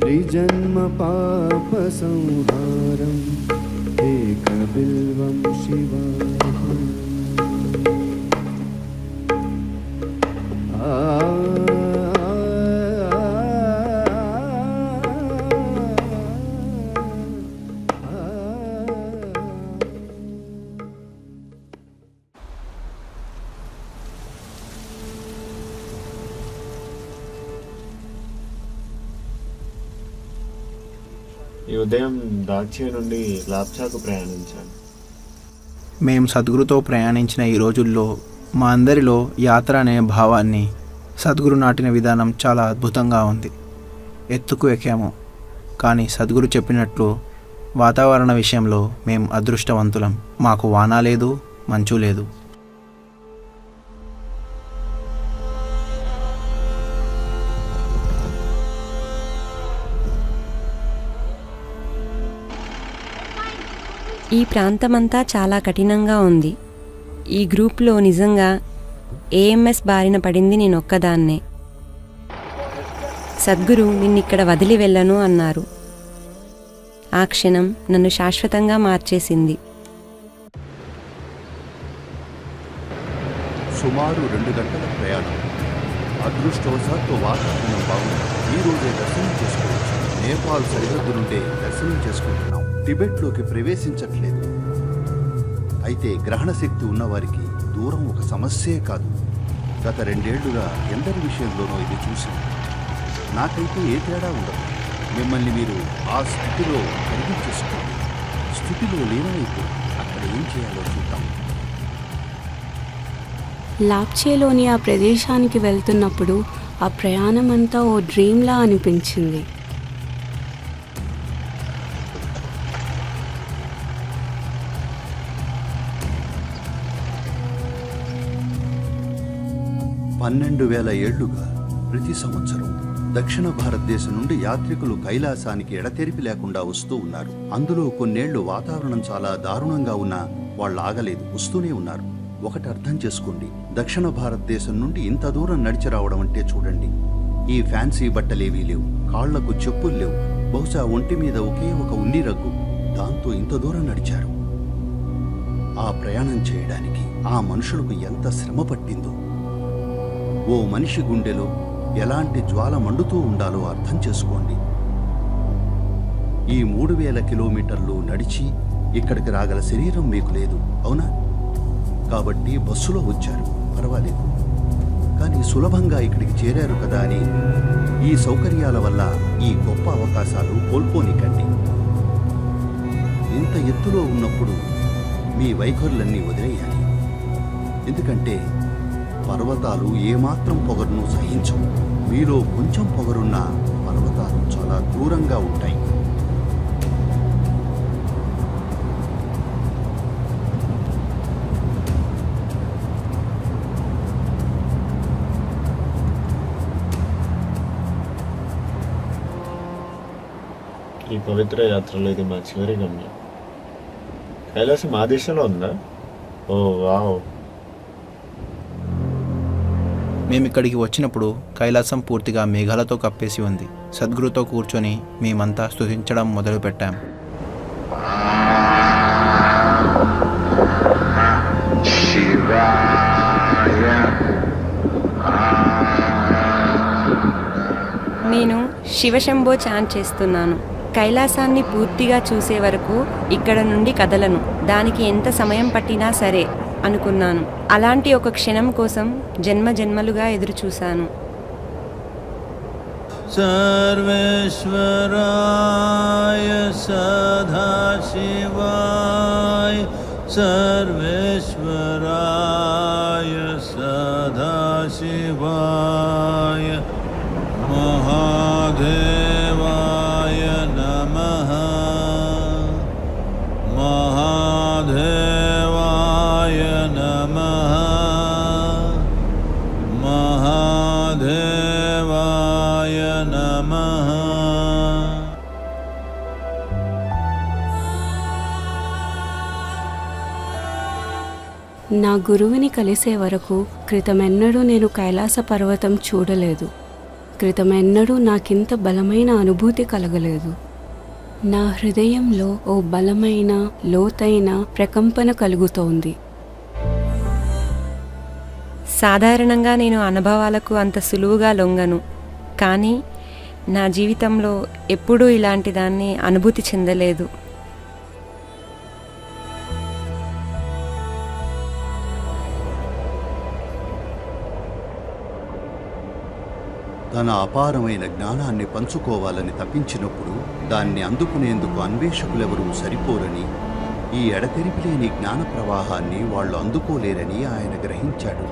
त्रिजन्म पापसंहारम् एकबिल्वं शिवाहम्। ఈ ఉదయం దాక్షి నుండి లాప్చాకు ప్రయాణించాను. మేము సద్గురుతో ప్రయాణించిన ఈ రోజుల్లో మా అందరిలో యాత్ర అనే భావాన్ని సద్గురు నాటిన విధానం చాలా అద్భుతంగా ఉంది. ఎత్తుకు ఎక్కాము, కానీ సద్గురు చెప్పినట్లు వాతావరణ విషయంలో మేము అదృష్టవంతులం. మాకు వాన లేదు, మంచు లేదు. ఈ ప్రాంతమంతా చాలా కఠినంగా ఉంది. ఈ గ్రూప్లో నిజంగా ఏఎంఎస్ బారిన పడింది నేనొక్కదాన్నే. సద్గురు నిన్నిక్కడ వదిలి వెళ్ళను అన్నారు. ఆ క్షణం నన్ను శాశ్వతంగా మార్చేసింది. సుమారు 2 గంటల ప్రయాణం. అదృష్టవశాత్తు వాతావరణం బాగుంది. ఈ రోజే దర్శనం చేసుకోవచ్చు. నేపాల్ సరిహద్దు నుండే దర్శనం చేసుకుంటున్నాం. టిబెట్లోకి ప్రవేశించట్లేదు. అయితే గ్రహణ శక్తి ఉన్నవారికి దూరం ఒక సమస్యే కాదు. గత 2 ఏళ్లుగా ఎందరి విషయంలోనో ఇది చూశాను. నాకైతే ఏ తేడా ఉండదు. మిమ్మల్ని మీరు ఆ స్థితిలో కలిగించేసుకోండి. స్థితిలో లీనమైతే అక్కడ ఏం చేయాలో చూద్దాం. లాప్చేలోని ఆ ప్రదేశానికి వెళ్తున్నప్పుడు ఆ ప్రయాణం అంతా ఓ డ్రీమ్లా అనిపించింది. పన్నెండు 12,000 ఏళ్లుగా ప్రతి సంవత్సరం దక్షిణ భారతదేశం నుండి యాత్రికులు కైలాసానికి ఎడతెరిపి లేకుండా వస్తూ ఉన్నారు. అందులో కొన్నేళ్లు వాతావరణం చాలా దారుణంగా ఉన్నా వాళ్ళు ఆగలేదు, వస్తూనే ఉన్నారు. ఒకటి అర్థం చేసుకోండి, దక్షిణ భారతదేశం నుండి ఇంత దూరం నడిచి రావడం అంటే చూడండి. ఈ ఫ్యాన్సీ బట్టలేవీ లేవు, కాళ్లకు చెప్పులు లేవు, బహుశా ఒంటి మీద ఒకే ఒక ఉన్ని రగ్గు. దాంతో ఇంత దూరం నడిచారు. ఆ ప్రయాణం చేయడానికి ఆ మనుషులకు ఎంత శ్రమ పట్టిందో. ఓ మనిషి గుండెలో ఎలాంటి జ్వాల మండుతూ ఉండాలో అర్థం చేసుకోండి. ఈ 3,000 కిలోమీటర్లు నడిచి ఇక్కడికి రాగల శరీరం మీకు లేదు, అవునా? కాబట్టి బస్సులో వచ్చారు, పర్వాలేదు. కానీ సులభంగా ఇక్కడికి చేరారు కదా అని ఈ సౌకర్యాల వల్ల ఈ గొప్ప అవకాశాలు కోల్పోనికండి. ఇంత ఎత్తులో ఉన్నప్పుడు మీ వైఖరులన్నీ వదిలేయాలి. ఎందుకంటే పర్వతాలు ఏమాత్రం పొగరును సహించవు. మీలో కొంచెం పొగరున్న పర్వతాలు చాలా దూరంగా ఉంటాయి. ఈ పవిత్ర యాత్రలో ఇది మా చివరి గమ్యం. కైలాసం మా దిశలో ఉందా? ఓ వావ్! మేమిక్కడికి వచ్చినప్పుడు కైలాసం పూర్తిగా మేఘాలతో కప్పేసి ఉంది. సద్గురుతో కూర్చొని మేమంతా స్తుతించడం మొదలుపెట్టాం. నేను శివశంభో చాంట్ చేస్తున్నాను. కైలాసాన్ని పూర్తిగా చూసే వరకు ఇక్కడ నుండి కదలను. దానికి ఎంత సమయం పట్టినా సరే అనుకున్నాను. అలాంటి ఒక క్షణం కోసం జన్మ జన్మలుగా ఎదురు చూశాను. सर्वेश्वराय सदाशिवाय सर्वेश्वराय सदाशिवाय महादेवाय नमः నా గురువుని కలిసే వరకు క్రితమెన్నడూ నేను కైలాస పర్వతం చూడలేదు. క్రితమెన్నడూ నాకింత బలమైన అనుభూతి కలగలేదు. నా హృదయంలో ఓ బలమైన లోతైన ప్రకంపన కలుగుతోంది. సాధారణంగా నేను అనుభవాలకు అంత సులువుగా లొంగను, కానీ నా జీవితంలో ఎప్పుడూ ఇలాంటి దాన్ని అనుభూతి చెందలేదు. తన అపారమైన జ్ఞానాన్ని పంచుకోవాలని తప్పించినప్పుడు దాన్ని అందుకునేందుకు అన్వేషకులెవరూ సరిపోరని, ఈ ఎడతెరిపిలేని జ్ఞాన ప్రవాహాన్ని వాళ్ళు అందుకోలేరని ఆయన గ్రహించాడు.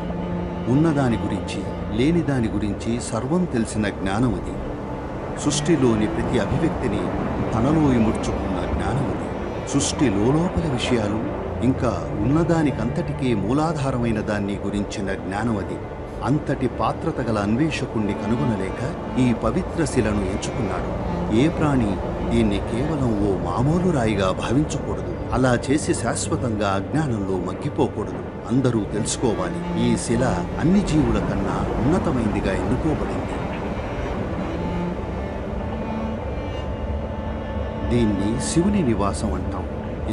ఉన్నదాని గురించి లేని దాని గురించి సర్వం తెలిసిన జ్ఞానం అది. సృష్టిలోని ప్రతి అభివ్యక్తిని తనలో ఇముడ్చుకున్న జ్ఞానం అది. సృష్టి లోపల విషయాలు ఇంకా ఉన్నదానికంతటికీ మూలాధారమైన దాన్ని గురించిన జ్ఞానం అది. అంతటి పాత్రత గల అన్వేషకుణ్ణి కనుగొనలేక ఈ పవిత్ర శిలను ఎంచుకున్నాడు. ఏ ప్రాణి దీన్ని కేవలం ఓ మామూలు రాయిగా భావించకూడదు. అలా చేసి శాశ్వతంగా అజ్ఞానంలో మగ్గిపోకూడదు. అందరూ తెలుసుకోవాలి, ఈ శిల అన్ని జీవుల కన్నా ఉన్నతమైందిగా ఎన్నుకోబడింది. దీన్ని శివుని నివాసం అంటాం,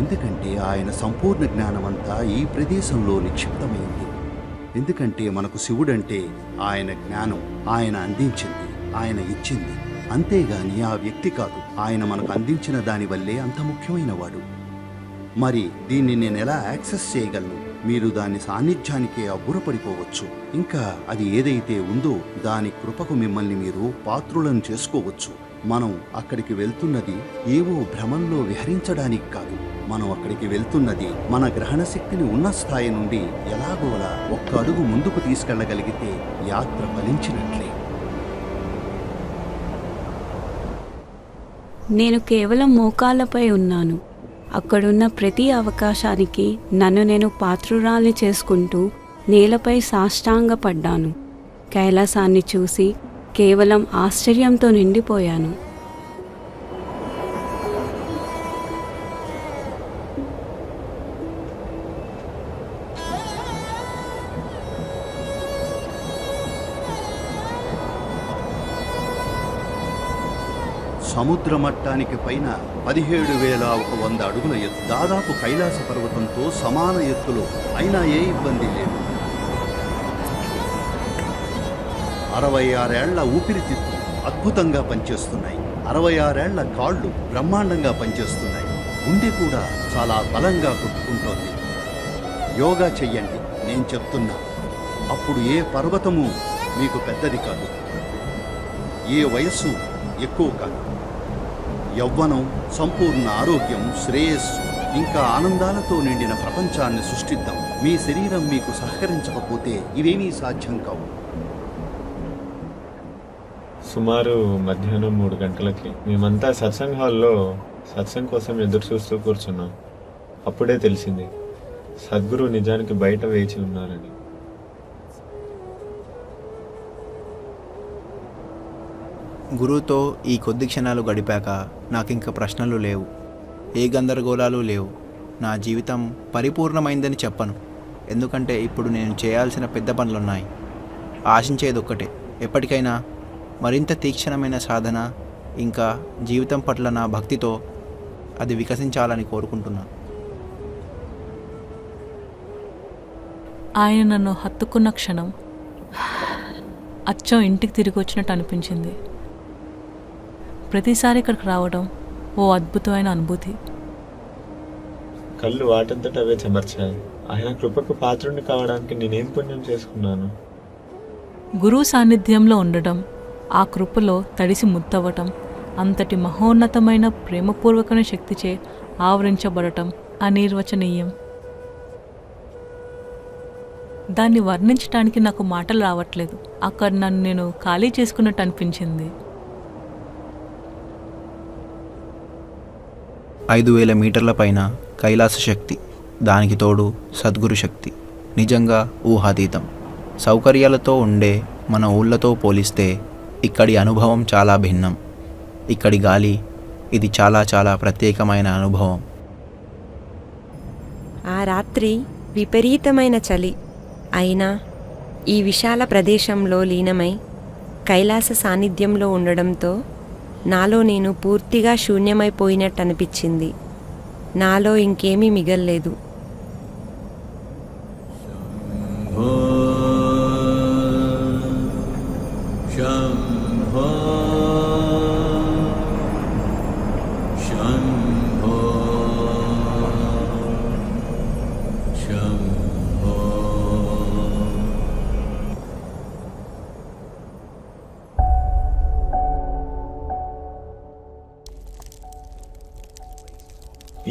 ఎందుకంటే ఆయన సంపూర్ణ జ్ఞానమంతా ఈ ప్రదేశంలో నిక్షిప్తమైంది. ఎందుకంటే మనకు శివుడంటే ఆయన జ్ఞానం, ఆయన అందించింది, ఆయన ఇచ్చింది. అంతేగాని ఆ వ్యక్తి కాదు. ఆయన మనకు అందించిన దాని వల్లే అంత ముఖ్యమైన వాడు. మరి దీన్ని నేను ఎలా యాక్సెస్ చేయగలను? మీరు దాని సాన్నిధ్యానికే అబ్బురపడిపోవచ్చు. ఇంకా అది ఏదైతే ఉందో దాని కృపకు మిమ్మల్ని మీరు పాత్రులను చేసుకోవచ్చు. మనం అక్కడికి వెళ్తున్నది ఏవో భ్రమంలో విహరించడానికి కాదు. మనం అక్కడికి వెళ్తున్నది మన గ్రహణ శక్తిని ఉన్న స్థాయి నుండి ఎలాగోలా ఒక్క అడుగు ముందుకు తీసుకెళ్లగలిగితే యాత్ర ఫలించినట్లే. నేను కేవలం మోకాళ్ళపై ఉన్నాను. అక్కడున్న ప్రతి అవకాశానికి నన్ను నేను పాత్రురాల్ని చేసుకుంటూ నేలపై సాష్టాంగపడ్డాను. కైలాసాన్ని చూసి కేవలం ఆశ్చర్యంతో నిండిపోయాను. సముద్ర మట్టానికి పైన 17,100 అడుగుల ఎత్తు, దాదాపు కైలాస పర్వతంతో సమాన ఎత్తులో, అయినా ఏ ఇబ్బంది లేదు. 66 ఏళ్ల ఊపిరితిత్తులు అద్భుతంగా పనిచేస్తున్నాయి. 66 ఏళ్ల కాళ్ళు బ్రహ్మాండంగా పనిచేస్తున్నాయి. గుండె కూడా చాలా బలంగా కొట్టుకుంటోంది. యోగా చెయ్యండి, నేను చెప్తున్నా. అప్పుడు ఏ పర్వతము మీకు పెద్దది కాదు, ఏ వయస్సు ఎక్కువ కాదు. యవ్వనం, సంపూర్ణ ఆరోగ్యం, శ్రేయస్సు ఇంకా ఆనందాలతో నిండిన ప్రపంచాన్ని సృష్టిద్దాం. మీ శరీరం మీకు సహకరించకపోతే ఇవేమీ సాధ్యం కావు. సుమారు మధ్యాహ్నం 3 గంటలకి మేమంతా సత్సంగ్ హాల్లో సత్సంగ్ కోసం ఎదురు చూస్తూ కూర్చున్నాం. అప్పుడే తెలిసింది సద్గురు నిజానికి బయట వేచి ఉన్నారని. గురువుతో ఈ కొద్ది క్షణాలు గడిపాక నాకింక ప్రశ్నలు లేవు, ఏ గందరగోళాలు లేవు. నా జీవితం పరిపూర్ణమైందని చెప్పను, ఎందుకంటే ఇప్పుడు నేను చేయాల్సిన పెద్ద పనులున్నాయి. ఆశించేది ఒక్కటే, ఎప్పటికైనా మరింత తీక్షణమైన సాధన, ఇంకా జీవితం పట్ల నా భక్తితో అది వికసించాలని కోరుకుంటున్నా. ఆయన నన్ను హత్తుకున్న క్షణం అచ్చం ఇంటికి తిరిగి వచ్చినట్టు అనిపించింది. ప్రతిసారి ఇక్కడికి రావడం ఓ అద్భుతమైన అనుభూతి. కళ్ళు వాటంతట అవే చెమర్చాయి. ఆయన కృపకు పాత్రుడిని కావడానికి నేనేం పుణ్యం చేసుకున్నాను? గురువు సాన్నిధ్యంలో ఉండడం, ఆ కృపలో తడిసి ముద్దవటం, అంతటి మహోన్నతమైన ప్రేమపూర్వకమైన శక్తిచే ఆవరించబడటం అనిర్వచనీయం. దాన్ని వర్ణించడానికి నాకు మాటలు రావట్లేదు. అక్కడ నన్ను నేను ఖాళీ చేసుకున్నట్టు అనిపించింది. 5,000 మీటర్ల పైన కైలాస శక్తి, దానికి తోడు సద్గురు శక్తి, నిజంగా ఊహాతీతం. సౌకర్యాలతో ఉండే మన ఊళ్ళతో పోలిస్తే ఇక్కడి అనుభవం చాలా భిన్నం. ఇక్కడి గాలి, ఇది చాలా చాలా ప్రత్యేకమైన అనుభవం. ఆ రాత్రి విపరీతమైన చలి. అయినా ఈ విశాల ప్రదేశంలో లీనమై కైలాస సాన్నిధ్యంలో ఉండడంతో నాలో నేను పూర్తిగా శూన్యమైపోయినట్టు అనిపించింది. నాలో ఇంకేమీ మిగల్లేదు.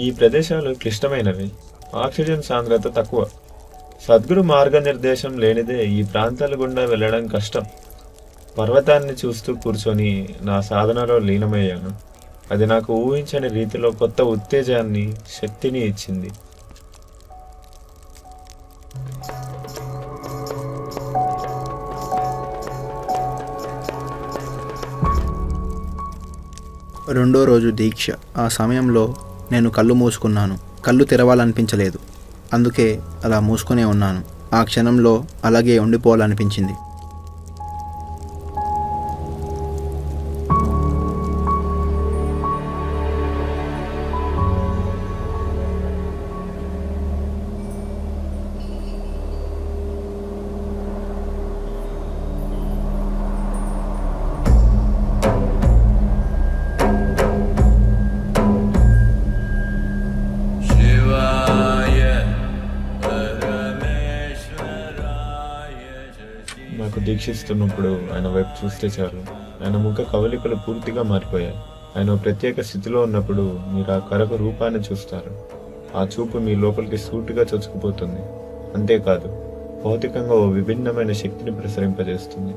ఈ ప్రదేశాలు క్లిష్టమైనవి, ఆక్సిజన్ సాంద్రత తక్కువ. సద్గురు మార్గనిర్దేశం లేనిదే ఈ ప్రాంతాల గుండా వెళ్ళడం కష్టం. పర్వతాన్ని చూస్తూ కూర్చొని నా సాధనలో లీనమయ్యాను. అది నాకు ఊహించని రీతిలో కొత్త ఉత్తేజాన్ని, శక్తిని ఇచ్చింది. రెండో రోజు దీక్ష. ఆ సమయంలో నేను కళ్ళు మూసుకున్నాను. కళ్ళు తెరవాలనిపించలేదు. అందుకే అలా మూసుకునే ఉన్నాను. ఆ క్షణంలో అలాగే ఉండిపోవాలనిపించింది. నాకు దీక్షిస్తున్నప్పుడు ఆయన వైపు చూస్తే చాలు, ఆయన ముఖ కవలికలు పూర్తిగా మారిపోయాయి. ఆయన ప్రత్యేక స్థితిలో ఉన్నప్పుడు మీరు ఆ కరకు రూపాన్ని చూస్తారు. ఆ చూపు మీ లోపలికి సూటిగా చొచ్చుకుపోతుంది. అంతేకాదు, భౌతికంగా ఓ విభిన్నమైన శక్తిని ప్రసరింపజేస్తుంది.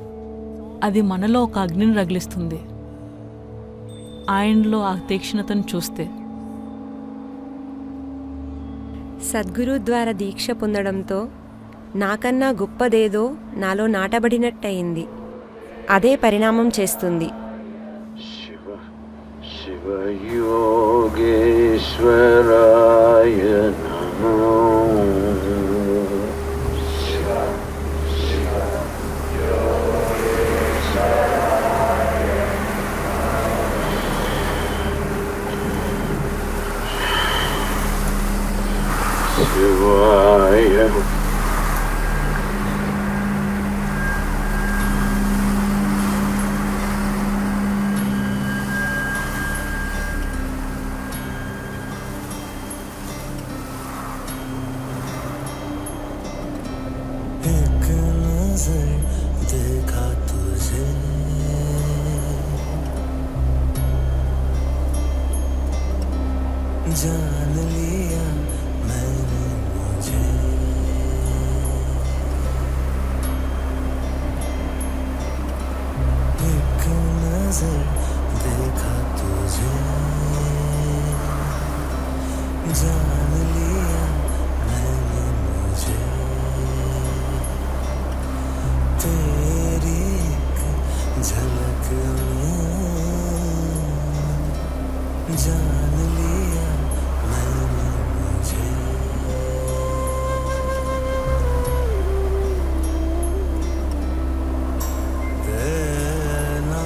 అది మనలో ఒక అగ్నిని రగిలిస్తుంది. ఆయనలో ఆ తీక్ష్ణతను చూస్తే. సద్గురు ద్వారా దీక్ష పొందడంతో నాకన్నా గొప్పదేదో నాలో నాటబడినట్టయింది. అదే పరిణామం చేస్తుంది. శివయోగేశ్వరాయ నమః. శివాయ देखा तुझे जान लिया मैंने मुझे एक नजर देखा तुझे जान लिया मैंने मुझे तेरी झलक में जान लिया मैंने मुझे तेरा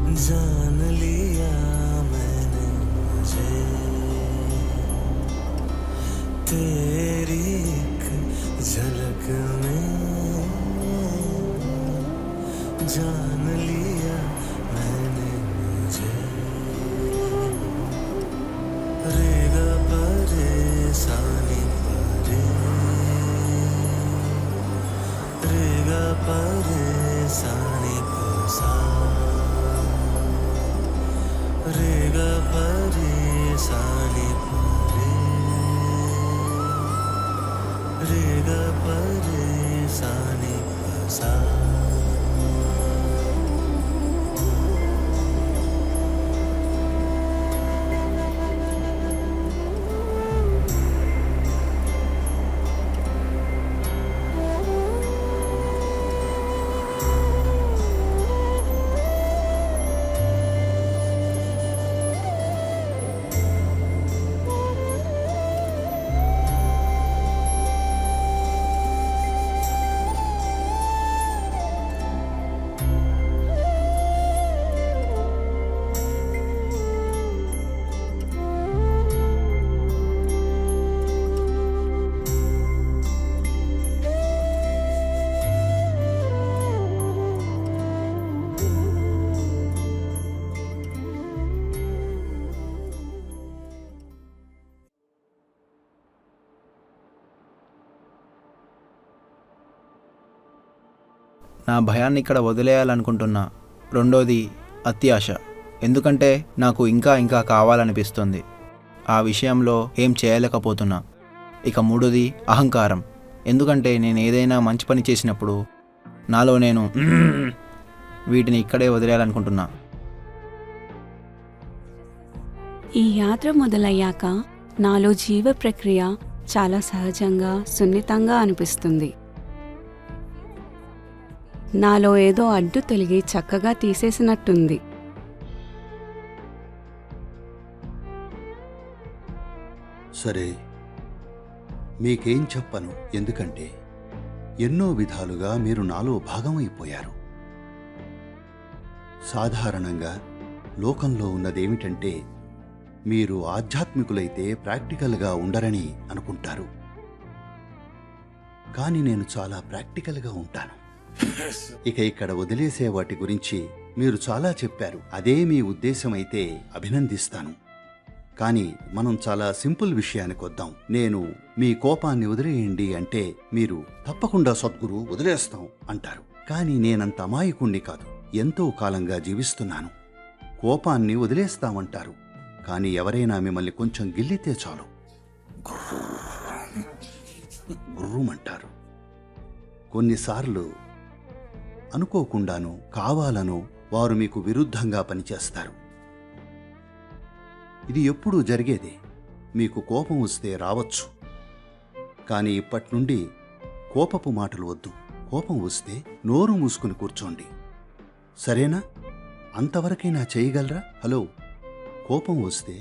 जान लिया मैंने मुझे तेरी एक झलक में जान लिया मैंने मुझे रेगा परेशानी परे रेगा परेशानी पसा रेगा परेशानी परे रेगा परेशानी पसा నా భయాన్ని ఇక్కడ వదిలేయాలనుకుంటున్నా. రెండోది అత్యాశ, ఎందుకంటే నాకు ఇంకా ఇంకా కావాలనిపిస్తుంది. ఆ విషయంలో ఏం చేయలేకపోతున్నా. ఇక మూడోది అహంకారం, ఎందుకంటే నేను ఏదైనా మంచి పని చేసినప్పుడు నాలో నేను వీటిని ఇక్కడే వదిలేయాలనుకుంటున్నా. ఈ యాత్ర మొదలయ్యాక నాలో జీవ ప్రక్రియ చాలా సహజంగా, సున్నితంగా అనిపిస్తుంది. నాలో ఏదో అడ్డు తొలగి చక్కగా తీసేసినట్టుంది. సరే, మీకేం చెప్పను, ఎందుకంటే ఎన్నో విధాలుగా మీరు నాలో భాగమైపోయారు. సాధారణంగా లోకంలో ఉన్నదేమిటంటే మీరు ఆధ్యాత్మికులైతే ప్రాక్టికల్గా ఉండరని అనుకుంటారు. కానీ నేను చాలా ప్రాక్టికల్గా ఉంటాను. ఇక ఇక్కడ వదిలేసే వాటి గురించి మీరు చాలా చెప్పారు. అదే మీ ఉద్దేశం అయితే అభినందిస్తాను. కానీ మనం చాలా సింపుల్ విషయానికి వద్దాం. నేను మీ కోపాన్ని వదిలేయండి అంటే మీరు తప్పకుండా సద్గురు వదిలేస్తాం అంటారు. కానీ నేనంత అమాయకుణ్ణి కాదు. ఎంతో కాలంగా జీవిస్తున్నాను. కోపాన్ని వదిలేస్తామంటారు. కానీ ఎవరైనా మిమ్మల్ని కొంచెం గిల్లితే చాలు గుర్రుమంటారు. కొన్నిసార్లు అనుకోకుండానో కావాలనో వారు మీకు విరుద్ధంగా పనిచేస్తారు. ఇది ఎప్పుడూ జరిగేదే. మీకు కోపం వస్తే రావచ్చు, కానీ ఇప్పటి నుండి కోపపు మాటలు వద్దు. కోపం వస్తే నోరు మూసుకుని కూర్చోండి, సరేనా? అంతవరకైనా చేయగలరా? హలో, కోపం వస్తే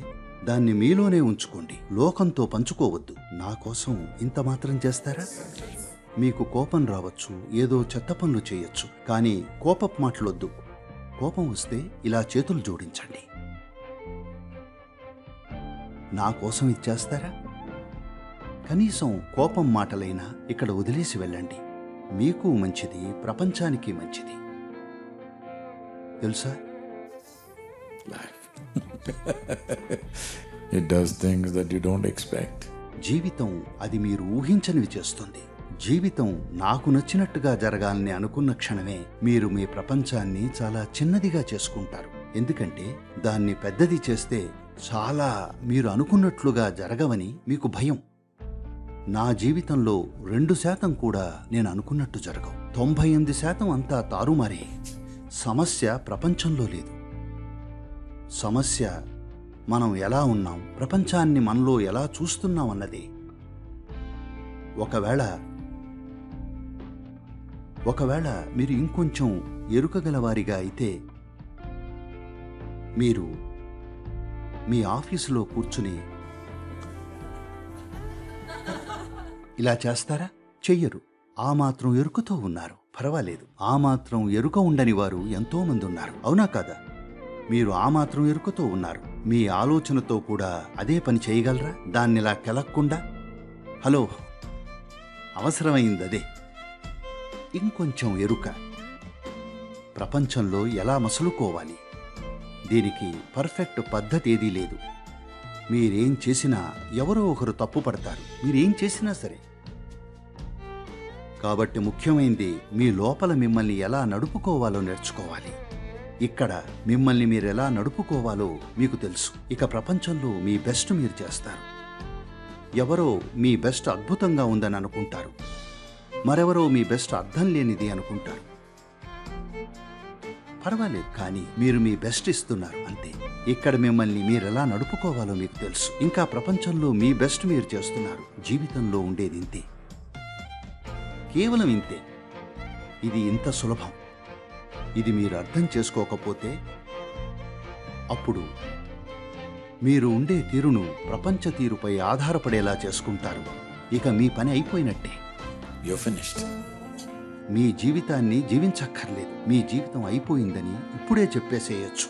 దాన్ని మీలోనే ఉంచుకోండి, లోకంతో పంచుకోవద్దు. నా కోసం ఇంత మాత్రం చేస్తారా? మీకు కోపం రావచ్చు, ఏదో చెత్త పనులు చేయొచ్చు, కానీ కోపపు మాటలొద్దు. కోపం వస్తే ఇలా చేతులు జోడించండి. నా కోసం ఇచ్చేస్తారా? కనీసం కోపం మాటలైనా ఇక్కడ వదిలేసి వెళ్ళండి. మీకు మంచిది, ప్రపంచానికి మంచిది. తెలుసా? It does things that you don't expect. జీవితం అది మీరు ఊహించనివి చేస్తుంది. జీవితం నాకు నచ్చినట్టుగా జరగాలని అనుకున్న క్షణమే మీరు మీ ప్రపంచాన్ని చాలా చిన్నదిగా చేసుకుంటారు. ఎందుకంటే దాన్ని పెద్దది చేస్తే చాలా మీరు అనుకున్నట్లుగా జరగవని మీకు భయం. నా జీవితంలో 2% కూడా నేను అనుకున్నట్టు జరగవు. 98% అంతా తారుమారే. సమస్య ప్రపంచంలో లేదు. సమస్య మనం ఎలా ఉన్నాం, ప్రపంచాన్ని మనలో ఎలా చూస్తున్నాం అన్నదే. ఒకవేళ మీరు ఇంకొంచెం ఎరుకగలవారిగా అయితే మీరు మీ ఆఫీసులో కూర్చుని ఇలా చేస్తారా? చెయ్యరు. ఆ మాత్రం ఎరుకతో ఉన్నారు, పర్వాలేదు. ఆ మాత్రం ఎరుక ఉండని వారు ఎంతోమంది ఉన్నారు, అవునా కాదా? మీరు ఆ మాత్రం ఎరుకతో ఉన్నారు. మీ ఆలోచనతో కూడా అదే పని చేయగలరా? దాన్నిలా కెలక్కుండా? హలో, అవసరమైందదే. ఇంకొంచెం ఎరుక. ప్రపంచంలో ఎలా మసులుకోవాలి. దీనికి పర్ఫెక్ట్ పద్ధతి ఏదీ లేదు. మీరేం చేసినా ఎవరో ఒకరు తప్పు పడతారు, మీరేం చేసినా సరే. కాబట్టి ముఖ్యమైనది మీ లోపల మిమ్మల్ని ఎలా నడుపుకోవాలో నేర్చుకోవాలి. ఇక్కడ మిమ్మల్ని మీరెలా నడుపుకోవాలో మీకు తెలుసు. ఇక ప్రపంచంలో మీ బెస్ట్ మీరు చేస్తారు. ఎవరో మీ బెస్ట్ అద్భుతంగా ఉందని అనుకుంటారు, మరెవరో మీ బెస్ట్ అర్థం లేనిది అనుకుంటారు. పర్వాలేదు, కానీ మీరు మీ బెస్ట్ ఇస్తున్నారు అంతే. ఇక్కడ మిమ్మల్ని మీరెలా నడుపుకోవాలో మీకు తెలుసు. ఇంకా ప్రపంచంలో మీ బెస్ట్ మీరు చేస్తున్నారు. జీవితంలో ఉండేది ఇంతే, కేవలం ఇంతే. ఇది ఇంత సులభం. ఇది మీరు అర్థం చేసుకోకపోతే అప్పుడు మీరు ఉండే తీరును ప్రపంచ తీరుపై ఆధారపడేలా చేసుకుంటారు. ఇక మీ పని అయిపోయినట్టే. You're finished. మీ జీవితాన్ని జీవించక్కర్లేదు. మీ జీవితం అయిపోయిందని ఇప్పుడే చెప్పేసేయచ్చు.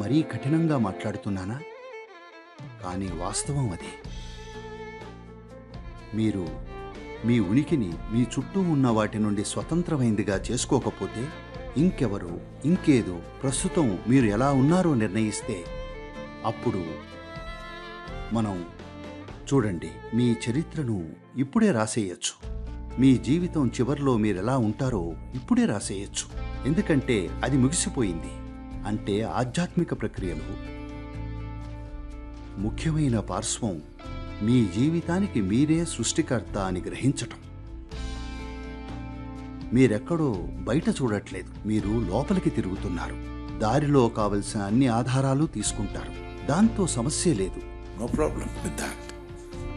మరీ కఠినంగా మాట్లాడుతున్నానా? కానీ వాస్తవం అదే. మీరు మీ ఉనికిని మీ చుట్టూ ఉన్న వాటి నుండి స్వతంత్రమైందిగా చేసుకోకపోతే ఇంకెవరో ఇంకేదో ప్రస్తుతం మీరు ఎలా ఉన్నారో నిర్ణయిస్తే అప్పుడు మనం చూడండి, మీ చరిత్రను ఇప్పుడే రాసేయచ్చు. మీ జీవితం చివర్లో మీరెలా ఉంటారో ఇప్పుడే రాసేయచ్చు. ఎందుకంటే అది ముగిసిపోయింది. అంటే ఆధ్యాత్మిక ప్రక్రియలో ముఖ్యమైన పార్శ్వం మీ జీవితానికి మీరే సృష్టికర్త అని గ్రహించటం. మీరెక్కడో బయట చూడట్లేదు, మీరు లోపలికి తిరుగుతున్నారు. దారిలో కావలసిన అన్ని ఆధారాలు తీసుకుంటారు, దాంతో సమస్య లేదు. No problem with that.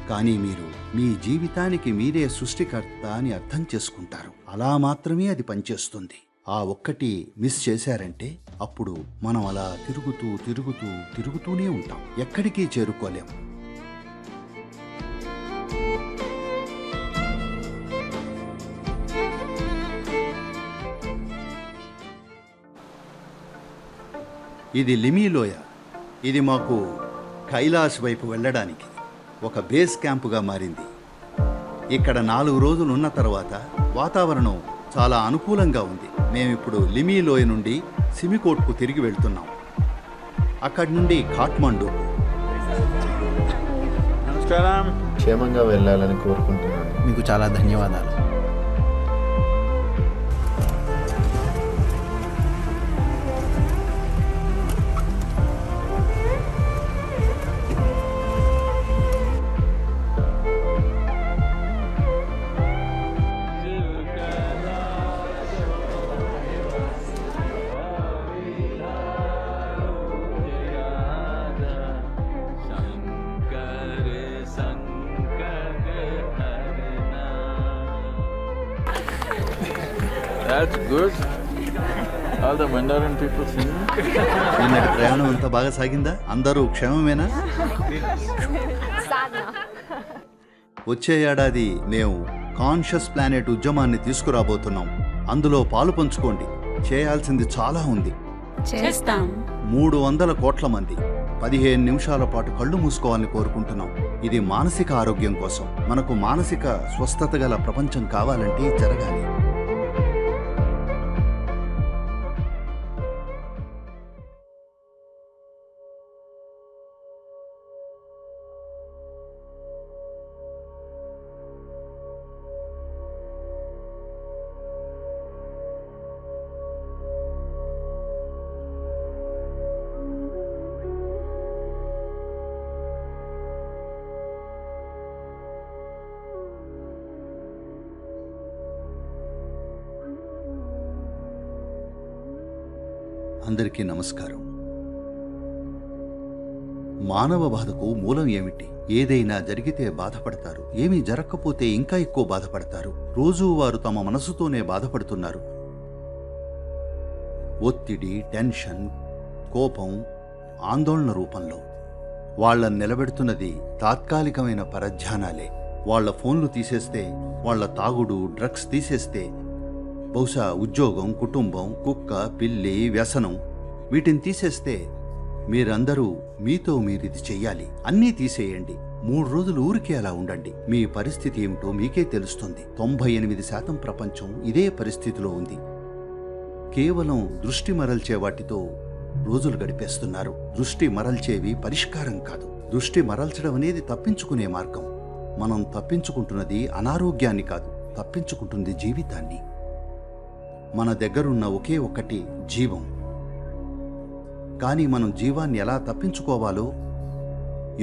కానీ మీరు మీ జీవితానికి మీరే సృష్టికర్త అని అర్థం చేసుకుంటారు. అలా మాత్రమే అది పనిచేస్తుంది. ఆ ఒక్కటి మిస్ చేశారంటే అప్పుడు మనం అలా తిరుగుతూ తిరుగుతూ తిరుగుతూనే ఉంటాం, ఎక్కడికి చేరుకోలేం. ఇది లిమీ లోయ. ఇది మాకు కైలాష్ వైపు వెళ్ళడానికి ఒక బేస్ క్యాంపుగా మారింది. ఇక్కడ 4 రోజులు ఉన్న తర్వాత వాతావరణం చాలా అనుకూలంగా ఉంది. మేమిప్పుడు లిమీ లోయ నుండి సిమికోట్కు తిరిగి వెళ్తున్నాం. అక్కడి నుండి కాఠ్మండు. నమస్కారం. క్షేమంగా వెళ్ళాలని కోరుకుంటున్నాను. మీకు చాలా ధన్యవాదాలు. That's good. All the Mandarin people singing. నిన్నటి ప్రయాణం అంతా బాగా సాగిందా? అందరూ క్షేమమేనా? వచ్చే ఏడాది మేము కాన్షియస్ ప్లానెట్ ఉద్యమాన్ని తీసుకురాబోతున్నాం. అందులో పాలు పంచుకోండి. చేయాల్సింది చాలా ఉంది. చేస్తాం. 300 కోట్ల మంది 15 నిమిషాల పాటు కళ్ళు మూసుకోవాలని కోరుకుంటున్నాం. ఇది మానసిక ఆరోగ్యం కోసం. మనకు మానసిక స్వస్థత గల ప్రపంచం కావాలంటే జరగాలి. అందరికీ నమస్కారం. మానవ బాధకు మూలం ఏమిటి? ఏదైనా జరిగితే బాధపడతారు, ఏమీ జరగకపోతే ఇంకా ఎక్కువ బాధపడతారు. రోజూ వారు తమ మనసుతోనే బాధపడుతున్నారు. ఒత్తిడి, టెన్షన్, కోపం, ఆందోళన రూపంలో. వాళ్ళని నిలబెడుతున్నది తాత్కాలికమైన పరధ్యానాలే. వాళ్ళ ఫోన్లు తీసేస్తే, వాళ్ళ తాగుడు, డ్రగ్స్ తీసేస్తే బహుశా ఉద్యోగం, కుటుంబం, కుక్క, పిల్లి, వ్యసనం వీటిని తీసేస్తే మీరందరూ మీతో మీరిది చెయ్యాలి. అన్నీ తీసేయండి. 3 రోజులు ఊరికే అలా ఉండండి. మీ పరిస్థితి ఏమిటో మీకే తెలుస్తుంది. 98% ప్రపంచం ఇదే పరిస్థితిలో ఉంది. కేవలం దృష్టి మరల్చే వాటితో రోజులు గడిపేస్తున్నారు. దృష్టి మరల్చేవి పరిష్కారం కాదు. దృష్టి మరల్చడం అనేది తప్పించుకునే మార్గం. మనం తప్పించుకుంటున్నది అనారోగ్యాన్ని కాదు, తప్పించుకుంటుంది జీవితాన్ని. మన దగ్గరున్న ఒకే ఒక్కటి జీవం. కానీ మనం జీవాన్ని ఎలా తప్పించుకోవాలో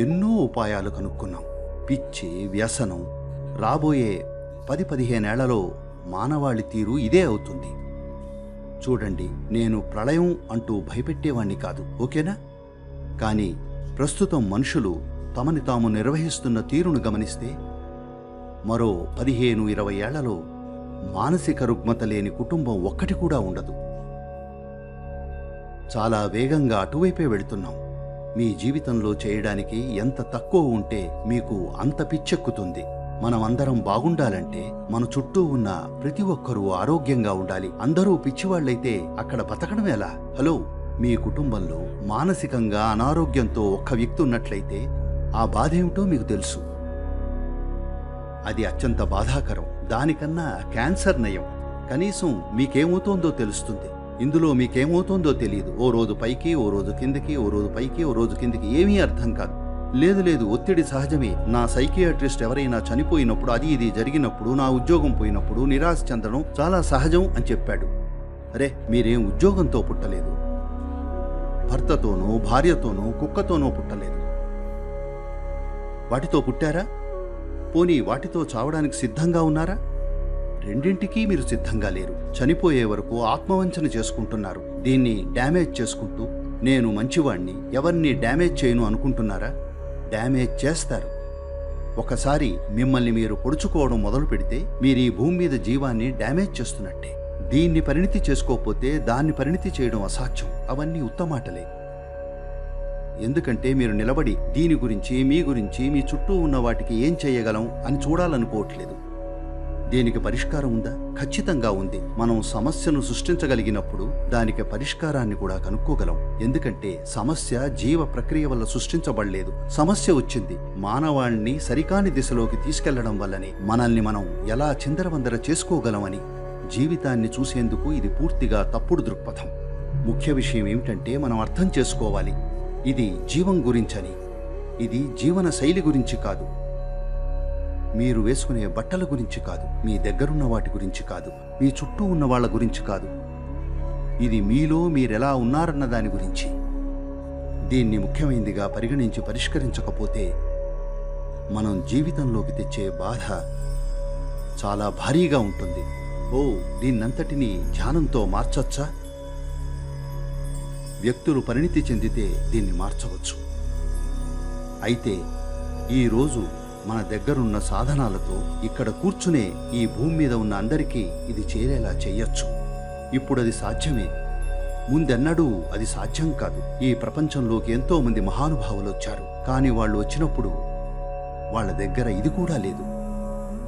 ఎన్నో ఉపాయాలు కనుక్కున్నాం. పిచ్చి, వ్యసనం. రాబోయే 10-15 ఏళ్లలో మానవాళి తీరు ఇదే అవుతుంది. చూడండి, నేను ప్రళయం అంటూ భయపెట్టేవాణ్ణి కాదు, ఓకేనా? కానీ ప్రస్తుతం మనుషులు తమని తాము నిర్వహిస్తున్న తీరును గమనిస్తే మరో 15-20 ఏళ్లలో మానసిక రుగ్మత లేని కుటుంబం ఒక్కటి కూడా ఉండదు. చాలా వేగంగా అటువైపే వెళుతున్నాం. మీ జీవితంలో చేయడానికి ఎంత తక్కువ ఉంటే మీకు అంత పిచ్చెక్కుతుంది. మనమందరం బాగుండాలంటే మన చుట్టూ ఉన్న ప్రతి ఒక్కరూ ఆరోగ్యంగా ఉండాలి. అందరూ పిచ్చివాళ్లైతే అక్కడ బతకడం ఎలా? హలో, మీ కుటుంబంలో మానసికంగా అనారోగ్యంతో ఒక్క వ్యక్తి ఉన్నట్లయితే ఆ బాధ ఏమిటో మీకు తెలుసు. అది అత్యంత బాధాకరం. దానికన్నా క్యాన్సర్ నయం. కనీసం మీకేమవుతోందో తెలుస్తుంది. ఇందులో మీకేమవుతోందో తెలియదు. ఓ రోజు పైకి, ఓ రోజు కిందకి, ఓ రోజు పైకి, ఓ రోజు కిందకి, ఏమీ అర్థం కాదు. లేదు, ఒత్తిడి సహజమే. నా సైకియాట్రిస్ట్ ఎవరైనా చనిపోయినప్పుడు, అది ఇది జరిగినప్పుడు, నా ఉద్యోగం పోయినప్పుడు నిరాశ చెందడం చాలా సహజం అని చెప్పాడు. అరే, మీరేం ఉద్యోగంతో పుట్టలేదు, భర్తతోనో భార్యతోనో కుక్కతోనో పుట్టలేదు. వాటితో పుట్టారా? పోనీ వాటితో చావడానికి సిద్ధంగా ఉన్నారా? రెండింటికీ మీరు సిద్ధంగా లేరు. చనిపోయే వరకు ఆత్మవంచన చేసుకుంటున్నారు. దీన్ని డ్యామేజ్ చేసుకుంటూ నేను మంచివాణ్ణి, ఎవరిని డ్యామేజ్ చేయను అనుకుంటున్నారా? డ్యామేజ్ చేస్తారు. ఒకసారి మిమ్మల్ని మీరు పొడుచుకోవడం మొదలు పెడితే మీరు ఈ భూమి మీద జీవాన్ని డ్యామేజ్ చేస్తున్నట్టే. దీన్ని పరిణితి చేసుకోకపోతే దాన్ని పరిణితి చేయడం అసాధ్యం. అవన్నీ ఉత్తమాటలే. ఎందుకంటే మీరు నిలబడి దీని గురించి, మీ గురించి, మీ చుట్టూ ఉన్న వాటికి ఏం చేయగలం అని చూడాలనుకోవట్లేదు. దీనికి పరిష్కారం ఉందా? ఖచ్చితంగా ఉంది. మనం సమస్యను సృష్టించగలిగినప్పుడు దానికి పరిష్కారాన్ని కూడా కనుక్కోగలం. ఎందుకంటే సమస్య జీవ ప్రక్రియ వల్ల సృష్టించబడలేదు. సమస్య వచ్చింది మానవాళిని సరికాని దిశలోకి తీసుకెళ్లడం వల్లనే. మనల్ని మనం ఎలా చిందరవందర చేసుకోగలమని జీవితాన్ని చూసేందుకు ఇది పూర్తిగా తప్పుడు దృక్పథం. ముఖ్య విషయం ఏమిటంటే మనం అర్థం చేసుకోవాలి, ఇది జీవం గురించని. ఇది జీవన శైలి గురించి కాదు. మీరు వేసుకునే బట్టల గురించి కాదు, మీ దగ్గరున్న వాటి గురించి కాదు, మీ చుట్టూ ఉన్న వాళ్ళ గురించి కాదు. ఇది మీలో మీరెలా ఉన్నారన్న దాని గురించి. దీన్ని ముఖ్యమైనదిగా పరిగణించి పరిష్కరించకపోతే మనం జీవితంలోకి తెచ్చే బాధ చాలా భారీగా ఉంటుంది. దీన్నంతటినీ ధ్యానంతో మార్చొచ్చా? వ్యక్తులు పరిణితి చెందితే దీన్ని మార్చవచ్చు. అయితే ఈరోజు మన దగ్గరున్న సాధనాలతో ఇక్కడ కూర్చునే ఈ భూమి మీద ఉన్న అందరికీ ఇది చేరేలా చెయ్యొచ్చు. ఇప్పుడు అది సాధ్యమే. ముందెన్నడూ అది సాధ్యం కాదు. ఈ ప్రపంచంలోకి ఎంతో మంది మహానుభావులు వచ్చారు. కానీ వాళ్ళు వచ్చినప్పుడు వాళ్ళ దగ్గర ఇది కూడా లేదు.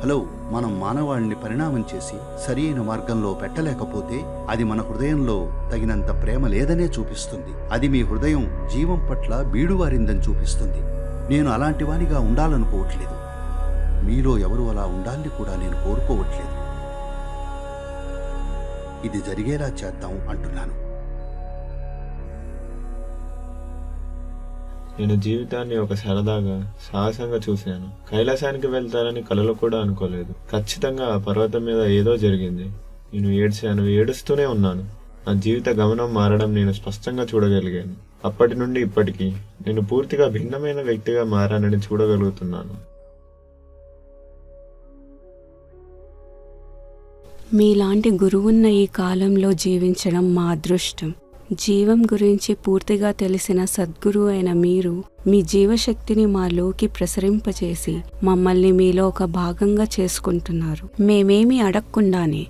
హలో, మనం మానవాళిని పరిణామం చేసి సరియైన మార్గంలో పెట్టలేకపోతే అది మన హృదయంలో తగినంత ప్రేమ లేదనే చూపిస్తుంది. అది మీ హృదయం జీవం పట్ల బీడువారిందని చూపిస్తుంది. నేను అలాంటి వానిగా ఉండాలనుకోవట్లేదు. మీలో ఎవరు అలా ఉండాలని కూడా నేను కోరుకోవట్లేదు. ఇది జరిగేలా చేద్దాం అంటున్నాను. నేను జీవితాన్ని ఒక సరదాగా, సాహసంగా చూశాను. కైలాసానికి వెళ్తానని కలలో కూడా అనుకోలేదు. ఖచ్చితంగా ఆ పర్వతం మీద ఏదో జరిగింది. నేను ఏడ్చాను, ఏడుస్తూనే ఉన్నాను. నా జీవిత గమనం మారడం నేను స్పష్టంగా చూడగలిగాను. అప్పటి నుండి ఇప్పటికీ నేను పూర్తిగా భిన్నమైన వ్యక్తిగా మారానని చూడగలుగుతున్నాను. మీలాంటి గురువున్న ఈ కాలంలో జీవించడం మా అదృష్టం. జీవం గురించి పూర్తిగా తెలిసిన సద్గురు అయిన మీరు మీ జీవశక్తిని మాలోకి ప్రసరింపచేసి మమ్మల్ని మీలో ఒక భాగంగా చేసుకుంటున్నారు. మేమేమీ అడగకుండానే